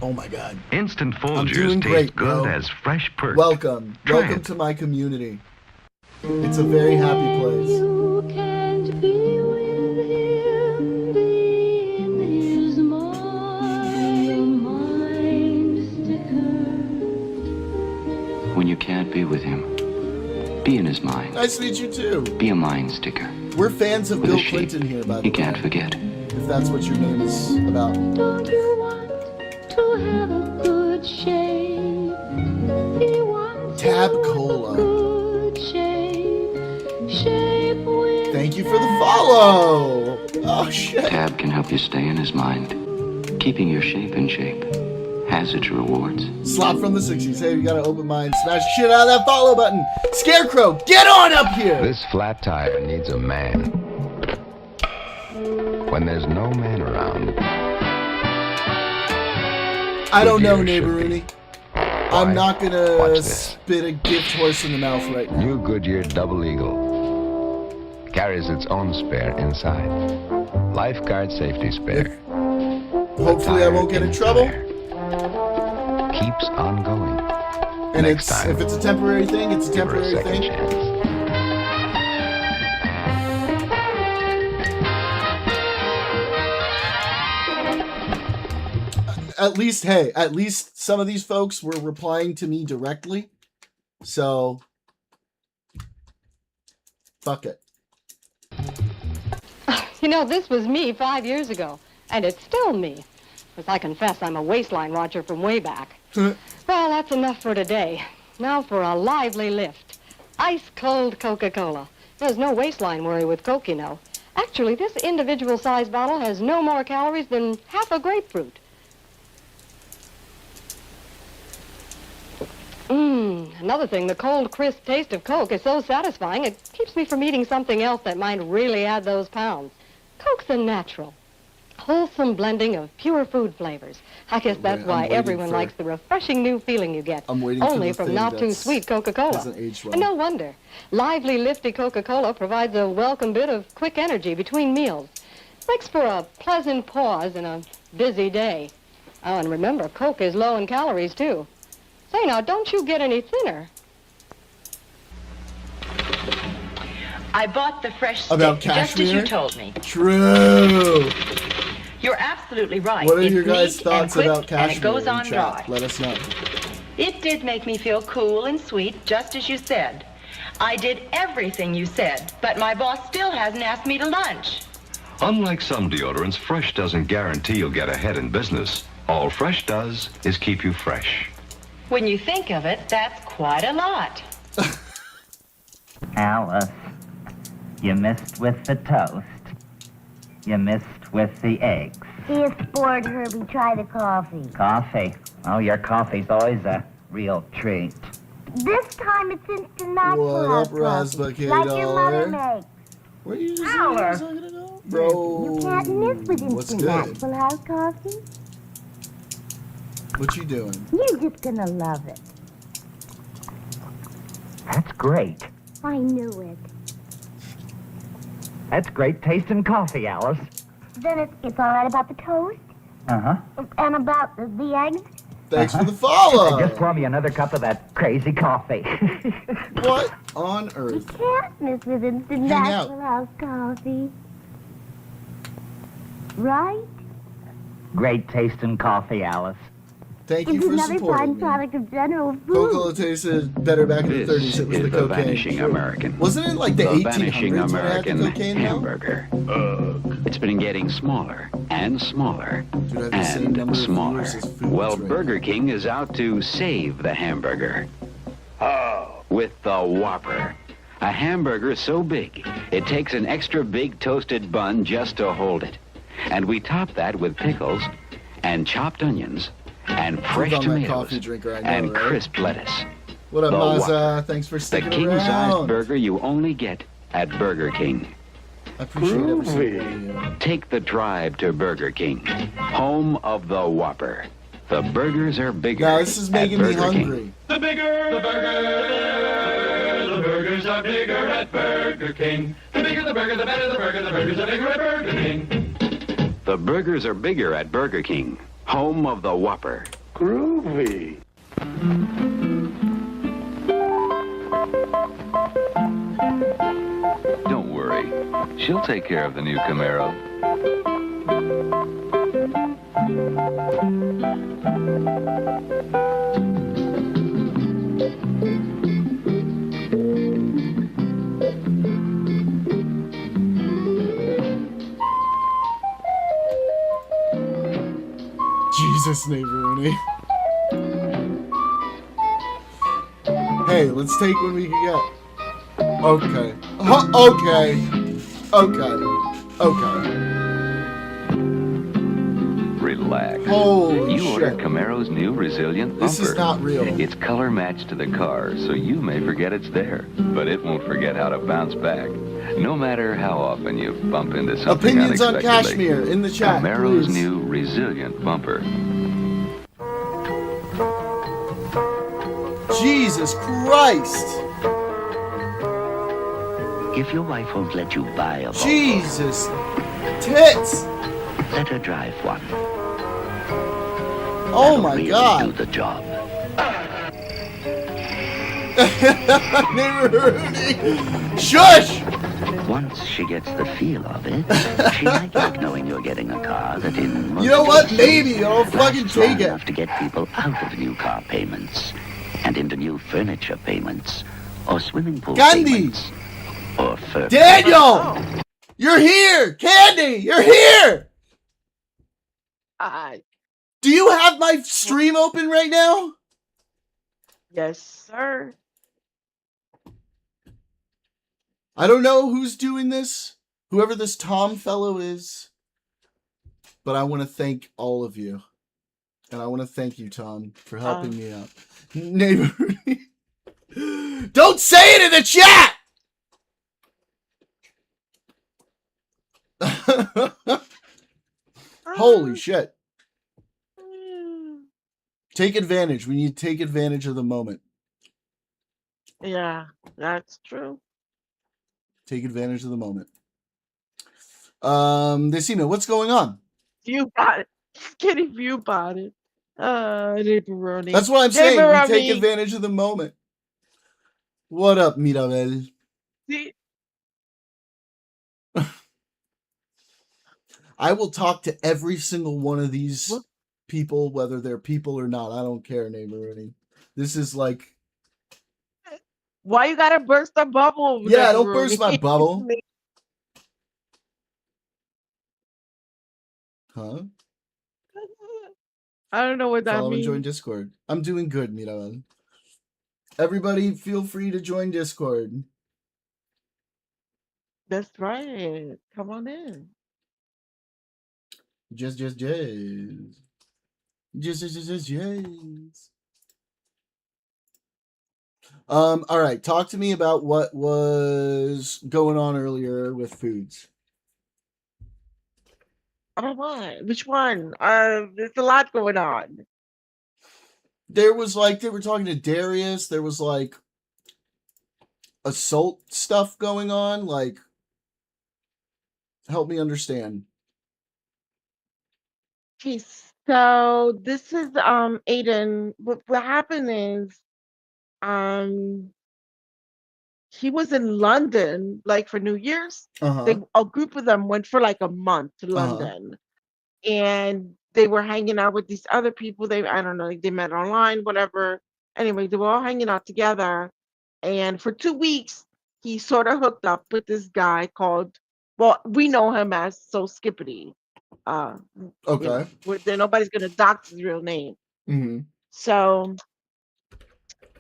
Oh my God. Instant I'm doing great, bro. fresh perk. Welcome. Welcome to my community. It's a very happy place. When you can't be with him, be in his mind. Nice to meet you too. Be a mind sticker. We're fans of With a Bill shape Clinton here, by the way. you can't forget. If that's what your name is about. Don't you want to have a good shape? He wants Tab Cola. good shape. Shape with Thank you for the follow. Oh shit. Tab can help you stay in his mind. Keeping your shape in shape has its rewards. Slop from the 60s. Hey, you got an open mind. Smash the shit out of that follow button. Scarecrow, get on up here. This flat tire needs a man. When there's no man around. I don't know, Goodyear neighbor should be. Rooney. I'm not Watch gonna this. spit a gift horse in the mouth right now. New Goodyear Double Eagle. carries its own spare inside. Lifeguard safety spare. Hopefully I won't get in trouble. Keeps on going. And Next it's time, if it's a temporary thing, it's a give her a temporary second thing. chance. At least, hey, at least some of these folks were replying to me directly. So, fuck it. You know, this was me 5 years ago, and it's still me. Because I confess I'm a waistline watcher from way back. Well, that's enough for today. Now for a lively lift. Ice-cold Coca-Cola. There's no waistline worry with Coke, you know. Actually, this individual-sized bottle has no more calories than half a grapefruit. Another thing, the cold, crisp taste of Coke is so satisfying, it keeps me from eating something else that might really add those pounds. Coke's a natural, wholesome blending of pure food flavors. I guess that's why everyone likes the refreshing new feeling you get, only from not-too-sweet Coca-Cola. And no wonder. Lively, lifty Coca-Cola provides a welcome bit of quick energy between meals. Makes for a pleasant pause in a busy day. Oh, and remember, Coke is low in calories, too. Say, now, don't you get any thinner. I bought the fresh About steak, just as cashmere? you told me. True. You're absolutely right. What are It's your guys' neat thoughts and quick, about cashmere and it goes in on chat? dry. Let us know. It did make me feel cool and sweet, just as you said. I did everything you said, but my boss still hasn't asked me to lunch. Unlike some deodorants, Fresh doesn't guarantee you'll get ahead in business. All Fresh does is keep you fresh. When you think of it, that's quite a lot. Alice, you missed with the toast. You missed with the eggs. See if bored, Herbie. Try the coffee. Coffee. Oh, your coffee's always a real treat. This time it's instant Maxwell What up, coffee, Rasbacade like your mother Dollar? makes. Where you just Alice. Bro, You can't miss with what's instant good? Maxwell House coffee. What you doing? You're just gonna love it. That's great. I knew it. That's great tasting coffee, Alice. Then it's all right about the toast Uh-huh. and about the eggs. Thanks for the follow. Just pour me another cup of that crazy coffee. What on earth? Can't miss with instant Hang out. Maxwell House coffee. Right? Great tasting coffee, Alice. Thank you It's for another supporting fine me. product of General Food. Coca-Cola tasted better back in the 30s. It was the cocaine. Vanishing American. Wasn't it like the 1800s Vanishing when they had the American cocaine now? hamburger. It's been getting smaller and smaller Dude, I have the same number and of smaller. viewers as Foods Well, right Burger King is out to save the hamburger. Oh, with the Whopper. A hamburger so big, it takes an extra big toasted bun just to hold it. And we top that with pickles and chopped onions and fresh on that tomatoes coffee drinker, I know, and right? crisp lettuce. What up, The Mazza? Whopper. Thanks for The sticking king-sized around. burger you only get at Burger King. I appreciate every single one of you. Take the drive to Burger King, home of the Whopper. The burgers are bigger. Now, this is making at me Burger King. hungry. The burgers are bigger at Burger King. The bigger the burger, the better the burger. The burgers are bigger at Burger King. The burgers are bigger at Burger King, home of the Whopper. Groovy. Don't worry. She'll take care of the new Camaro. Jesus, Neighborhood. Hey, let's take what we can get. Okay. Okay. Okay. Relax. Holy you shit. ordered Camaro's new Resilient bumper. This is not real. It's color matched to the car, so you may forget it's there, but it won't forget how to bounce back. No matter how often you bump into something Opinions on unexpectedly. Kashmir in the chat, Camaro's please. new Resilient bumper. Jesus Christ. If your wife won't let you buy a Volvo, Jesus. Tits. let her drive one. Oh That'll my really God. do the job. Shush! Once she gets the feel of it, she might like knowing you're getting a car that in most You know what? cases Maybe I'll fucking lasts take long it. enough to get people out of new car payments and into new furniture payments or swimming pool Candy. payments or fur. Daniel! You're here! Candy! You're here! Do you have my stream open right now? Yes, sir. I don't know who's doing this, whoever this Tom fellow is, but I want to thank all of you. And I want to thank you, Tom, for helping me out. Neighbor. Don't say it in the chat! Holy shit. Take advantage. We need to take advantage of the moment. Yeah, that's true. Take advantage of the moment. Decime, what's going on? View bot it. Getting view bot it. Neighboroni. That's what I'm saying. We take advantage of the moment. What up, Mirabel? See? I will talk to every single one of these people, whether they're people or not. I don't care, neighborhood. This is like... Why you gotta burst the bubble? Yeah, don't burst my bubble. Huh? I don't know what that Follow and means. join Discord. I'm doing good, Mirabel. Everybody feel free to join Discord. That's right. Come on in. Just. All right. Talk to me about what was going on earlier with foods. Oh my, which one? There's a lot going on. There was like, they were talking to Darius. There was like assault stuff going on. Like, help me understand. Okay, so this is Aiden. What happened is he was in London like for New Year's. A group of them went for like a month to London. And they were hanging out with these other people. I don't know, they met online, whatever. Anyway, they were all hanging out together. And for 2 weeks, he sort of hooked up with this guy called, well, we know him as So Skippity. Okay. Then nobody's gonna dox his real name. Mm-hmm. So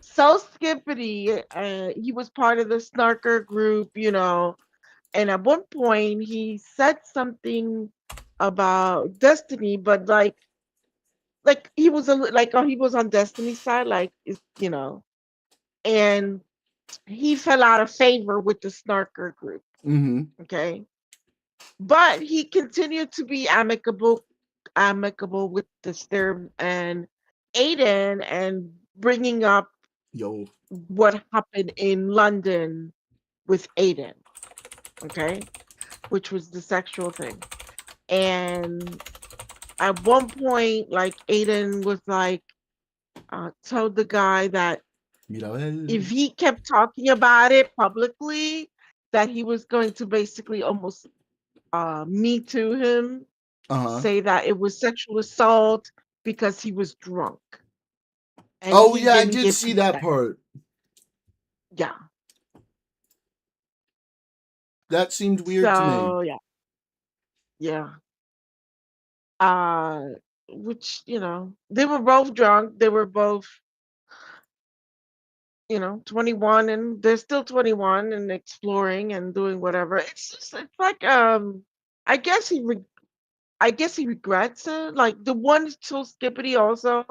Skippity, he was part of the Snarker group, and at one point he said something about Destiny, but like he was he was on Destiny's side, and he fell out of favor with the Snarker group. Mm-hmm. Okay, but he continued to be amicable with the Sturm and Aiden, and bringing up what happened in London with Aiden. Okay, which was the sexual thing. And at one point, like, Aiden was like, told the guy that if he kept talking about it publicly, that he was going to basically almost me too him, say that it was sexual assault because he was drunk. And yeah, I did see that part. Yeah. That seemed weird to me. Yeah. Which, they were both drunk. They were both, 21, and they're still 21 and exploring and doing whatever. It's like, I guess he regrets it. Like, the one So Skippity also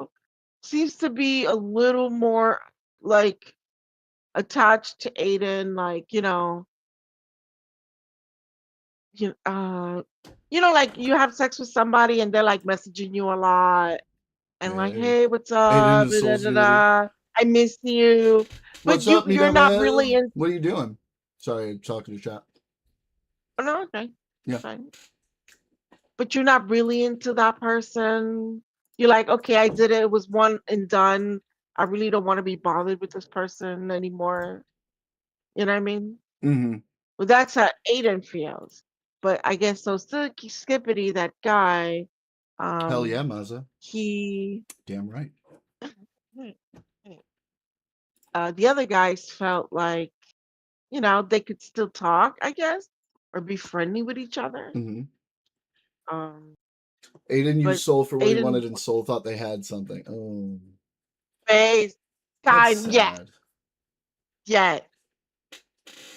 seems to be a little more like attached to Aiden, like, like you have sex with somebody and they're like messaging you a lot and like, hey, what's up? Da, da, da, da. I miss you. What's but up, you're not really What are you doing? Sorry, I'm talking to chat. Oh, no, okay. Yeah. Fine. But you're not really into that person. You're like, okay, I did it. It was one and done. I really don't want to be bothered with this person anymore. You know what I mean? Mm-hmm. Well, that's how Aiden feels. But I guess so Skippity, that guy, Hell yeah, Mazza. he Damn right. the other guys felt like, they could still talk, I guess, or be friendly with each other. Mm-hmm. Um, Aiden but used Soul for what he Aiden wanted, and Soul thought they had something. Oh, face that's kind, yeah, sad. yeah.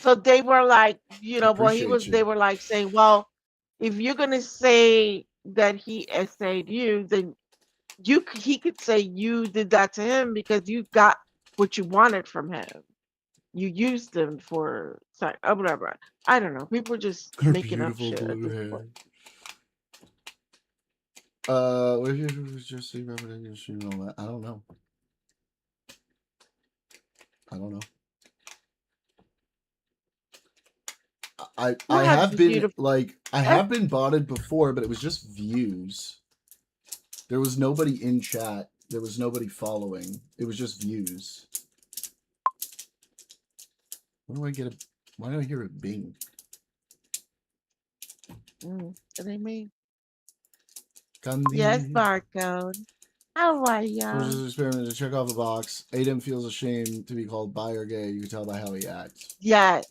So they were like, well, Appreciate they you. were like saying, well, if you're gonna say that he essayed you, then he could say you did that to him because you got what you wanted from him. You used him for sorry, whatever. I don't know. People are just Her making up beautiful shit at blue this hair. point. What if it was just a repetition and all that? I don't know. I have been like I have been botted before, but it was just views. There was nobody in chat. There was nobody following. It was just views. Why do I hear a bing? What do you mean? Candy. Yes, barcode. How are So ya? just an experiment to check off a box. Aiden feels ashamed to be called bi or gay. You can tell by how he acts. Yes.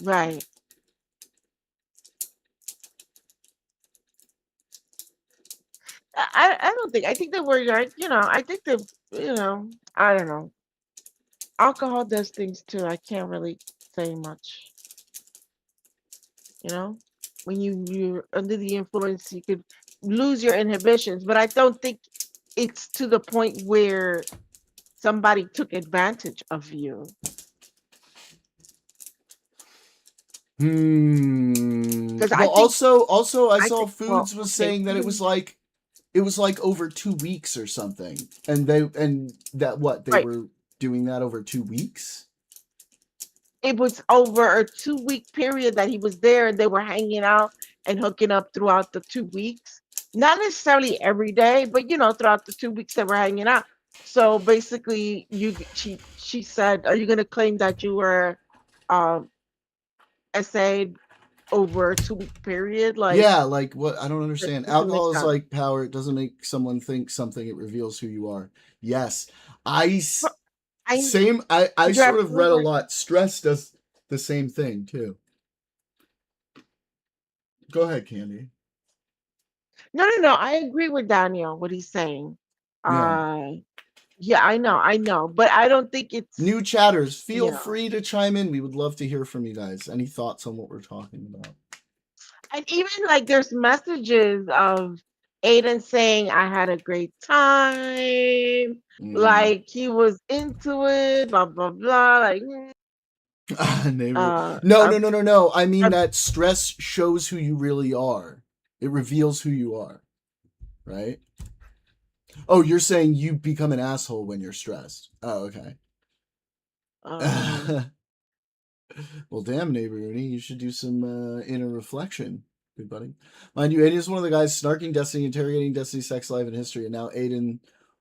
Right. I don't think. I think they were like, I think they, I don't know. Alcohol does things too. I can't really say much. When you're under the influence, you could lose your inhibitions. But I don't think it's to the point where somebody took advantage of you. Well, also, I saw Foods was saying that it was like over 2 weeks or something, and they were doing that over 2 weeks. It was over a 2-week period that he was there, and they were hanging out and hooking up throughout the 2 weeks. Not necessarily every day, but throughout the 2 weeks they were hanging out. So basically, she said, "Are you going to claim that you were essayed over a 2-week period?" Like, yeah, like what? I don't understand. doesn't make Alcohol is sense. like power. It doesn't make someone think something. It reveals who you are. Yes, I sort of read a lot. Stress does the same thing too. Go ahead, Candy. No. I agree with Daniel, what he's saying. Yeah, I know, but I don't think it's new chatters. Feel free to chime in. We would love to hear from you guys. Any thoughts on what we're talking about? And even like there's messages of Aiden saying, "I had a great time," like he was into it, blah blah blah. Like, no. I mean that stress shows who you really are. It reveals who you are, right? Oh, you're saying you become an asshole when you're stressed. Oh, okay. Well, damn, neighbor Rooney, you should do some inner reflection, good buddy. Mind you, Aiden is one of the guys snarking Destiny, interrogating Destiny sex life and history, and now Aiden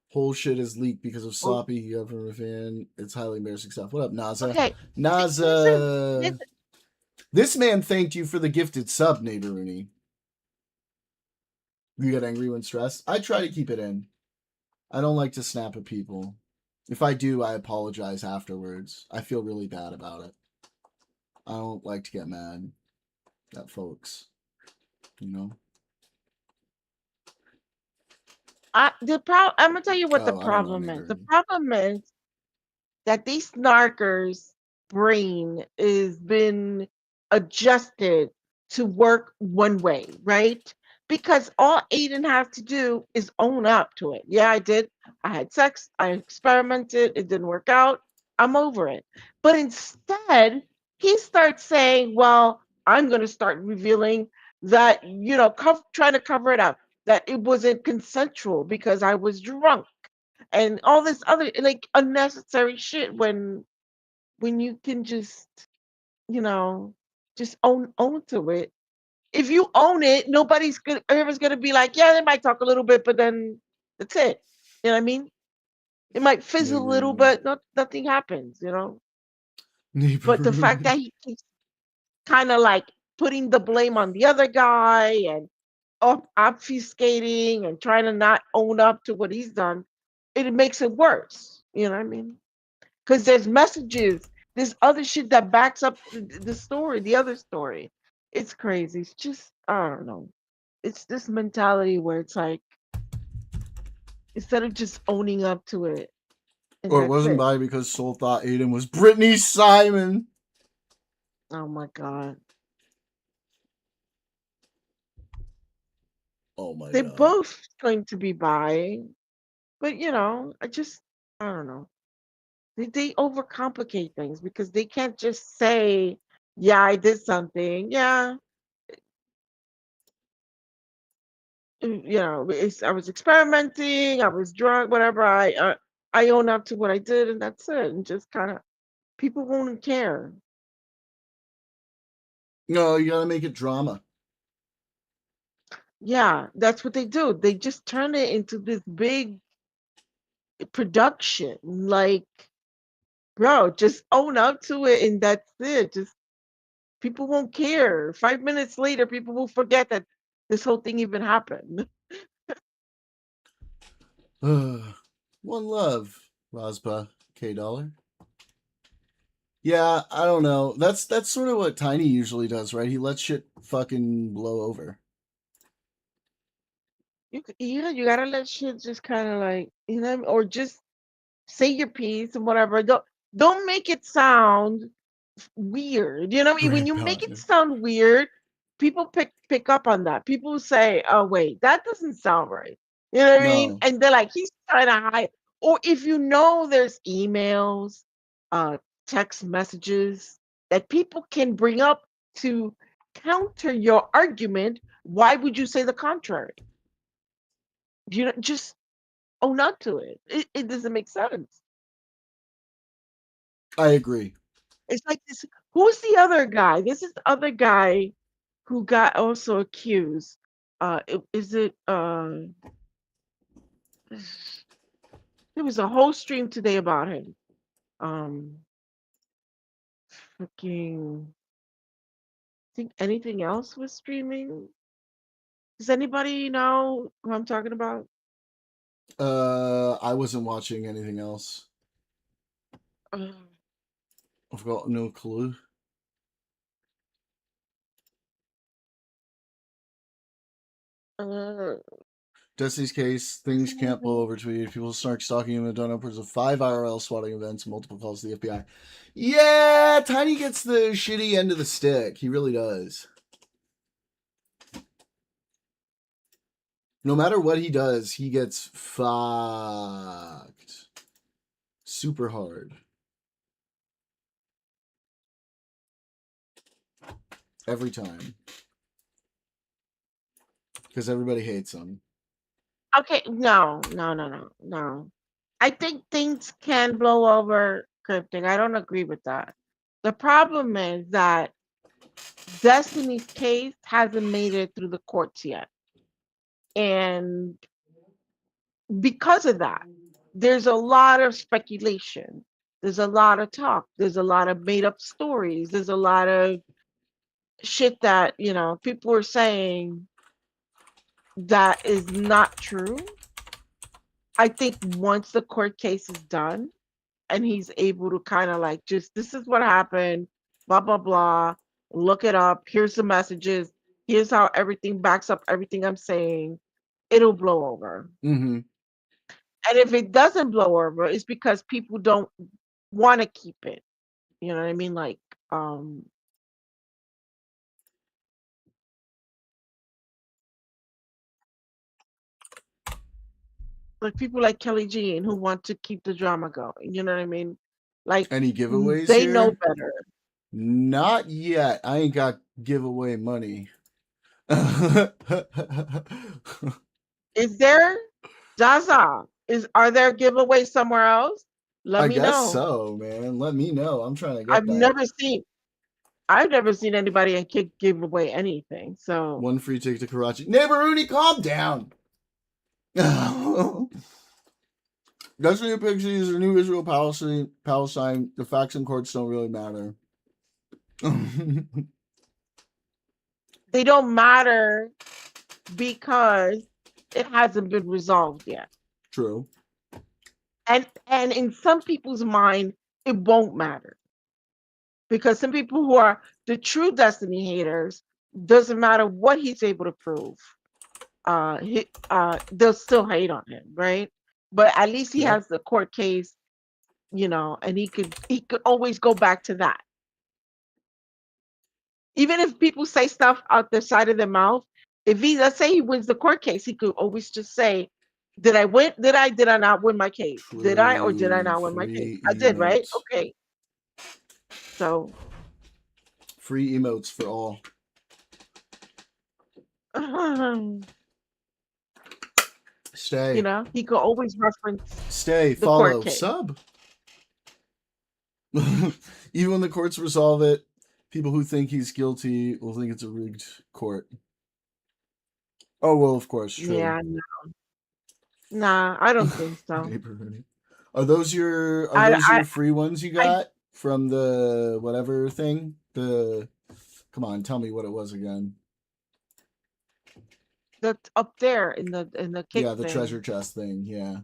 whole shit is leaked because of sloppy government fan. It's highly embarrassing stuff. What up, Naza? Okay. Naza. This man thanked you for the gifted sub, neighbor Rooney. You get angry when stressed? I try to keep it in. I don't like to snap at people. If I do, I apologize afterwards. I feel really bad about it. I don't like to get mad at folks, I'm gonna tell you what the problem is. The problem is that these snarkers' brain is been adjusted to work one way, right? Because all Aiden has to do is own up to it. Yeah, I did. I had sex. I experimented. It didn't work out. I'm over it. But instead, he starts saying, well, I'm going to start revealing that, trying to cover it up, that it wasn't consensual because I was drunk and all this other like unnecessary shit when you can just just own to it. If you own it, everyone's gonna be like, yeah, they might talk a little bit, but then that's it. You know what I mean? It might fizzle a little, but nothing happens. But the fact that he keeps kind of like putting the blame on the other guy and obfuscating and trying to not own up to what he's done, it makes it worse. You know what I mean? Because there's messages, there's other shit that backs up the story, the other story. It's crazy. It's just, I don't know. It's this mentality where it's like, instead of just owning up to it, and Or it that's wasn't it. by because Soul thought Aiden was Brittany Simon. Oh my God. Oh my They God. both claim to be bi, but I don't know. They overcomplicate things because they can't just say, yeah, I did something. Yeah, I was experimenting, I was drunk, whatever. I own up to what I did, and that's it. And just kind of people won't care. No, you gotta make it drama. Yeah, that's what they do. They just turn it into this big production. Like, bro, just own up to it, and that's it. Just people won't care. 5 minutes later, people will forget that this whole thing even happened. One love, Rospa K Dollar. Yeah, I don't know. That's sort of what Tiny usually does, right? He lets shit fucking blow over. You gotta let shit just kind of like or just say your piece and whatever. Don't make it sound weird. You know what I mean? When you make it sound weird, people pick up on that. People say, "Oh wait, that doesn't sound right." You know what I mean? No. And they're like, "He's trying to hide." Or if there's emails, text messages that people can bring up to counter your argument, why would you say the contrary? Just own up to it. It doesn't make sense. I agree. It's like this. Who's the other guy? This is the other guy who got also accused. Is it? There was a whole stream today about him. Fucking. Think anything else was streaming? Does anybody know who I'm talking about? I wasn't watching anything else. I've got no clue. Destiny's case, things can't blow over tweeted. People start stalking him and done upwards of 5 IRL swatting events, multiple calls to the FBI. Yeah, Tiny gets the shitty end of the stick. He really does. No matter what he does, he gets fucked. Super hard. Every time. Because everybody hates him. Okay, no. I think things can blow over cryptic. I don't agree with that. The problem is that Destiny's case hasn't made it through the courts yet. And because of that, there's a lot of speculation. There's a lot of talk. There's a lot of made up stories. There's a lot of shit that, people are saying that is not true. I think once the court case is done and he's able to kind of like this is what happened, blah, blah, blah, look it up. Here's the messages. Here's how everything backs up everything I'm saying. It'll blow over. Mm-hmm. And if it doesn't blow over, it's because people don't want to keep it. You know what I mean? Like, people like Kelly Jean who want to keep the drama going. You know what I mean? Like, any giveaways they here? know better. Not yet. I ain't got giveaway money. Is there? Zaza, are there giveaways somewhere else? Let me know. I guess so, man. Let me know. I'm trying to get I've that. never seen. I've never seen anybody and kid give away anything. So One free ticket to Karachi. Neighbor Rooney, calm down. Destiny of Pixies or New Israel Palestine. The facts and courts don't really matter. they don't matter because it hasn't been resolved yet. True. And in some people's mind, it won't matter. Because some people who are the true Destiny haters, doesn't matter what he's able to prove, they'll still hate on him, right? But at least he has the court case, and he could always go back to that. Even if people say stuff out the side of their mouth, let's say he wins the court case, he could always just say, did I win? Did I not win my case? Did I or did I not win my case? I did, right? Okay. So free emotes for all. Stay. He could always reference. Stay. Follow. Sub. Even when the courts resolve it, people who think he's guilty will think it's a rigged court. Oh well, of course. True. Yeah. No. Nah, I don't think so. Are those your free ones you got from the whatever thing? Come on, tell me what it was again. That's up there in the kick. Yeah, the thing. treasure chest thing. Yeah.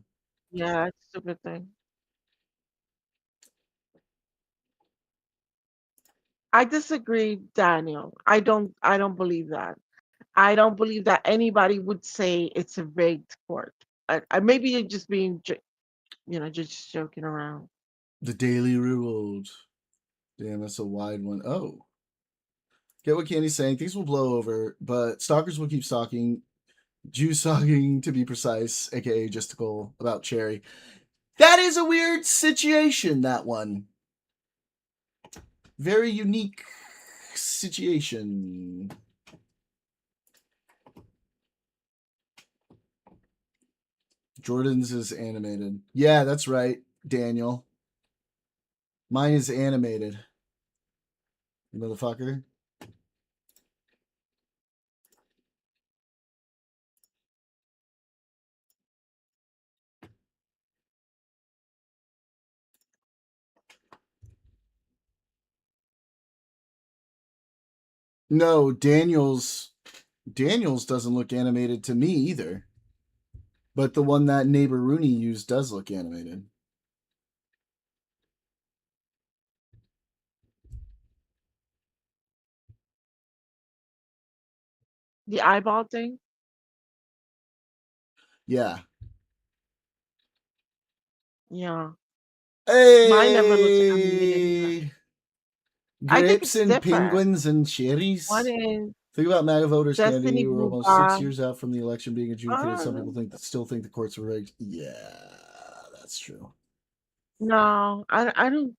Yeah, it's a stupid thing. I disagree, Daniel. I don't believe that. I don't believe that anybody would say it's a rigged court. Maybe you're just being, just joking around. The Daily Ruled. Damn, that's a wide one. Oh. Get what Candy's saying. Things will blow over, but stalkers will keep stalking. Jew stalking, to be precise, aka Justical, about Cherry. That is a weird situation, that one. Very unique situation. Jordan's is animated. Yeah, that's right, Daniel. Mine is animated. You motherfucker. No, Daniel's doesn't look animated to me either. But the one that Neighbor Rooney used does look animated. The eyeball thing? Yeah. Yeah. Hey! Mine never looks animated. Grapes and penguins and cherries. One is think about MAGA voters, Destiny Candy. We're almost 6 years out from the election being adjudicated. Some people still think the courts were rigged. Yeah, that's true. No, I don't.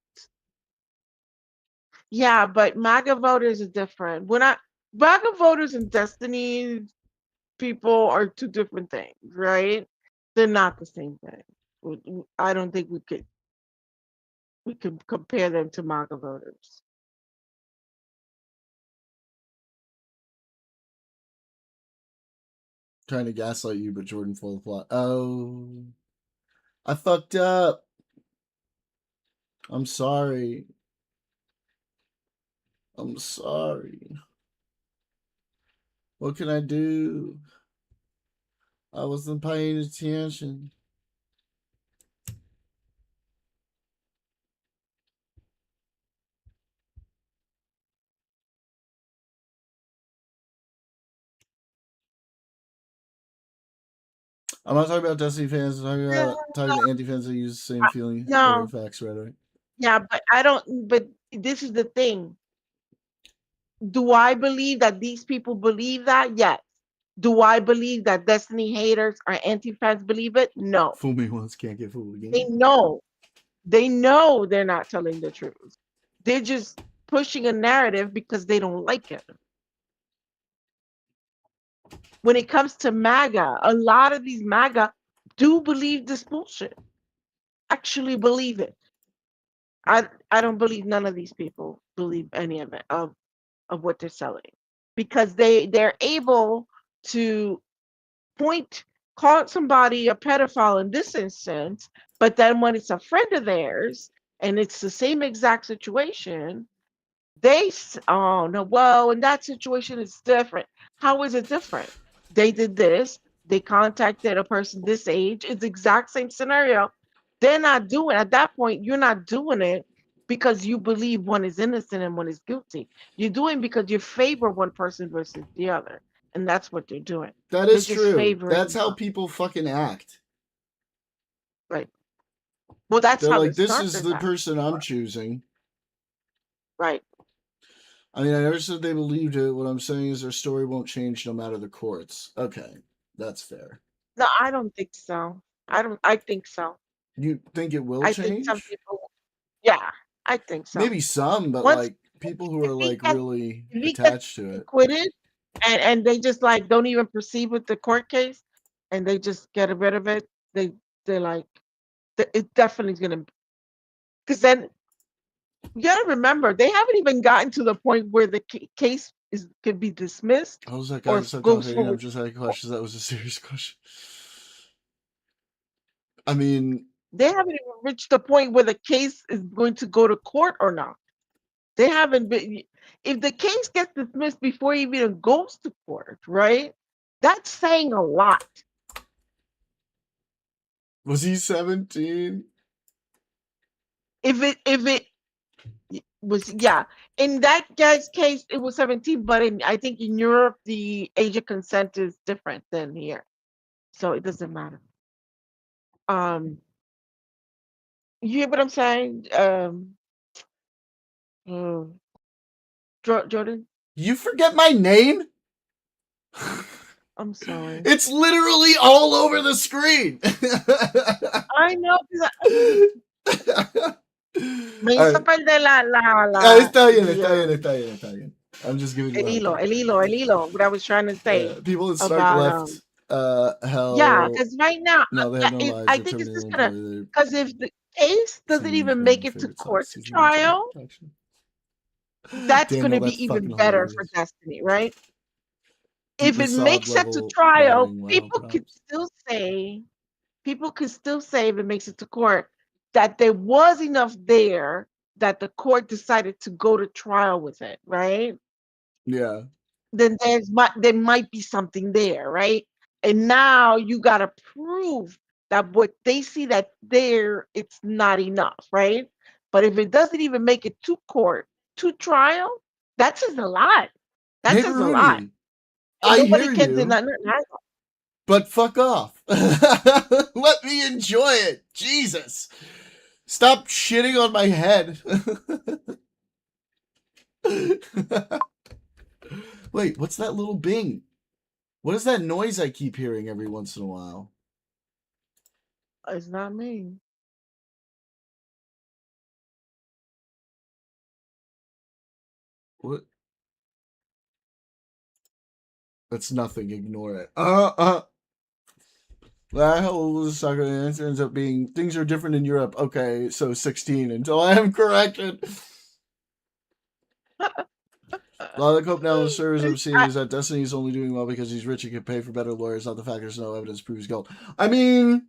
Yeah, but MAGA voters are different. MAGA voters and Destiny people are two different things, right? They're not the same thing. I don't think we could compare them to MAGA voters. Trying to gaslight you, but Jordan full of plot. Oh, I fucked up. I'm sorry. I'm sorry. What can I do? I wasn't paying attention. I'm not talking about Destiny fans. I'm talking to anti-fans that use the same feeling. No. Facts, right? Yeah, but I don't. But this is the thing. Do I believe that these people believe that? Yes. Do I believe that Destiny haters or anti-fans believe it? No. Fool me once, can't get fooled again. They know. They know they're not telling the truth. They're just pushing a narrative because they don't like it. When it comes to MAGA, a lot of these MAGA do believe this bullshit. Actually believe it. I don't believe none of these people. believe any of it of what they're selling, because they're able to call somebody a pedophile in this instance, but then when it's a friend of theirs and it's the same exact situation, oh no, well, in that situation it's different. How is it different? They did this, they contacted a person this age, it's the exact same scenario. They're not doing, at that point, you're not doing it because you believe one is innocent and one is guilty. You're doing because you favor one person versus the other. And that's what they're doing. That They're is just true. favoring That's how one. people fucking act. Right. Well, that's They're how like, the this is snarkers the act. person I'm choosing. Right. I mean, I never said they believed it. What I'm saying is their story won't change no matter the courts. Okay, that's fair. No, I don't think so. I think so. You think it will I think some change? people, yeah, I think so. Maybe some, but Once like people who are like gets really if he gets attached to it. acquitted and they just like don't even proceed with the court case and they just get rid of it, they're like it definitely is gonna, because then you gotta remember they haven't even gotten to the point where the case could be dismissed How was that guy or so goes confident? I'm forward. just asking questions. That was a serious question. I mean, They haven't even reached the point where the case is going to go to court or not. They haven't been. If the case gets dismissed before it even goes to court, right? That's saying a lot. was he 17? If it was, yeah, in that guy's case it was 17, but I think in Europe the age of consent is different than here, so it doesn't matter. You hear what I'm saying? Oh, Jordan, You forget my name? I'm sorry. It's literally all over the screen. I know. Me hizo perder Está bien, the, está bien, está bien, está bien. I'm just giving you a hard el hilo, what I was trying to say people in Stark about left hell. yeah, because right now No, they had no lives. I They're think it's terminally just gonna, employed. because if the case doesn't even make it to court to trial, that's Daniel, gonna that's be even fucking better for hilarious. Destiny, right? Deep If it Mossad makes it to level trial, batting, wow, people props. could still say if it makes it to court that there was enough there that the court decided to go to trial with it, right? Yeah. Then there might be something there, right? And now you got to prove that what they see that there, it's not enough, right? But if it doesn't even make it to court, to trial, that says a lot. That Hey, says a lot. Rudy, And I nobody hear can you, deny that. but fuck off. Let me enjoy it. Jesus. Stop shitting on my head. Wait, what's that little bing? What is that noise I keep hearing every once in a while? It's not me. What? That's nothing. Ignore it. That was soccer answer ends up being things are different in Europe. Okay, so 16 until I am corrected. A lot of the cope now in the servers I'm seeing is that Destiny is only doing well because he's rich and can pay for better lawyers, not the fact there's no evidence proves guilt. I mean,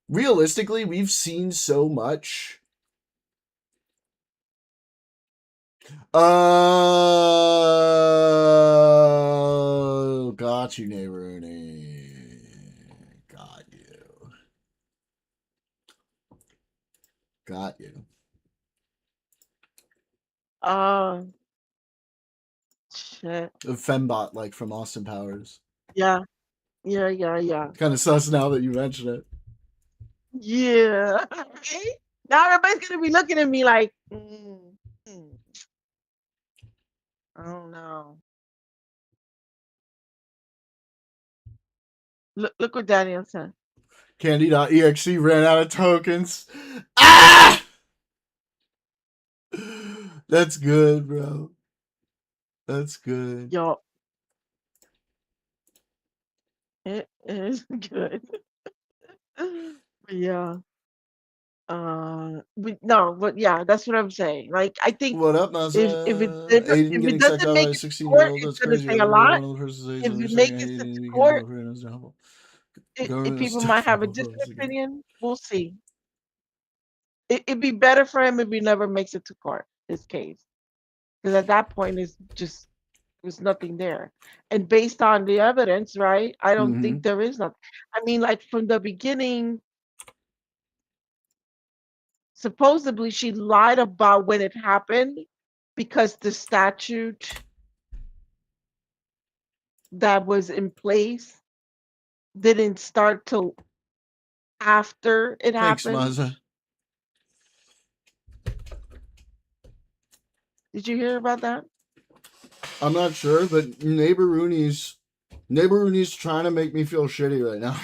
realistically, we've seen so much. Oh, got you, Neighborly. Got you. Got you. Shit. A fembot like from Austin Powers. Yeah. Kind of sus now that you mention it. Yeah. Right? Now everybody's gonna be looking at me like, I don't know. Look what Daniel said. Candy.exe ran out of tokens. Ah! That's good, bro. That's good. Yo. It is good. Yeah. But yeah, that's what I'm saying. Like, I think What up, Aiden if it getting sucked doesn't out by make a it to 16-year-old. court, Year it's That's gonna crazy. say I a literally lot. one of the person's age If and it they're saying I makes it hate to it. You can court, go for it. It's awful. if Government is people might have a terrible for different us again. opinion, we'll see. It'd be better for him if he never makes it to court. His case, because at that point, it's just there's nothing there. And based on the evidence, right? I don't think there is nothing. I mean, like from the beginning, supposedly she lied about when it happened because the statute that was in place didn't start till after it Thanks, happened. Maza. Did you hear about that? I'm not sure, but neighbor Rooney's trying to make me feel shitty right now.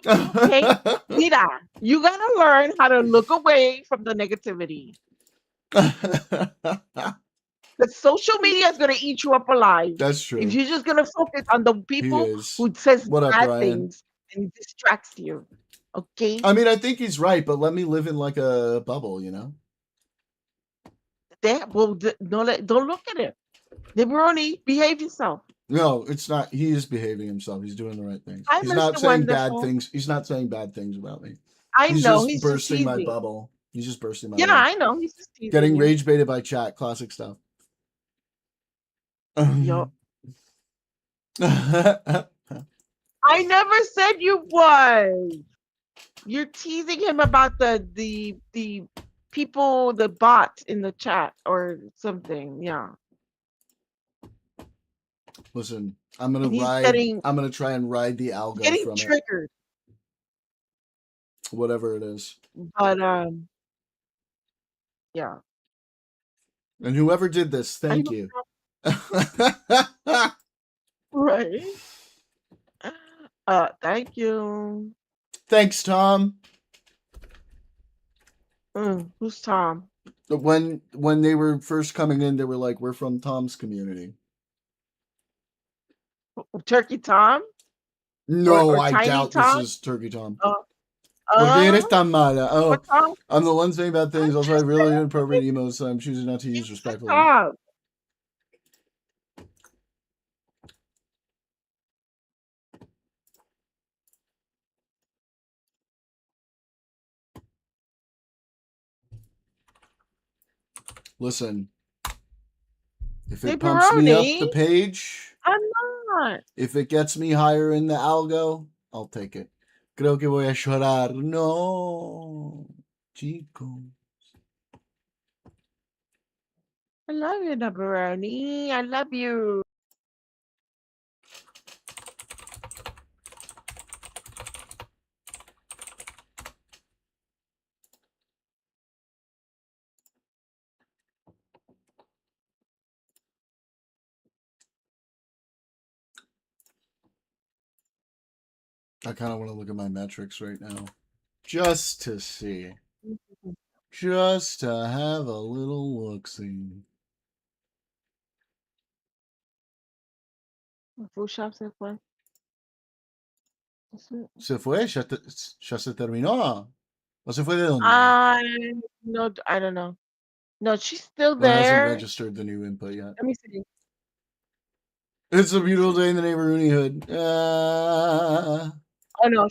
Okay, Mira, you gotta learn how to look away from the negativity. The social media is gonna eat you up alive. That's true. If you're just gonna focus on the people who says What up, bad Ryan? things and distracts you. Okay? I mean, I think he's right, but let me live in like a bubble, you know? Don't look at it. Nebroni, behave yourself. No, it's not. He is behaving himself. He's doing the right things. Hi, He's not Mr. saying bad Wonderful. things. He's not saying bad things about me. I He's know, just he's just bursting my teasing. bubble. He's just bursting my Yeah, bubble. I know, he's just teasing Getting you. rage baited by chat. Classic stuff. Yo. I never said you was. You're teasing him about the people, the bot in the chat or something. Yeah. Listen, I'm gonna And he's ride. getting I'm gonna try and ride the algo from triggered. it. Whatever it is. But yeah. And whoever did this, thank you. Right. Thank you. Thanks, Tom. Who's Tom? When they were first coming in, they were like, "We're from Tom's community." Turkey Tom? No, or I Tiny doubt Tom? this is Turkey Tom. What Oh, Tom? I'm the one saying bad things. Also, I have really inappropriate emos, so I'm choosing not to use respectfully. Tom. Listen, if it pumps me up the page, I'm not. if it gets me higher in the algo, I'll take it. Creo que voy a llorar. No, chico. I love you, Nabaroni. I love you. I kind of want to look at my metrics right now. Just to see. Just to have a little look-see. Food shop se fue. Se fue, ya se terminó. ¿O se fue de dónde? No, I don't know. No, she's still Well, it hasn't there. registered the new input yet. Let me see. It's a beautiful day in the neighborhood. Oh no,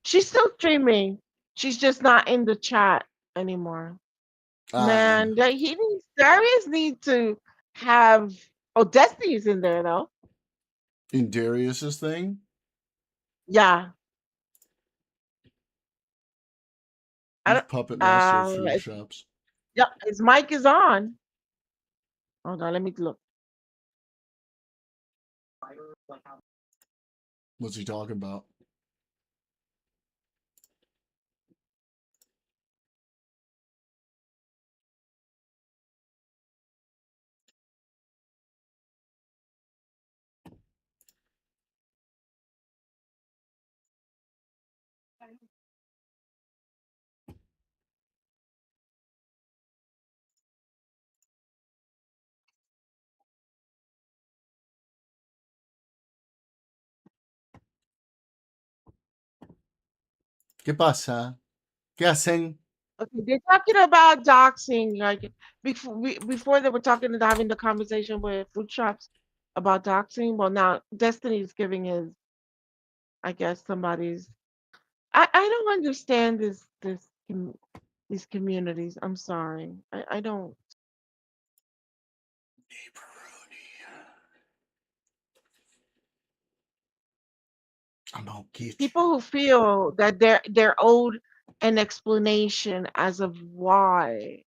she's still streaming. She's just not in the chat anymore. Man, Darius need to have. Oh, Destiny's in there though. In Darius's thing? Yeah. He's puppet master of food shops. Yep, his mic is on. Hold on, let me look. What's he talking about? ¿Qué pasa? Guessing. Okay, they're talking about doxing. Like before they were talking and having the conversation with food shops about doxing. Well, now Destiny's giving his, I guess somebody's. I don't understand these communities. I'm sorry. I don't. I'm gonna get you. People who feel that they're owed an explanation as of why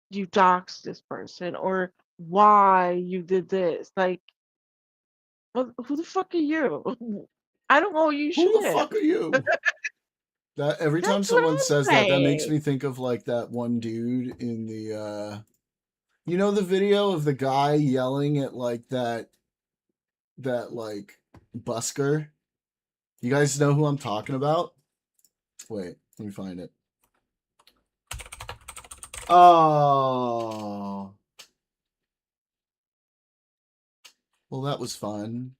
you doxed this person or why you did this. Like, well, who the fuck are you? I don't owe you shit. Who the fuck are you? That every time That's what someone I'm says that makes saying. me think of like that one dude in the you know the video of the guy yelling at like that like busker? You guys know who I'm talking about? Wait, let me find it. Oh. Well, that was fun.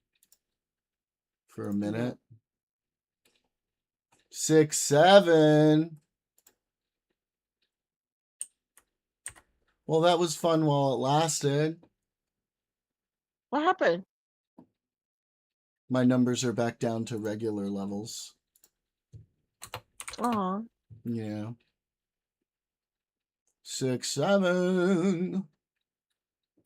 For a minute. 6, 7. Well, that was fun while it lasted. What happened? My numbers are back down to regular levels. Aw. Yeah. 6, 7.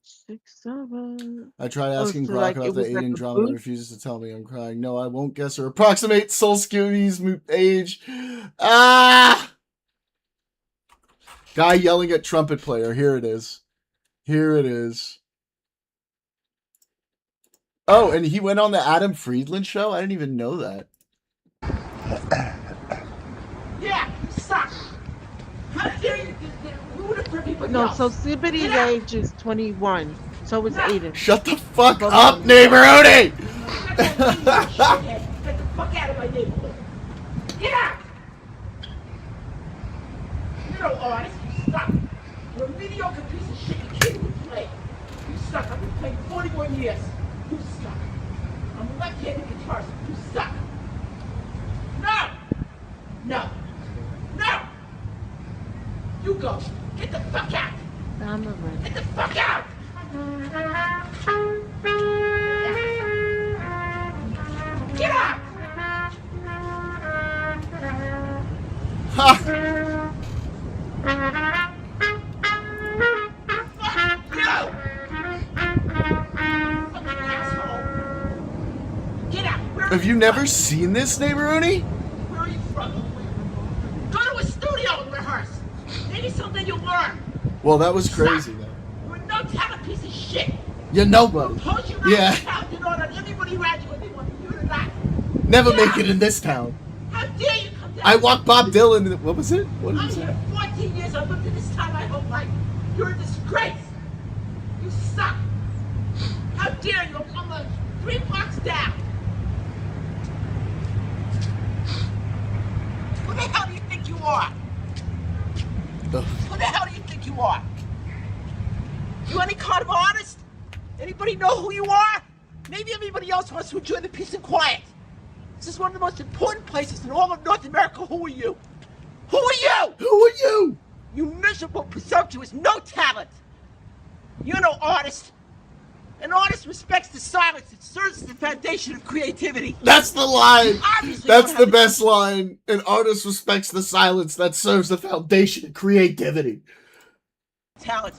6, 7. I tried Oh, asking so Grok like about it the was like Aiden a drama and boost? refuses to tell me. I'm crying. No, I won't guess or approximate Soul Scooty's age. Ah! Guy yelling at trumpet player. Here it is. Here it is. Oh, and he went on the Adam Friedland show? I didn't even know that. Yeah, you suck. How dare you ruin it for everybody No, else? so Sibity's age is 21. So is Aiden. Shut the fuck Both up, of them. neighborhoody! Get the fuck out of my neighborhood. Get out! You're no artist, you suck. You're a mediocre piece of shit. You can't even play. You suck. I've been playing 41 years. You suck. I'm a left-handed guitarist. You suck. No! No! No! You go. Get the fuck out! I'm a red. Get the fuck out! Get out! Ha! Fuck you! Fucking asshole! Get out! Where are Have you you never from? seen this, neighborhoody? Where are you from? Go to a studio and rehearse. Maybe something you'll learn. Well, that was crazy, though. You're a no-talent piece of shit. You're nobody. Suppose you Yeah. talented on everybody around you and they want you to not. Never make it in this town. How dare you come down? I walked Bob Dylan. What was it? What did I'm he say? here 14 years. I've lived in this town my whole life. You're a disgrace. You suck. How dare you? I'm 3 blocks down. Who the hell do you think you are? Who the hell do you think you are? You any kind of artist? Anybody know who you are? Maybe everybody else wants to enjoy the peace and quiet. This is one of the most important places in all of North America. Who are you? Who are you? Who are you? You miserable, presumptuous, no talent. You're no artist. An artist respects the silence. It serves as the foundation of creativity. That's the line. Obviously, That's you the don't have best line. An artist respects the silence that serves the foundation of creativity. talent.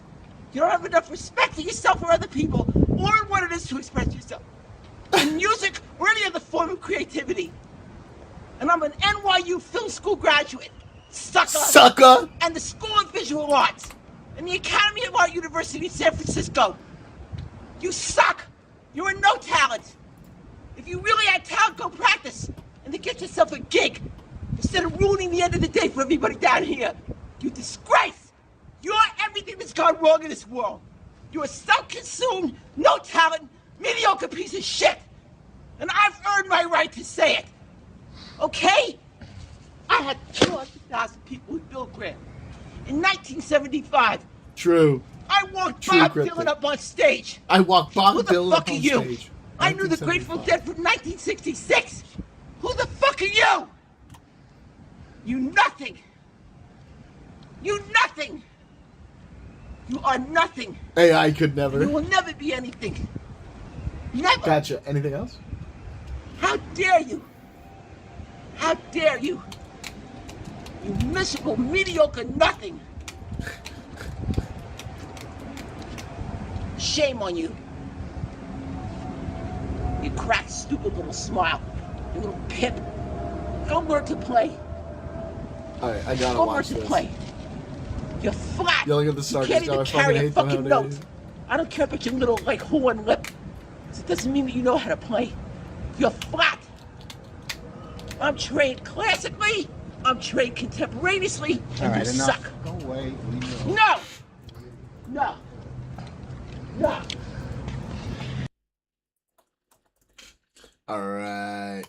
You don't have enough respect for yourself or other people, or in what it is to express yourself. In music, or any other form of creativity. And I'm an NYU film school graduate. Sucker! And the School of Visual Arts. And the Academy of Art University in San Francisco. You suck! You're a no talent! If you really had talent, go practice. And then get yourself a gig. Instead of ruining the end of the day for everybody down here. You disgrace! You're everything that's gone wrong in this world. You're a self-consumed, no talent, mediocre piece of shit. And I've earned my right to say it. Okay? I had 200,000 people with Bill Graham. In 1975, True. I walked True, Bob Cryptic. Dylan up on stage. I walked Bob Who the Dylan fuck up are on you? stage. I knew the Grateful Dead from 1966. Who the fuck are you? You nothing. You nothing. You are nothing. AI could never. You will never be anything. Never. Gotcha. Anything else? How dare you? How dare you? You miserable, mediocre nothing. Shame on you. You crack, stupid little smile. You little pip. Go learn to play. Alright, I gotta Go watch learn to this. play. You're flat. Yelling at the You stars. can't even carry a fucking How note. I don't care about your little, like, horn lip. It doesn't mean that you know how to play. You're flat. I'm trained classically. I'm trained contemporaneously. And you suck. Go away. No! No! No! Alright.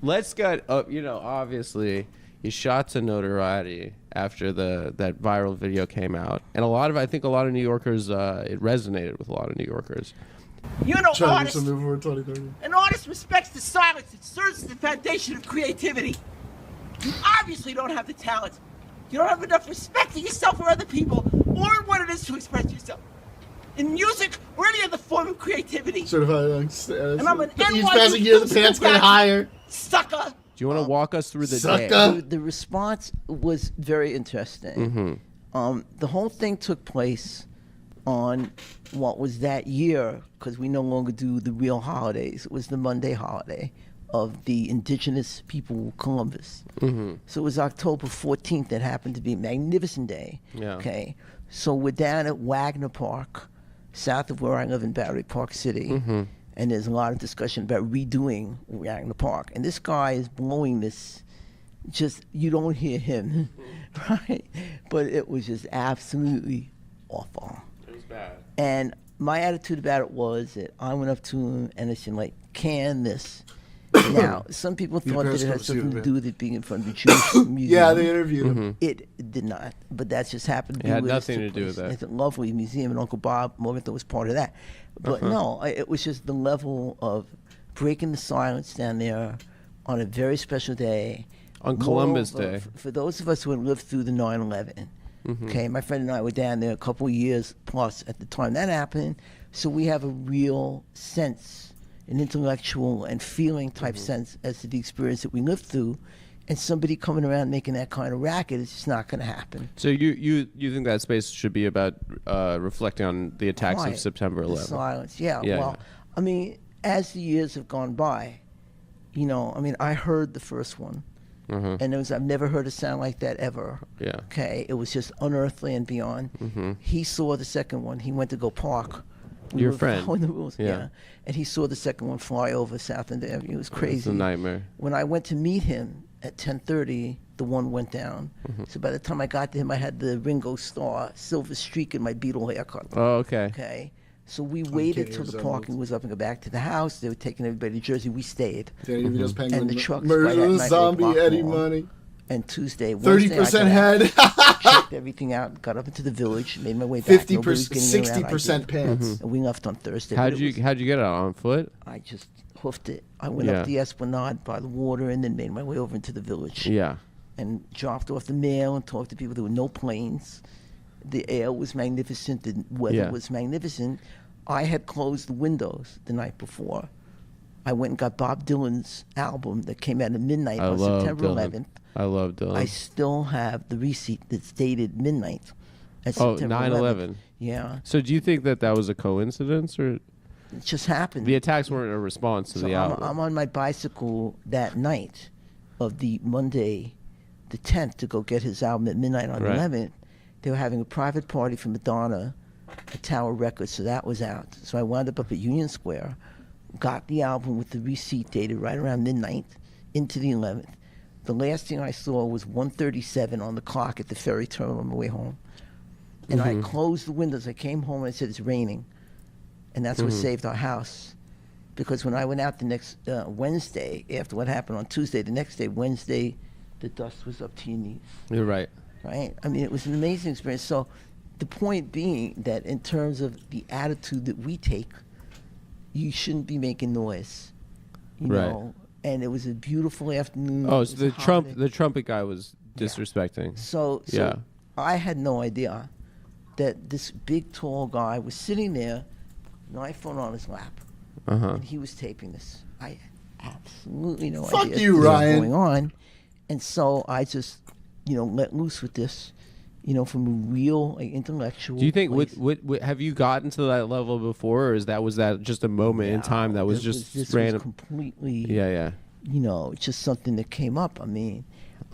Let's get up. You know, obviously, he shot to notoriety after that viral video came out, and I think a lot of New Yorkers, it resonated with a lot of New Yorkers. You know, Trying to artist. do some move for 2030. An artist respects the silence. It serves as the foundation of creativity. You obviously don't have the talent. You don't have enough respect for yourself or other people, or what it is to express yourself. In music, or any other form of creativity. Certified. And I'm an Each NYU passing year, the film pants school get graduate. higher. Sucker! Do you want to walk us through the Sucker. day? The response was very interesting. The whole thing took place on what was that year, because we no longer do the real holidays. It was the Monday holiday of the indigenous people, Columbus. So it was October 14th that happened to be a magnificent day. Yeah. Okay. So we're down at Wagner Park, south of where I live in Battery Park City. And there's a lot of discussion about redoing Wagner Park. And this guy is blowing this, just, you don't hear him, right? But it was just absolutely awful. It was bad. And my attitude about it was that I went up to him and I said, like, can this? Now, some people thought that it had something to do with it being in front of the Jewish museum. Yeah, they interviewed him. It did not, but that just happened to be It had where this nothing took to do place. with that. It's a lovely museum, and Uncle Bob Morgenthau was part of that. But no, it was just the level of breaking the silence down there on a very special day. On Columbus Moreover, Day. For those of us who had lived through the 9/11, okay, my friend and I were down there a couple of years plus at the time that happened, so we have a real sense, an intellectual and feeling type sense as to the experience that we lived through, and somebody coming around making that kind of racket is just not going to happen. So you think that space should be about reflecting on the attacks Quiet, of September 11th? the silence, yeah. Yeah, Well, I mean, as the years have gone by, you know, I mean, I heard the first one, and I've never heard a sound like that ever. Yeah. Okay, it was just unearthly and beyond. He saw the second one. He went to go park. Your were friend. following the rules, Yeah. and he saw the second one fly over South End Avenue. It was crazy. It's a nightmare. When I went to meet him at 10:30, the one went down. So by the time I got to him, I had the Ringo Starr silver streak in my Beatle haircut. Oh, okay. Okay. So we waited till the parking was up and go back to the house. They were taking everybody to Jersey. We stayed. Danny DeVito's Penguin. And the trucks Murder by that the night were zombie blocked Eddie long. Money. And Tuesday, 30% head. Checked everything out. Got up into the village. Made my way back. 50%, 60% pants. And we left on Thursday. How'd but you get out on foot? I just hoofed it. I went Yeah. up the Esplanade by the water and then made my way over into the village. Yeah. And dropped off the mail and talked to people. There were no planes. The air was magnificent. The weather Yeah. was magnificent. I had closed the windows the night before. I went and got Bob Dylan's album that came out at midnight on September 11th. I love Dylan. I still have the receipt that's dated midnight at Oh, September 9/11. Yeah. So do you think that was a coincidence, or It just happened. the attacks weren't a response to So the album? I'm on my bicycle that night of the Monday, the 10th, to go get his album at midnight on the Right. 11th. They were having a private party for Madonna at Tower Records, so that was out. So I wound up at Union Square, got the album with the receipt dated right around midnight into the 11th. The last thing I saw was 1:37 on the clock at the ferry terminal on the way home. And I closed the windows. I came home and I said, it's raining. And that's what saved our house. Because when I went out the next Wednesday, after what happened on Tuesday, the next day, Wednesday, the dust was up to your knees. You're right. Right? I mean, it was an amazing experience. So the point being that in terms of the attitude that we take, you shouldn't be making noise. You Right. know? and it was a beautiful afternoon. Oh, It so was a holiday. the trumpet guy was disrespecting. So yeah. I had no idea that this big, tall guy was sitting there, an iPhone on his lap, and he was taping this. I had absolutely no Fuck idea you, this was Ryan. going on, and so I just, let loose with this, from a real intellectual. Do you think place. have you gotten to that level before, or was that just a moment in time that was this random? was completely. Yeah. Just something that came up. I mean.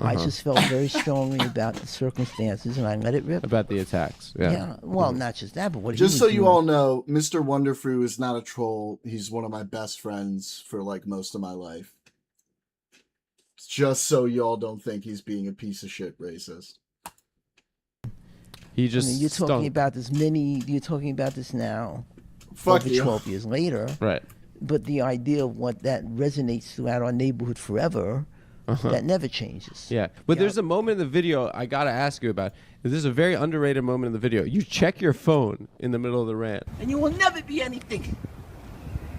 I just felt very strongly about the circumstances, and I let it rip. About the attacks, yeah. Well, not just that, but what. Just he so was you doing. all know, Mr. Wonderfru is not a troll. He's one of my best friends for like most of my life. Just so y'all don't think he's being a piece of shit racist. He just. You're talking about this You're talking about this now. Fuck over you. 12 years later. Right. But the idea of what that resonates throughout our neighborhood forever. That never changes. Yeah, but there's a moment in the video I gotta ask you about. There's a very underrated moment in the video. You check your phone in the middle of the rant. And you will never be anything.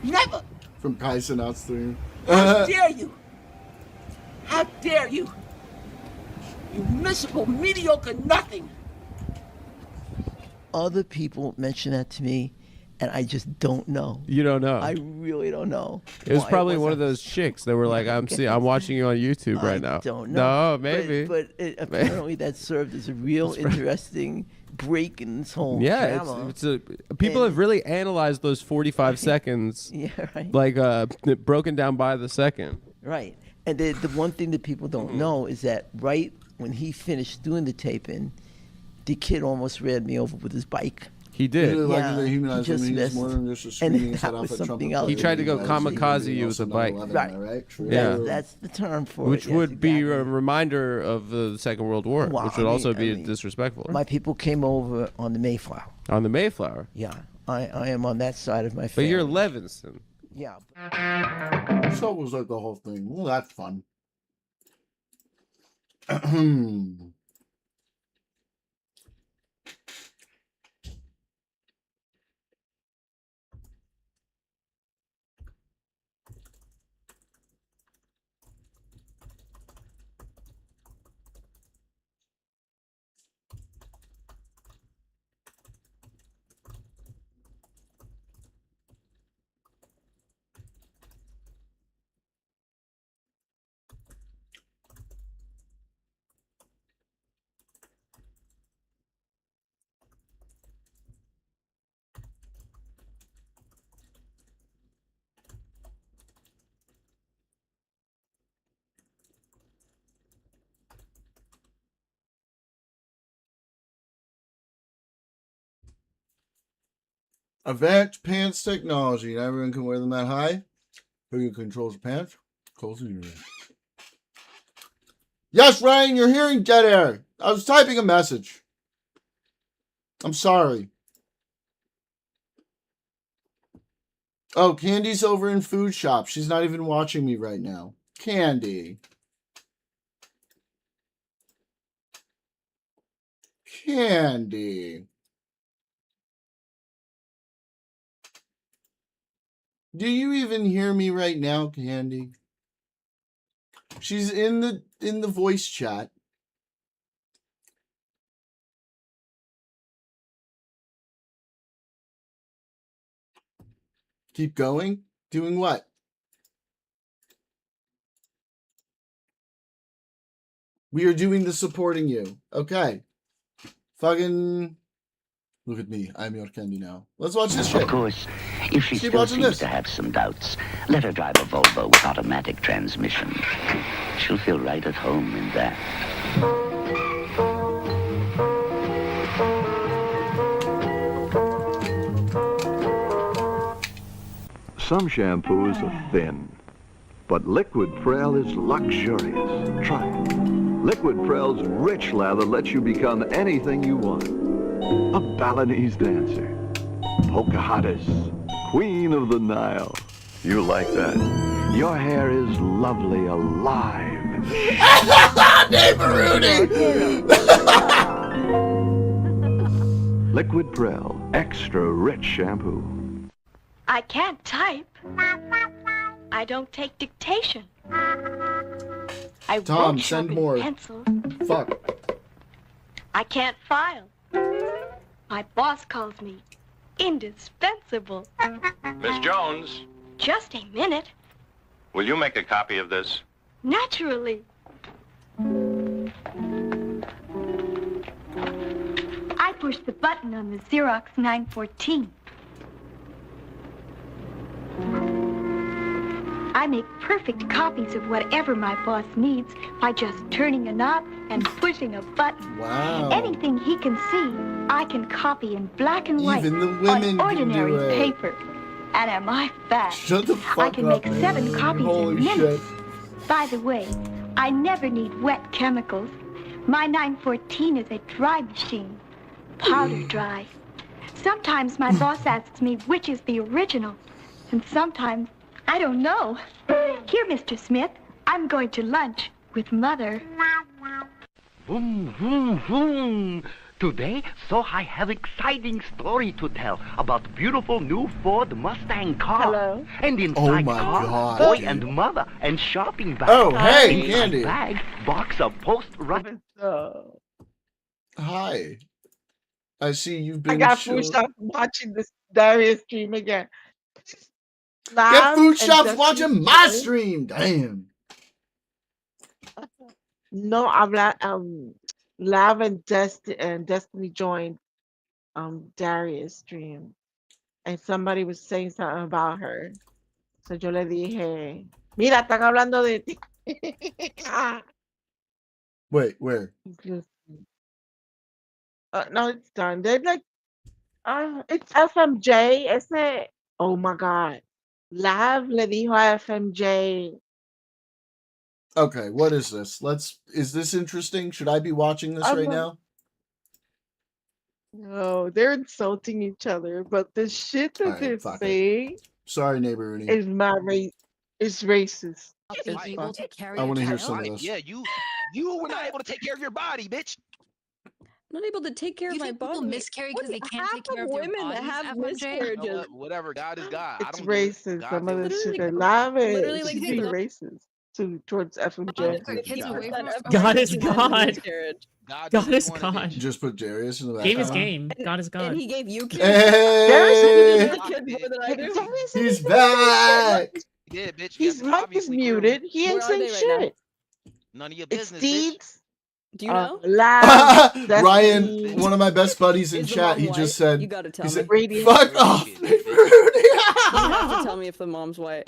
Never. From Kaisen out stream. How dare you? How dare you? You miserable, mediocre nothing. Other people mention that to me, and I just don't know. You don't know. I really don't know. It was why probably it one of those chicks that were like, I'm watching you on YouTube right now. I don't know. No, maybe. But apparently that served as a real interesting break in this whole drama. People have really analyzed those 45 seconds. Yeah, right. Like broken down by the second. Right. And the one thing that people don't know is that right when he finished doing the taping, the kid almost ran me over with his bike. He did. He just missed. And that was something else. He tried to go kamikaze you with a bike. Right. Yeah. That's the term for which it. would be a reminder of the Second World War, Well, which would also be disrespectful. My people came over on the Mayflower. On the Mayflower? Yeah. I am on that side of my But family. you're Levinston. Yeah. So it was like the whole thing. Well, that's fun. Advanced pants technology. Not everyone can wear them that high. Who controls your pants? Closer to you. Yes, Ryan, you're hearing dead air. I was typing a message. I'm sorry. Oh, Candy's over in food shop. She's not even watching me right now. Candy. Candy. Do you even hear me right now, Candy? She's in the voice chat. Keep going? Doing what? We are doing the supporting you. Okay. Fucking look at me. I'm your Candy now. Let's watch this shit. Of course, if she Keep still watching seems this. to have some doubts, let her drive a Volvo with automatic transmission. She'll feel right at home in that. Some shampoos are thin, but Liquid Prel is luxurious. Try it. Liquid Prel's rich lather lets you become anything you want. A Balinese dancer, Pocahontas, Queen of the Nile. You like that? Your hair is lovely, alive. Liquid Prel, extra rich shampoo. I can't type. I don't take dictation. I Tom, won't send sharpen more. pencils. Fuck. I can't file. My boss calls me indispensable. Miss Jones, Just a minute. will you make a copy of this? Naturally. I push the button on the Xerox 914. I make perfect copies of whatever my boss needs by just turning a knob and pushing a button. Wow. Anything he can see, I can copy in black and white Even the women on can do ordinary it. paper. And am I fast? Shut the fuck I can up. make 7 copies Holy in minutes. shit. By the way, I never need wet chemicals. My 914 is a dry machine, powder dry. Sometimes my boss asks me which is the original, and sometimes I don't know. Here, Mr. Smith, I'm going to lunch with Mother. Vroom, vroom, vroom. Today, so I have exciting story to tell about beautiful new Ford Mustang car. Hello? And inside Oh my car, God, boy dude. and mother and shopping bag. Oh, hey, Inside Andy. bag, box of post-rut. Hi. I see you've I been got food shown. shops watching this Darius stream again. Get Live food and shops Destiny watching my joined. stream. Damn. No, Live and Destiny joined Darius stream, and somebody was saying something about her. So yo le dije, mira, están hablando de ti. Ah, Wait, where? just- no, it's done. They're like, it's FMJ. Ese, oh my God. Live le dijo a FMJ. Okay, what is this? Is this interesting? Should I be watching this I'm right like, now? no, they're insulting each other, but the shit that they're Alright, fuck it. saying Sorry, neighbor Rooney. is not it's racist. Being It's able fuck. to carry I a want to hear child. some of this. Yeah, you were not able to take care of your body, bitch. Not able to take care You of my think people body. miscarry What 'cause they can't half take care of of their women that bodies, have FMJ? You know miscarriages. what? Whatever. God is God. I It's don't do it. racist. God Some of deals the with shit it. that live Literally, is like being 0. racist towards FMJ. Take our kids away from us. God is Americans have God. miscarriage. God is God. Just put Darius in the Game is background. game. God is God. And he gave you kids. Darius Hey! Darius kids more than I do. Darius He's ain't gonna say back! shit. Yeah, bitch. His mic is obviously muted. He Where ain't are saying they right now? shit. None of your It's business, bitch. Deeds. Do you know? Live. Ryan, Destiny. one of my best buddies in Is the chat, mom he white? just said, You gotta tell he me. said, Radiant. fuck off, You have to tell me if the mom's white.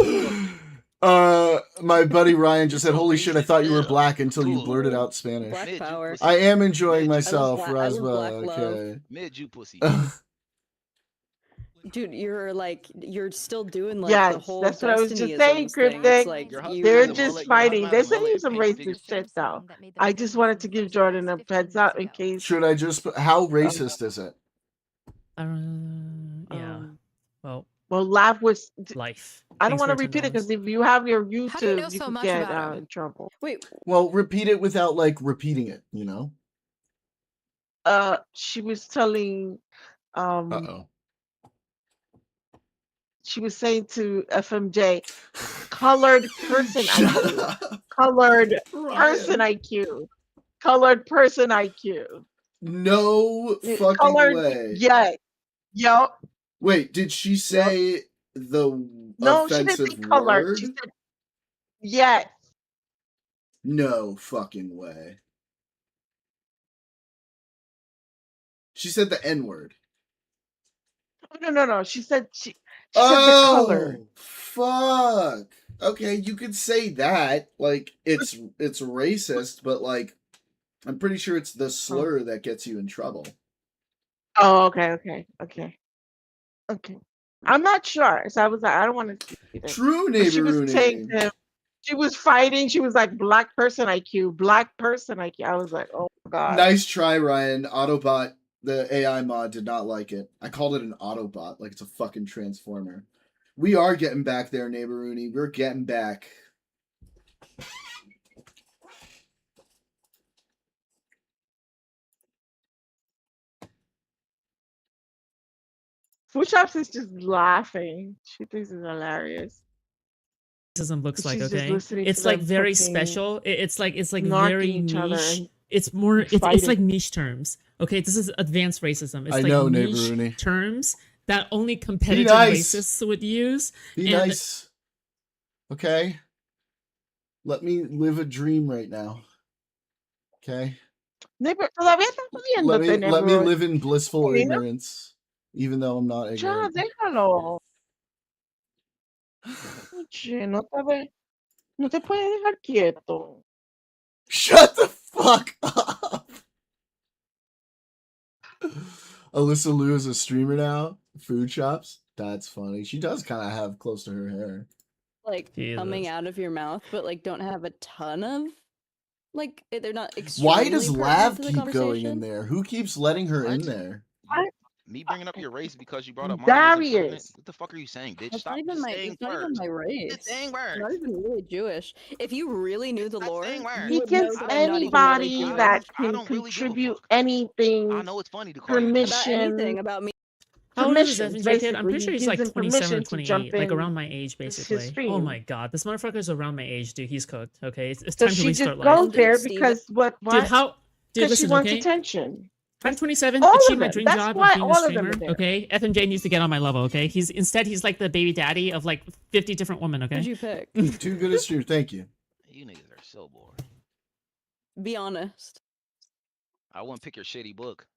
my buddy Ryan just said, holy shit, I thought you were black until you blurted out Spanish. Black power. I am enjoying I myself, love Rasma. black love. Okay. Mid you pussy. Dude, you're still doing like the Yes, whole that's what I was just saying, Destiny-isms thing. It's Cryptic. like They're you just fighting. They're saying some racist shit though. I just wanted to give Jordan a heads up in case. Should I just put, how racist is it? Yeah. Well, live was life. I don't Thanks want to for repeat it $10. because if you have your YouTube, How do you know you so could much get about him? in trouble. Wait. Well, repeat it without like repeating it, you know? She was telling, Uh-oh. she was saying to FMJ, colored person IQ, colored person IQ, colored person IQ. No fucking Colored, way. yeah, yup. Wait, did she say the No, she didn't say offensive colored. word? She said yes. No fucking way. She said the N-word. No. She said she said the color. Fuck. Okay, you could say that. Like it's racist, but like I'm pretty sure it's the slur that gets you in trouble. Oh, okay. I'm not sure. So I was like, I don't want to see it. True, But she was neighbor saying to him, she was fighting. She was like, black person IQ, black person IQ. I was like, oh my God. Nice try, Ryan. Autobot, the AI mod, did not like it. I called it an Autobot, like it's a fucking transformer. We are getting back there, neighbor Rooney. We're getting back. Food Shops is just laughing. She thinks it's hilarious. looks like, She's just okay? listening to It's like them very fucking special. It's like narking very each other niche. and It's more it's fighting. like niche terms. Okay, this is advanced racism. It's I like know, niche Neighbor-Rooney. terms that only competitive nice. racists would use. Be and nice. Okay? Let me live a dream right now. Okay? Todavía estás jodiéndote, Let me Neighbor. live in blissful You know? ignorance, even though I'm not Ya, ignorant. déjalo. Oye, no te puedes dejar quieto. Shut the fuck up. Alyssa Liu is a streamer now. Food shops. That's funny. She does kind of have close to her hair. Like coming out of your mouth, but like don't have a ton of like they're not extremely Why does pertinent Lav to the keep going in conversation. there? Who keeps letting her in there? Me bringing up your race because you brought up mine wasn't pertinent? Darius. What the fuck are you saying, bitch? It's Stop not even my saying it's not even words. my race. It's saying I'm words. not even really Jewish. If you really knew the lore, you He would know gives that I'm not even really anybody Jewish. that I can don't really give a contribute fuck. I anything know it's funny to call you bitch. About anything about me. How old is this permissions, FNJ kid? I'm basically. pretty sure He he's gives like him 27 or permission to jump 28, like in around my age, his basically. Oh stream. my god, this motherfucker's around my age, dude. He's cooked. Okay, it's So time to she just restart life. goes there because Dude, what? how? Dude, Because she listen, wants okay. attention. I'm 27, All achieved of my them. dream That's job why of being a all of them streamer. are there. Okay, FNJ needs to get on my level. Okay, instead he's like the baby daddy of like 50 different women. Okay. Who'd you pick? Too good a streamer. Thank you. You niggas are so bored. Be honest. I wouldn't pick your shitty book.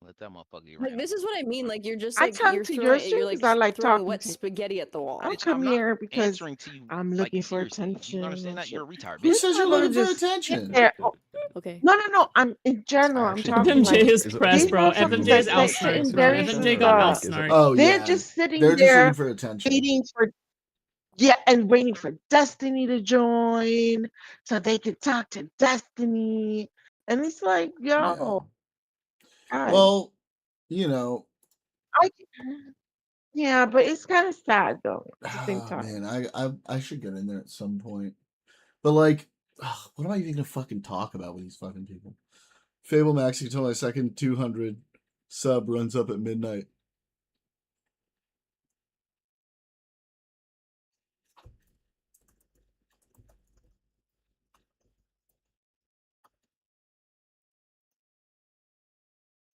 Let that motherfucker get Like ran this is what I mean. Like you're just I like come you're to throwing your you're stream like because I like throwing talking wet to you. spaghetti at the wall. I Bitch, come I'm not here because answering to you I'm like looking for seriously. attention. You understand and that? shit. You're a retard, Who bitch. says you're I'm gonna looking for just sit attention? there. Okay. No. I'm in general. I'm Actually, talking FMJ like is pressed, these bro. motherfuckers FMJ is that sit in outsmart, bro. Darius' FMJ got outsmart. Oh they're yeah. just sitting They're just there looking for attention. waiting for and waiting for Destiny to join so they can talk to Destiny. And it's like, yo, guys, Well, you know, yeah, but it's kind of sad though at the same oh, time. man, I should get in there at some point. But like, what am I even gonna fucking talk about with these fucking people? Fable Max, until my second 200 sub runs up at midnight.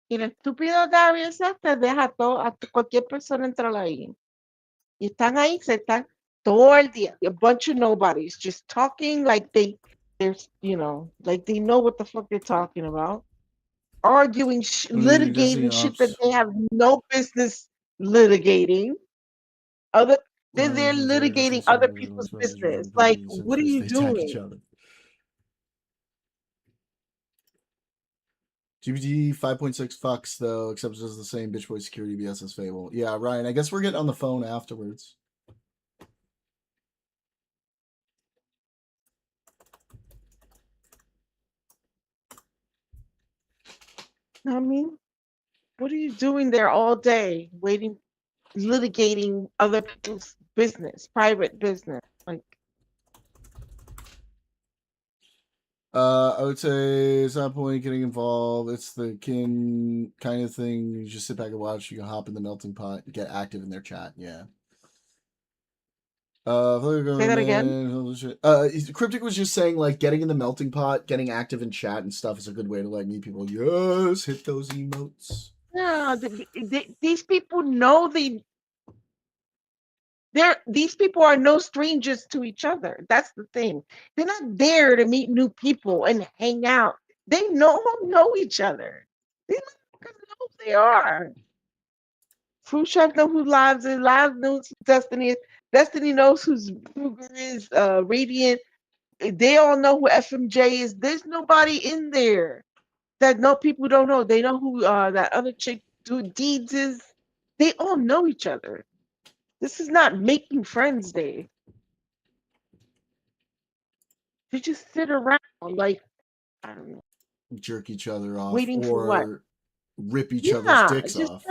Y el estúpido Darius te deja todo, a cualquier persona entrar ahí. Y están ahí, se están todo el día. A bunch of nobodies just talking like there's, like they know what the fuck they're talking about. Arguing, litigating shit that they have no business litigating. They're litigating other people's business. Like, what are you doing? GPT 5.6 fucks though, except it's the same bitch boy security BS as Fable. Yeah, Ryan, I guess we're getting on the phone afterwards. I mean, what are you doing there all day waiting, litigating other people's business, private business? Like, I would say it's not point getting involved. It's the kind of thing. You just sit back and watch. You can hop in the melting pot, get active in their chat. Yeah. Say that again. Cryptic was just saying like getting in the melting pot, getting active in chat and stuff is a good way to like meet people. Yes, hit those emotes. No, these people know these people are no strangers to each other. That's the thing. They're not there to meet new people and hang out. They know each other. These motherfuckers know who they are. Fruit Chef know who Lives is. Lives knows who Destiny is. Destiny knows who Kruger is. Radiant. They all know who FMJ is. There's nobody in there that people don't know. They know who that other chick Deeds is. They all know each other. This is not making friends day. You just sit around like, I don't know, jerk each other off, waiting for what? Rip each other's dicks just off.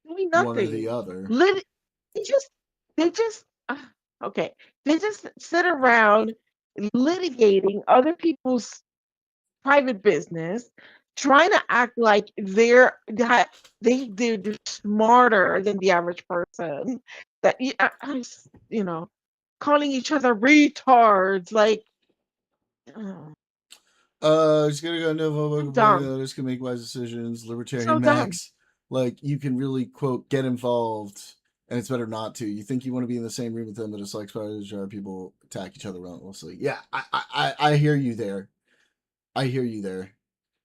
Doing nothing. One or the other. They just okay. They just sit around litigating other people's private business, trying to act like they're smarter than the average person. that you know, calling each other retards, like. He's gonna go no vote. Others can make wise decisions. Libertarian So dumb. Max, like you can really quote get involved, and it's better not to. You think you want to be in the same room with them, but it's like people attack each other relentlessly. Yeah, I hear you there. I hear you there.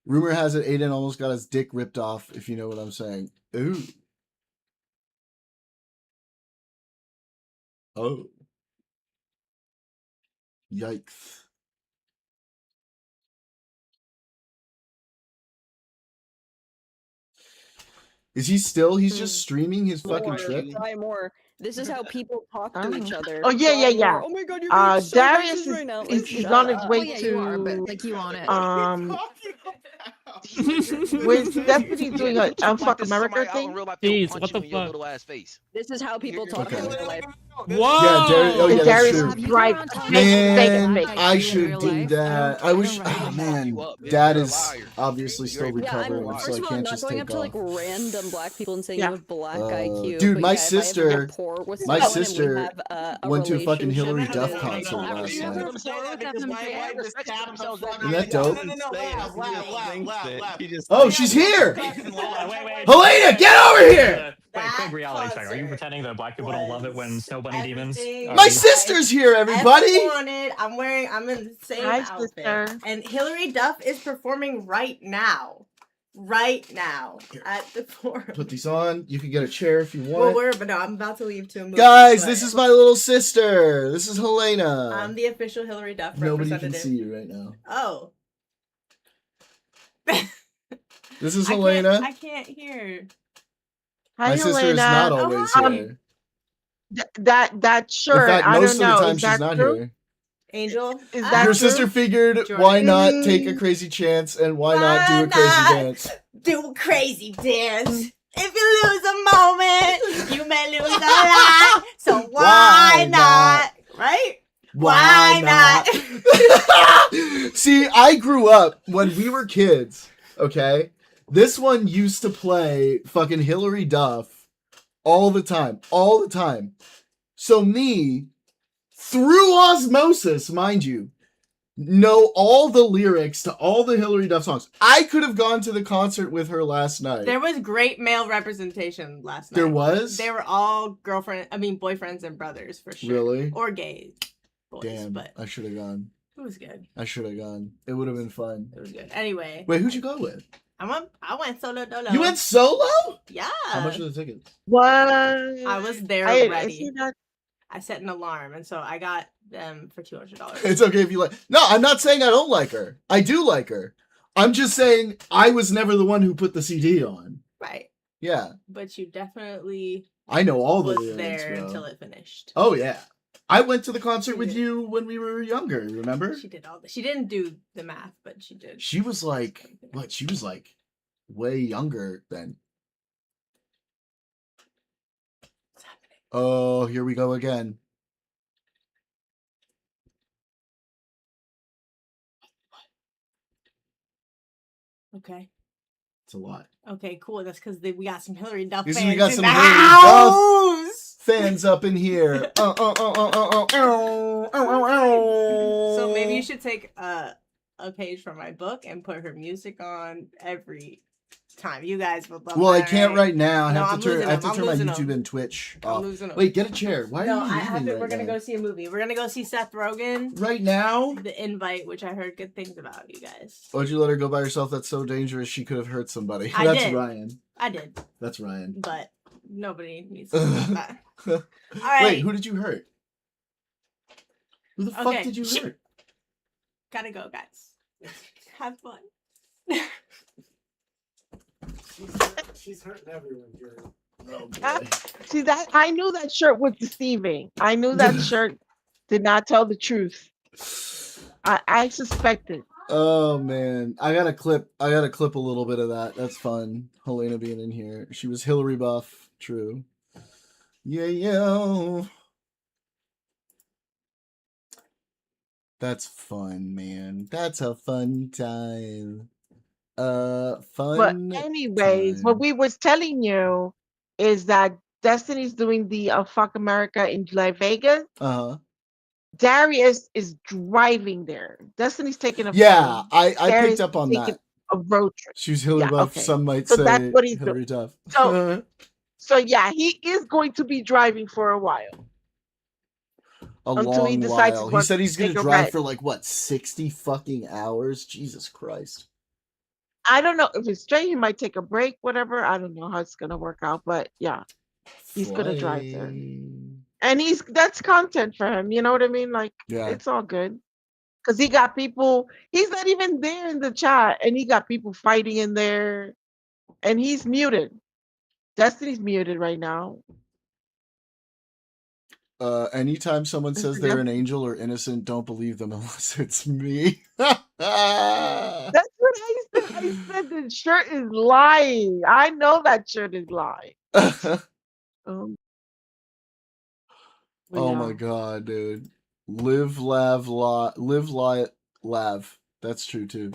Rumor has it Aiden almost got his dick ripped off. If you know what I'm saying. Ooh. Oh. Yikes. Is he still? He's just streaming his fucking trip. Try more. This is how people talk to each other. Oh yeah, yeah, Try yeah. more. Oh my god, you're being so Darius racist right now. Like, is shut on his up. way Oh, yeah, to. you are, but like you own it. With Stephanie doing a Fuck America thing. Jeez, what the fuck? Little ass face. This is how people talk in real life. Whoa! Yeah, that's Darius true. right. Man, I should do that. I wish. Oh man, Dad is obviously still recovering, so I can't just going take up to like off. random black people and saying you have black IQ. Dude, but my yeah, if I ever sister, get poor with my someone and we sister have, a went to a fucking relationship, Hillary Duff then concert I'll last have night. Isn't that dope? He just Oh, she's here! Wait. Helena, get over here! Quick reality check. Are you pretending that black people don't love it when snow bunny demons? My sister's here, everybody! I'm in the same Hi, outfit. sister. And Hillary Duff is performing right now. Right now. At the forum. Put these on. You can get a chair if you want. But no, I'm about to leave to a movie. Guys, this is my little sister. This is Helena. I'm the official Hillary Duff Nobody representative. can see you right now. Oh. This is Helena. I can't hear. Hi, My sister is not always here. That shirt. In fact, I most don't of the know. time Is she's that not true? here. Angel? Is that Your true? sister figured, why not take a crazy chance and why not do a crazy dance? Do a crazy dance. If you lose a moment, you may lose a lot. So why not? Right? Why not? See, I grew up when we were kids, okay? This one used to play fucking Hillary Duff all the time. All the time. So me, through osmosis, mind you, know all the lyrics to all the Hillary Duff songs. I could have gone to the concert with her last night. There was great male representation last night. There was? They were all boyfriends and brothers for sure. Really? Or gays. Boys, Damn, but I should have gone. it was good. I should have gone. It would have been fun. It was good. Anyway. Wait, who'd you go with? I went solo dolo. You went solo? Yeah. How much are the tickets? What? I was there I ready. see that. I set an alarm, and so I got them for $200. It's okay if you like. No, I'm not saying I don't like her. I do like her. I'm just saying I was never the one who put the CD on. Right. Yeah. But you definitely I know all the was lyrics, there bro. until it finished. Oh yeah. I went to the concert with you when we were younger, remember? She did all this. She didn't do the math, but she did. She was like, what? She was like way younger then. Oh, here we go again. Okay. It's a lot. Okay, cool. That's because we got some Hillary Duff This fans we got in some the Hillary house. Duff fans up in here. So maybe you should take a page from my book and put her music on every time. You guys would love Well, I that, can't right? right now. I No, have I'm to turn. losing I have to them. turn I'm my losing YouTube them. and Twitch I'm off. losing them. Wait, get a chair. Why are No, you I leaving have to. right We're gonna now? go see a movie. We're gonna go see Seth Rogen. Right now? The Invite, which I heard good things about. You guys. Why'd you let her go by herself? That's so dangerous. She could have hurt somebody. I That's did. Ryan. I did, That's Ryan. but nobody needs to know that. All right. Wait, who did you hurt? Who the fuck Okay, did you shit. hurt? Gotta go, guys. Have fun. She's hurting everyone here. Oh, See that? I knew that shirt was deceiving. I knew that shirt did not tell the truth. I suspected. Oh man, I gotta clip a little bit of that. That's fun. Helena being in here. She was Hillary buff. True. Yeah. That's fun, man. That's a fun time. Fun. But anyways, what we was telling you is that Destiny's doing the Fuck America in Las Vegas. Darius is driving there. Destiny's taking a Yeah, plane. I Darius picked up on taking that. a road trip. She's Hillary Yeah, Duff. okay. Some might So that's say what he's Hillary doing. Duff. So yeah, he is going to be driving for a while. A until he long decides while. He said he's going to take a drive rest. for like what, 60 fucking hours? Jesus Christ. I don't know if it's straight. He might take a break, whatever. I don't know how it's gonna work out, but yeah, he's gonna drive there, and that's content for him. You know what I mean? Like, Yeah. it's all good because he got people. He's not even there in the chat, and he got people fighting in there, and he's muted. Destiny's muted right now. Anytime someone says they're an angel or innocent, don't believe them unless it's me. That's what I said. I said the shirt is lying. I know that shirt is lying. Oh Yeah. my god, dude. Live, laugh, live, lie, laugh. That's true too.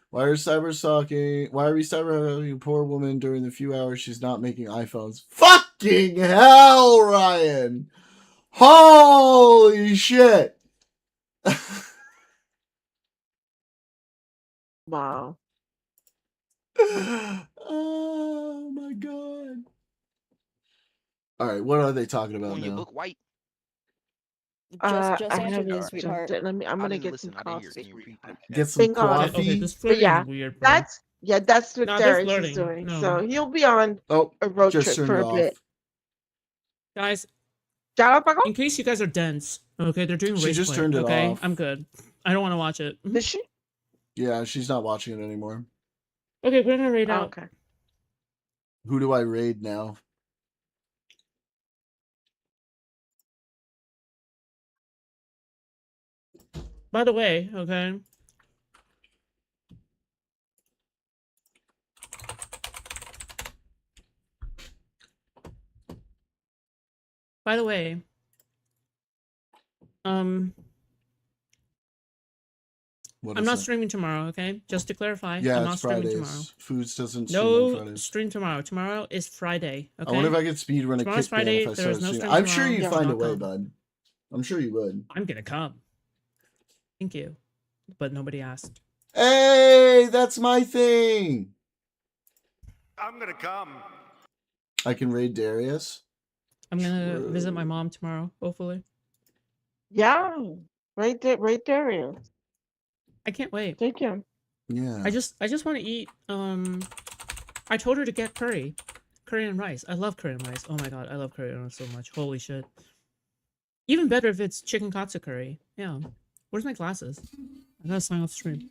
Why are we cyber a poor woman during the few hours she's not making iPhones? Fucking hell, Ryan! Holy shit! Wow. Oh my god. All right, what are they talking about On your now? book white. Just I answered haven't me, sweetheart. jumped in. I'm gonna get listen. some I didn't hear. coffee. Can you repeat that? Get some coffee. Okay, this But flirting yeah, is weird, bro. that's what No, this Darius is flirting. doing. No. So he'll be on a road just trip turned for it a off. bit. Guys, in case you guys are dense, okay, they're doing She race just play, turned it okay? off. I'm good. I don't want to watch it. Did she? Yeah, she's not watching it anymore. Okay, we're gonna raid out. Okay. Who do I raid now? By the way, okay. By the way, I'm not streaming tomorrow, okay? Just to clarify, Yeah, I'm not it's streaming Fridays. tomorrow. Foods doesn't stream on No Fridays. stream tomorrow. Tomorrow is Friday, okay? I wonder if I could speedrun a Tomorrow's kickban Friday, if I there is started no streaming. stream I'm sure tomorrow. you'd Do find a not way, come. bud. I'm sure you would. I'm gonna come. Thank you. But nobody asked. Hey, that's my thing. I'm gonna come. I can raid Darius. I'm gonna visit my mom tomorrow, hopefully. Yeah, right there, Darius. I can't wait. Take him. Yeah. I just want to eat. I told her to get curry and rice. I love curry and rice. Oh my god, I love curry and rice so much. Holy shit. Even better if it's chicken katsu curry. Yeah. Where's my glasses? I gotta sign off stream.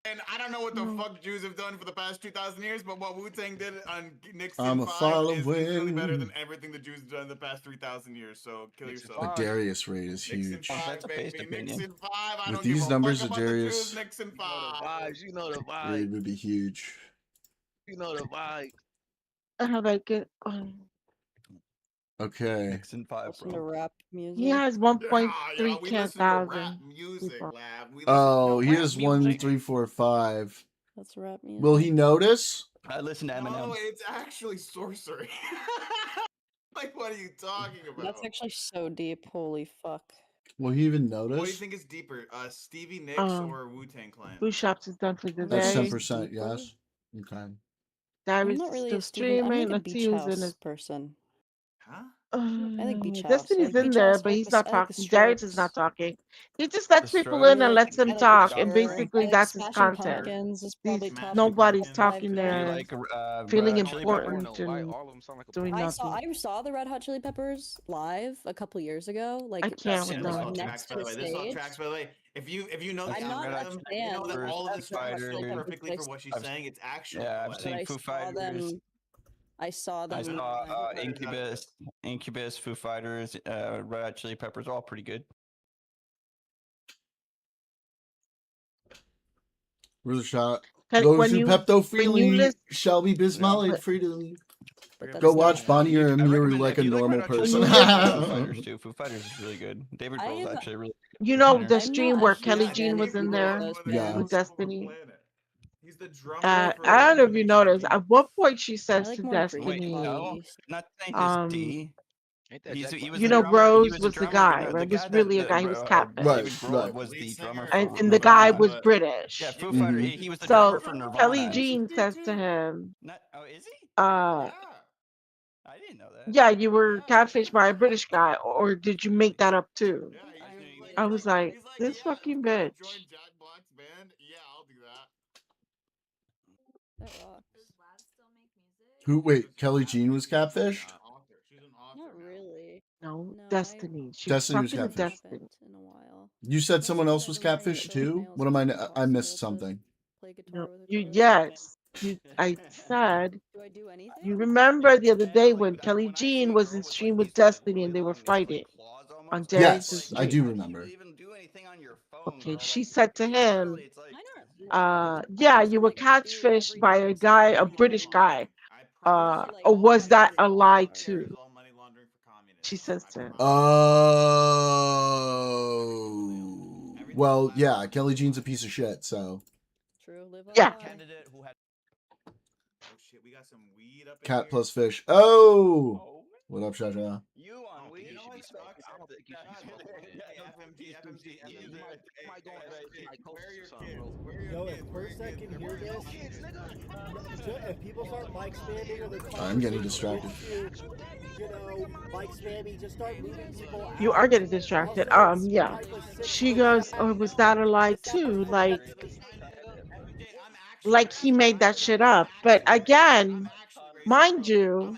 And I don't know what the fuck Jews have done for the past 2,000 years, but what Wu-Tang did on Nixon I'm a 5 is really following. better than everything the Jews have done in the past 3,000 years. So kill yourself. The Darius raid is huge. Five, baby. Nixon 5. I With don't these give a numbers, fuck the about the Darius Jews. Nixon 5. You know the vibe. raid would be huge. You know the vibe. How about get? Okay. Nixon 5, Listen to rap music. He has 1.3 we K listen to rap thousand. music, lab. We listen Oh, to he rap has music. 1, 3, 4, 5. That's rap music. Will he notice? I listen to Eminem. No, it's actually sorcery. Like, what are you talking about? That's actually so deep. Holy fuck. Will he even What do you notice? think is deeper, Stevie Nicks or Wu-Tang Clan? Food Shops is done for the That's day. 10%, yes. Okay. I'm Darius not is really still a Steven. I'm streaming. like a Let's beach see who's in house it. person. Huh? I like beach house. Destiny's I like in beach there, house. but I like he's the, not I like the talking. Darius is not talking. He just lets people in and lets them talk, and basically that's his content. Nobody's talking there, feeling important and doing I nothing. saw the Red Hot Chili Peppers live a couple years ago. Like I can't with like, them. next to the This all stage. tracks, by the way. If you know the I'm not a algorithm, you know that fan all of of this the Red Hot tracks Chili fit Peppers, perfectly but for what she's saying. It's actually Yeah, I've but seen I Foo saw Fighters. them. I saw them. I saw Incubus, Foo Fighters, Red Hot Chili Peppers, all pretty good. Where's the shot? When Those who you- Pepto when you freely list- shall be bismollied but- freely. But Go that's watch not- Bonnie or Amiru like a If you normal Red Hot Chili person. Peppers, Foo Fighters too. Foo Fighters is really good. David I Grohl's am- actually really You know good. the I'm stream not a where huge Kelly fan Jean of was in either of there those Yeah. with bands. Destiny. He's the drummer for I don't know if you Infinite noticed. Champion. At one point, she says like to more dream Wait, no, Destiny, not saying just um, D. He was you the know, drummer. He Rose was the was the drummer. guy, The right? Was guy really a guy. He was David catfish, Grohl was the drummer for and the guy Nirvana. was British. Yeah, Foo Fighter. He was the So drummer for Nirvana. Kelly Jean says to him, Oh, is he? uh, I didn't know that. yeah, you were catfished by a British guy, or did you make that up too? I was like, this fucking bitch. Jack Black's band? Yeah, I'll do that. That rocks. Who? Wait, Kelly Jean was catfished. Not really. No, Destiny. She was Destiny was talking to catfished. Destiny. In a while. You said someone else was catfished too. What am I? I missed something. No, yes. I said. You remember the other day when Kelly Jean was in stream with Destiny and they were fighting on Darius' Yes, I stream. do remember. Okay, she said to him, yeah, you were catfished by a guy, a British guy. Or was that a lie too? She says to him. Oh. Well, yeah, Kelly Jean's a piece of shit, so. True. Yeah. Oh shit, we got some weed up in Cat here. plus fish. Oh! What up, Shasha? You on weed? You should be smoking. I don't think you should be smoking. Where are your kids? Where are your Yo, kids? if first I can hear this, if people start mic spamming or the I'm getting distracted. you know, mic spamming, just start moving people out. You are getting distracted. Yeah. She goes, or was that a lie too? Like he made that shit up. But again, mind you,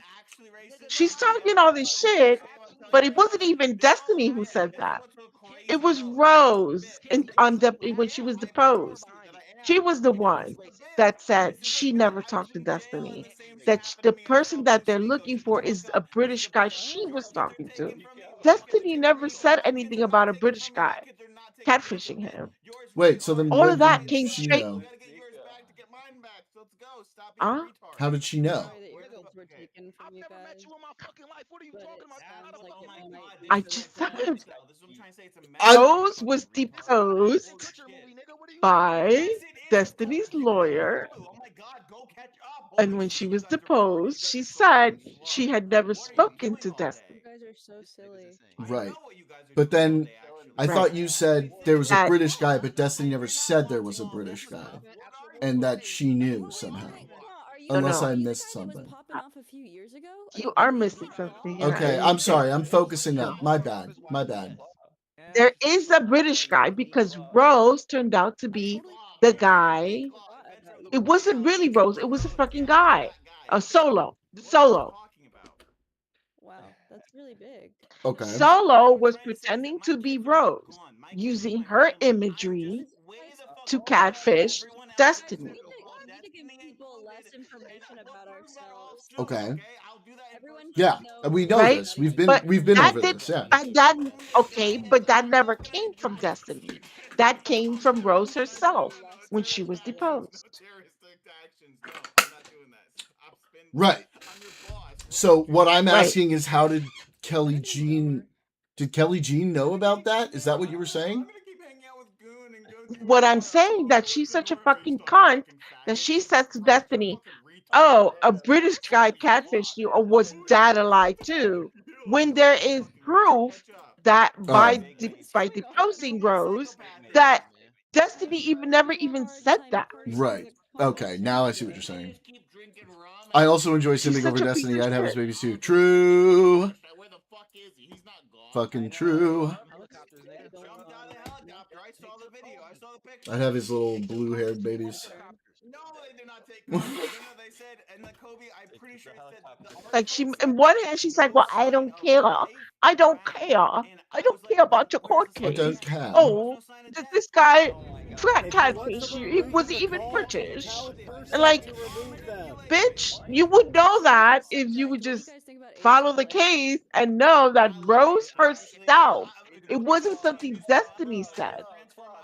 she's talking all this shit, but it wasn't even Destiny who said that. It was Rose when she was deposed. She was the one that said she never talked to Destiny. That the person that they're looking for is a British guy she was talking to. Destiny never said anything about a British guy catfishing him. Wait, so then All what of that did came she straight. know? Huh? How did she know? Sorry that your kids were taken from you guys. I just said I'm- Rose was deposed by Destiny's lawyer. And when she was deposed, she said she had never spoken to Destiny. You guys are so silly. Right. But then I thought you said there was a British guy, but Destiny never said there was a British guy. And that she knew somehow. Unless I missed something. You are missing something. Okay, I'm sorry. I'm focusing up. My bad. My bad. There is a British guy because Rose turned out to be the guy. It wasn't really Rose. It was a fucking guy. A Solo. Wow, that's really big. Okay. Solo was pretending to be Rose, using her imagery to catfish Destiny. We need to give people less information about ourselves. Okay. Everyone Yeah, we know Right? this. We've been But that over did, this. Yeah. but that never came from Destiny. That came from Rose herself when she was deposed. Right. So what I'm Right. asking is, how did Kelly Jean know about that? Is that what you were saying? What I'm saying that she's such a fucking cunt that she says to Destiny, "Oh, a British guy catfished you, or was that a lie too?" When there is proof that by deposing Rose, that Destiny never even said that. Right. Okay. Now I see what you're saying. I also enjoy simming over such a piece Destiny. of I'd have his shit. babies too. True. Fucking true. I'd have his little blue-haired babies. Like in one hand, she's like, "Well, I don't care. I don't care. I don't care about your court I case. don't care." Oh, this guy flat catfish you. He was even British. And like, bitch, you would know that if you would just follow the case and know that Rose herself, it wasn't something Destiny said.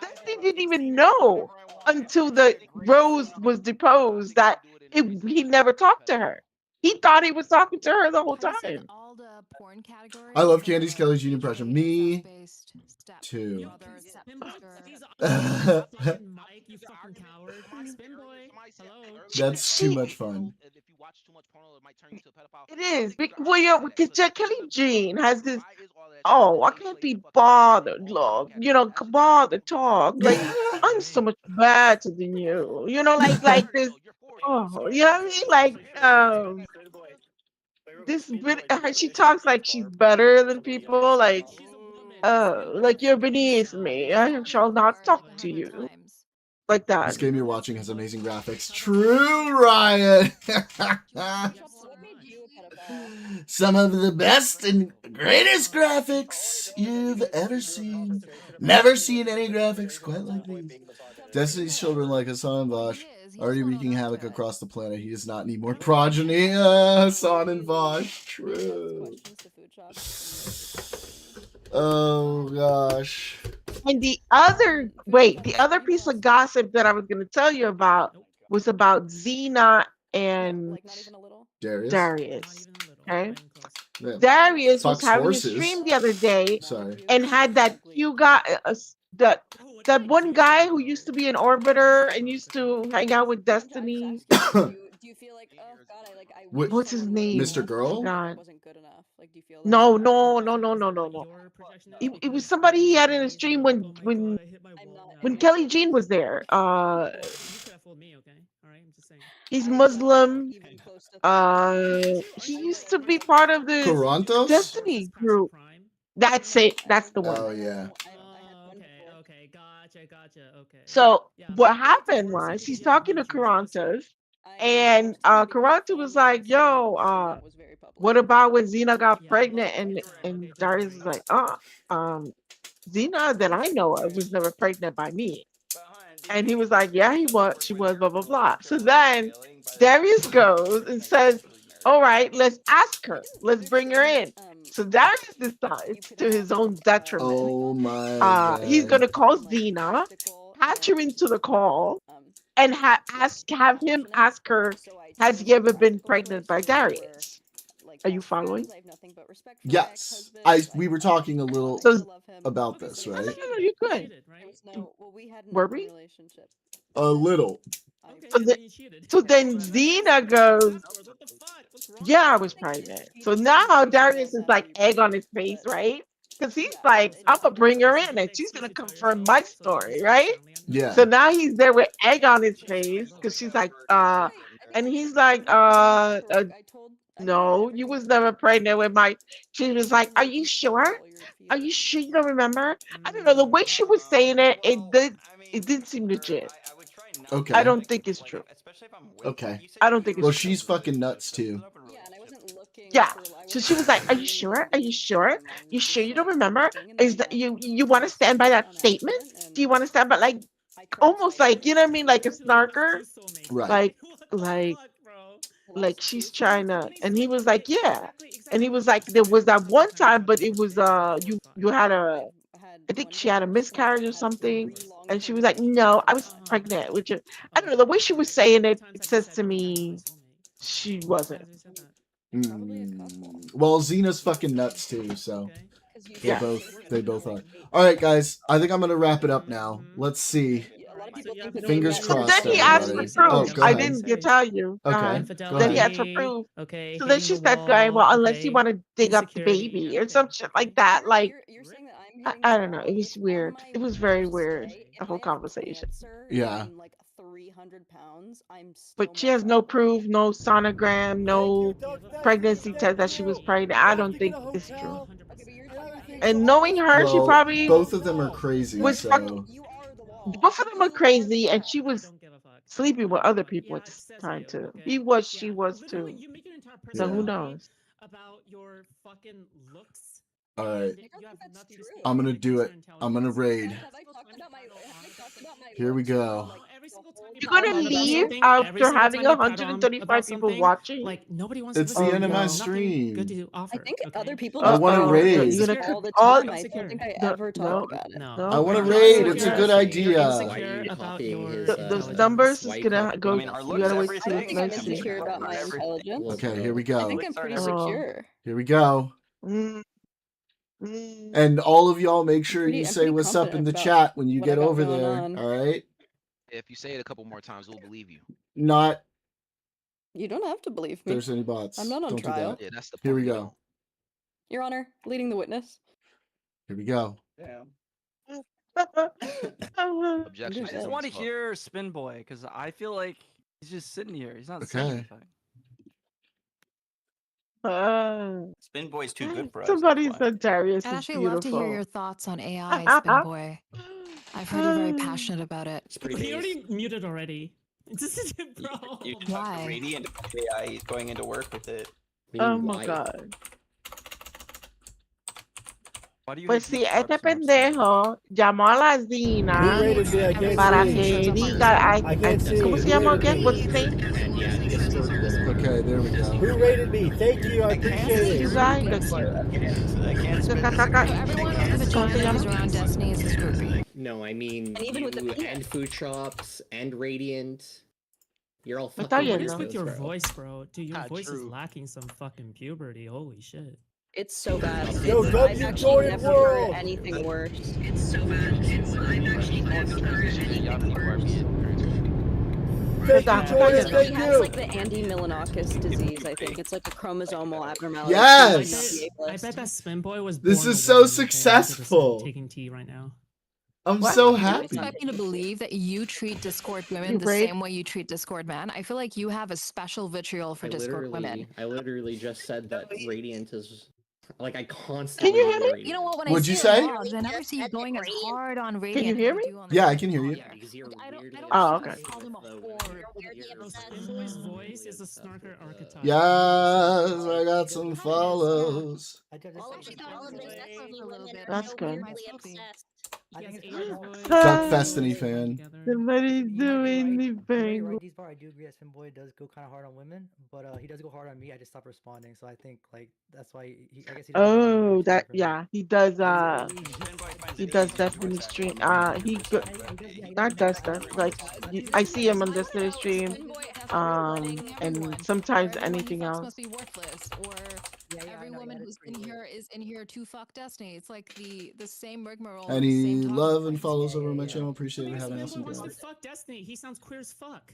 Destiny didn't even know until the Rose was deposed that he never talked to her. He thought he was talking to her the whole time. I love Candice Kelly's Jr. impression. Me too. That's too much fun. It is. Well, yeah, because Kelly Jean has this. Oh, I can't be bothered, love. Bothered talk. Like I'm so much better than you. Like this. Oh, you know what I mean? This bit. She talks like she's better than people. Like you're beneath me. I shall not talk to you. Like that. This game you're watching has amazing graphics. True, Ryan. Some of the best and greatest graphics you've ever seen. Never seen any graphics quite like these. Destiny's children like Hassan and Vosh already wreaking havoc across the planet. He does not need more progeny. Hassan and Vosh. True. Oh gosh. And the other piece of gossip that I was going to tell you about was about Xena and Darius. Okay. Yeah. Darius was Fox having horses. a stream the other day Sorry. and had that few guy, that one guy who used to be an orbiter and used to hang out with Destiny. What's his name? Mr. Girl? No. It was somebody he had in a stream when Kelly Jean was there. He's Muslim. He used to be part of the Corantos? Destiny group. That's it. That's the one. Oh yeah. So what happened was he's talking to Carantos, and Caranto was like, "Yo, what about when Xena got pregnant?" And Darius was like, Xena that I know of was never pregnant by me." And he was like, "Yeah, she was, blah blah blah." So then Darius goes and says, "All right, let's ask her. Let's bring her in." So Darius decides, to his own detriment, oh my he's gonna call Xena, patch her into the call, and have him ask her, "Has he ever been pregnant by Darius?" Are you following? Yes. We were talking a little about this, right? No, you're good. Were we? A little. So then Xena goes, "Yeah, I was pregnant." So now Darius is like egg on his face, right? Because he's like, "I'm gonna bring her in and she's gonna confirm my story," right? Yeah. So now he's there with egg on his face because she's like, and he's like, "No, you was never pregnant with my." She was like, "Are you sure? Are you sure you don't remember?" I don't know. The way she was saying it, it didn't seem legit. Okay. I don't think it's true. Okay. I don't think it's well, true. she's fucking nuts too. Yeah. So she was like, "Are you sure? Are you sure? You sure you don't remember? Is that you want to stand by that statement? Do you want to stand by almost like, you know what I mean, like a snarker, Right? Like she's trying to?" And he was like, "Yeah." And he was like, "There was that one time, but it was you had I think she had a miscarriage or something." And she was like, "No, I was pregnant," which I don't know, the way she was saying it, it says to me she wasn't. Well, Xena's fucking nuts too, so Yeah. they both are. All right, guys, I think I'm gonna wrap it up now. Let's see. Fingers crossed. Then he asked for everybody. proof. Oh, go I ahead. didn't tell you. Okay. Go Then he ahead. asked for proof. Okay. So then she said, "Going, well, unless you want to dig up the baby or some shit like that." Like, I don't know. It was weird. It was very weird. The whole conversation. Yeah. But she has no proof, no sonogram, no pregnancy test that she was pregnant. I don't think it's true. And knowing her, she Well, probably both of them are crazy. was So both of them are crazy, and she was sleeping with other people at this time too. He was, she was too. So who knows? About your fucking looks. all right, I'm gonna do it. I'm gonna raid. Here we go. You're gonna leave after having 135 people watching? Like nobody wants It's to the listen. end of my Nothing stream. good to offer. I think other people I just want to talk about raid. this You're gonna all the all- time. I don't think I ever talk no, about it. No. I want to You're raid. insecure. It's a good You're idea. insecure about your those intelligence. numbers is gonna go. I mean, our You looks, gotta wait till everything. it's I think I'm next week. insecure about my intelligence. Okay, here we I go. think I'm pretty Oh. secure. Here we go. And all of y'all make sure you I'm say pretty what's up in confident the about chat when you what I get got over going there. on. All right? If you say it a couple more times, we'll believe you. Not You don't have to believe me. there's any bots. I'm not on Don't do trial. that. Yeah, that's the Here point. we You go. don't. Your Honor, leading the witness. Here we go. Damn. Objection. I just want to hear Spin Boy because I feel like he's just sitting here. He's not saying Okay. anything. Spin Boy's too good for us. Somebody said Darius I'd is actually love to hear beautiful. your thoughts on AI, Spin Boy. I've heard you're very passionate about it. He already muted already. This is a problem. You talk Radiant AI, he's going into work with it. Oh my god. Why do you Pues hate si beef este so much? pendejo llamó a la Zina Who rated me? I can't para see. que diga, I can't see. ¿cómo se Who llama rated again? me? What's his name? Okay, there we go. Who rated me? Thank you. I appreciate You it. guys, Everyone with a vagina who's around Destiny is his groupie. No, I mean And even with the you penis. and food shops and Radiant. You're all Está fucking What bien, is ¿no? with your bro. voice, bro? Dude, your Ah, voice is true. lacking some fucking puberty. Holy shit. It's so bad. Yo, I've W actually Jordan never World. heard anything worse. Y'all people are being Thank you, Jordan. He Thank has you. like the Andy Milanakis disease, I think. It's like a chromosomal abnormality. Yes! I bet that Spin Boy was This born is a so woman, okay? I'm just successful. taking tea right now. I'm What? so You happy. expect me to believe that you treat Discord women You the rape? same way you treat Discord men? I feel like you have a special vitriol for Discord women. I literally just said that Radiant is like I Can constantly you hear me? Radiant. You know what? When What'd I you see your say? logs, I never see you going as hard on Can you Radiant hear as me? you do on the Yeah, I rest can of hear the you. log. I don't Oh, see okay. you call them a whore. Spin Boy's voice is a snarker archetype. Yes, I got some follows. That's good. Duck Festiny fan. Somebody's doing the Right, thing. these part I do agree that Spin Boy does go kind of hard on women, but he does go hard on me. I just stop responding, so I think like that's why I guess he doesn't follow me Oh, or that something. yeah, he does. He does Destiny stream. He go, not Destiny. Like I see him on Destiny stream. And sometimes anything else. Must be worthless, or every woman who's in here is in here to fuck Destiny. It's like the same rigmarole. with the Any same talking love and points. follows over my channel. Appreciate it. Spin Having Boy awesome wants to day. fuck Destiny. He sounds queer as fuck.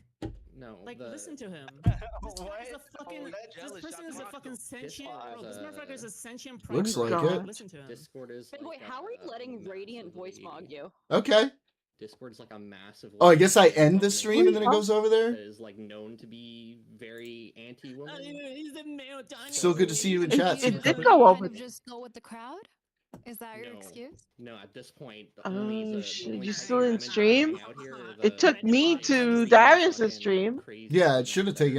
No, Like, listen to him. This guy is a fucking. This person is a fucking sentient. Bro, this motherfucker is a sentient primate. Looks like God. it. Listen to him. Discord is Spin Boy, how are you letting Radiant voice mog you? Okay. Discord's like a massive. Oh, I guess I end the stream and then it goes over there. That is like known to be very anti-woman. Still good to see you in chat. It did Super. go over. Kind of just go with the crowd. Is that your excuse? No, at this point. Oh shit! You still in stream? It took me to Darius' stream. Yeah, it should have taken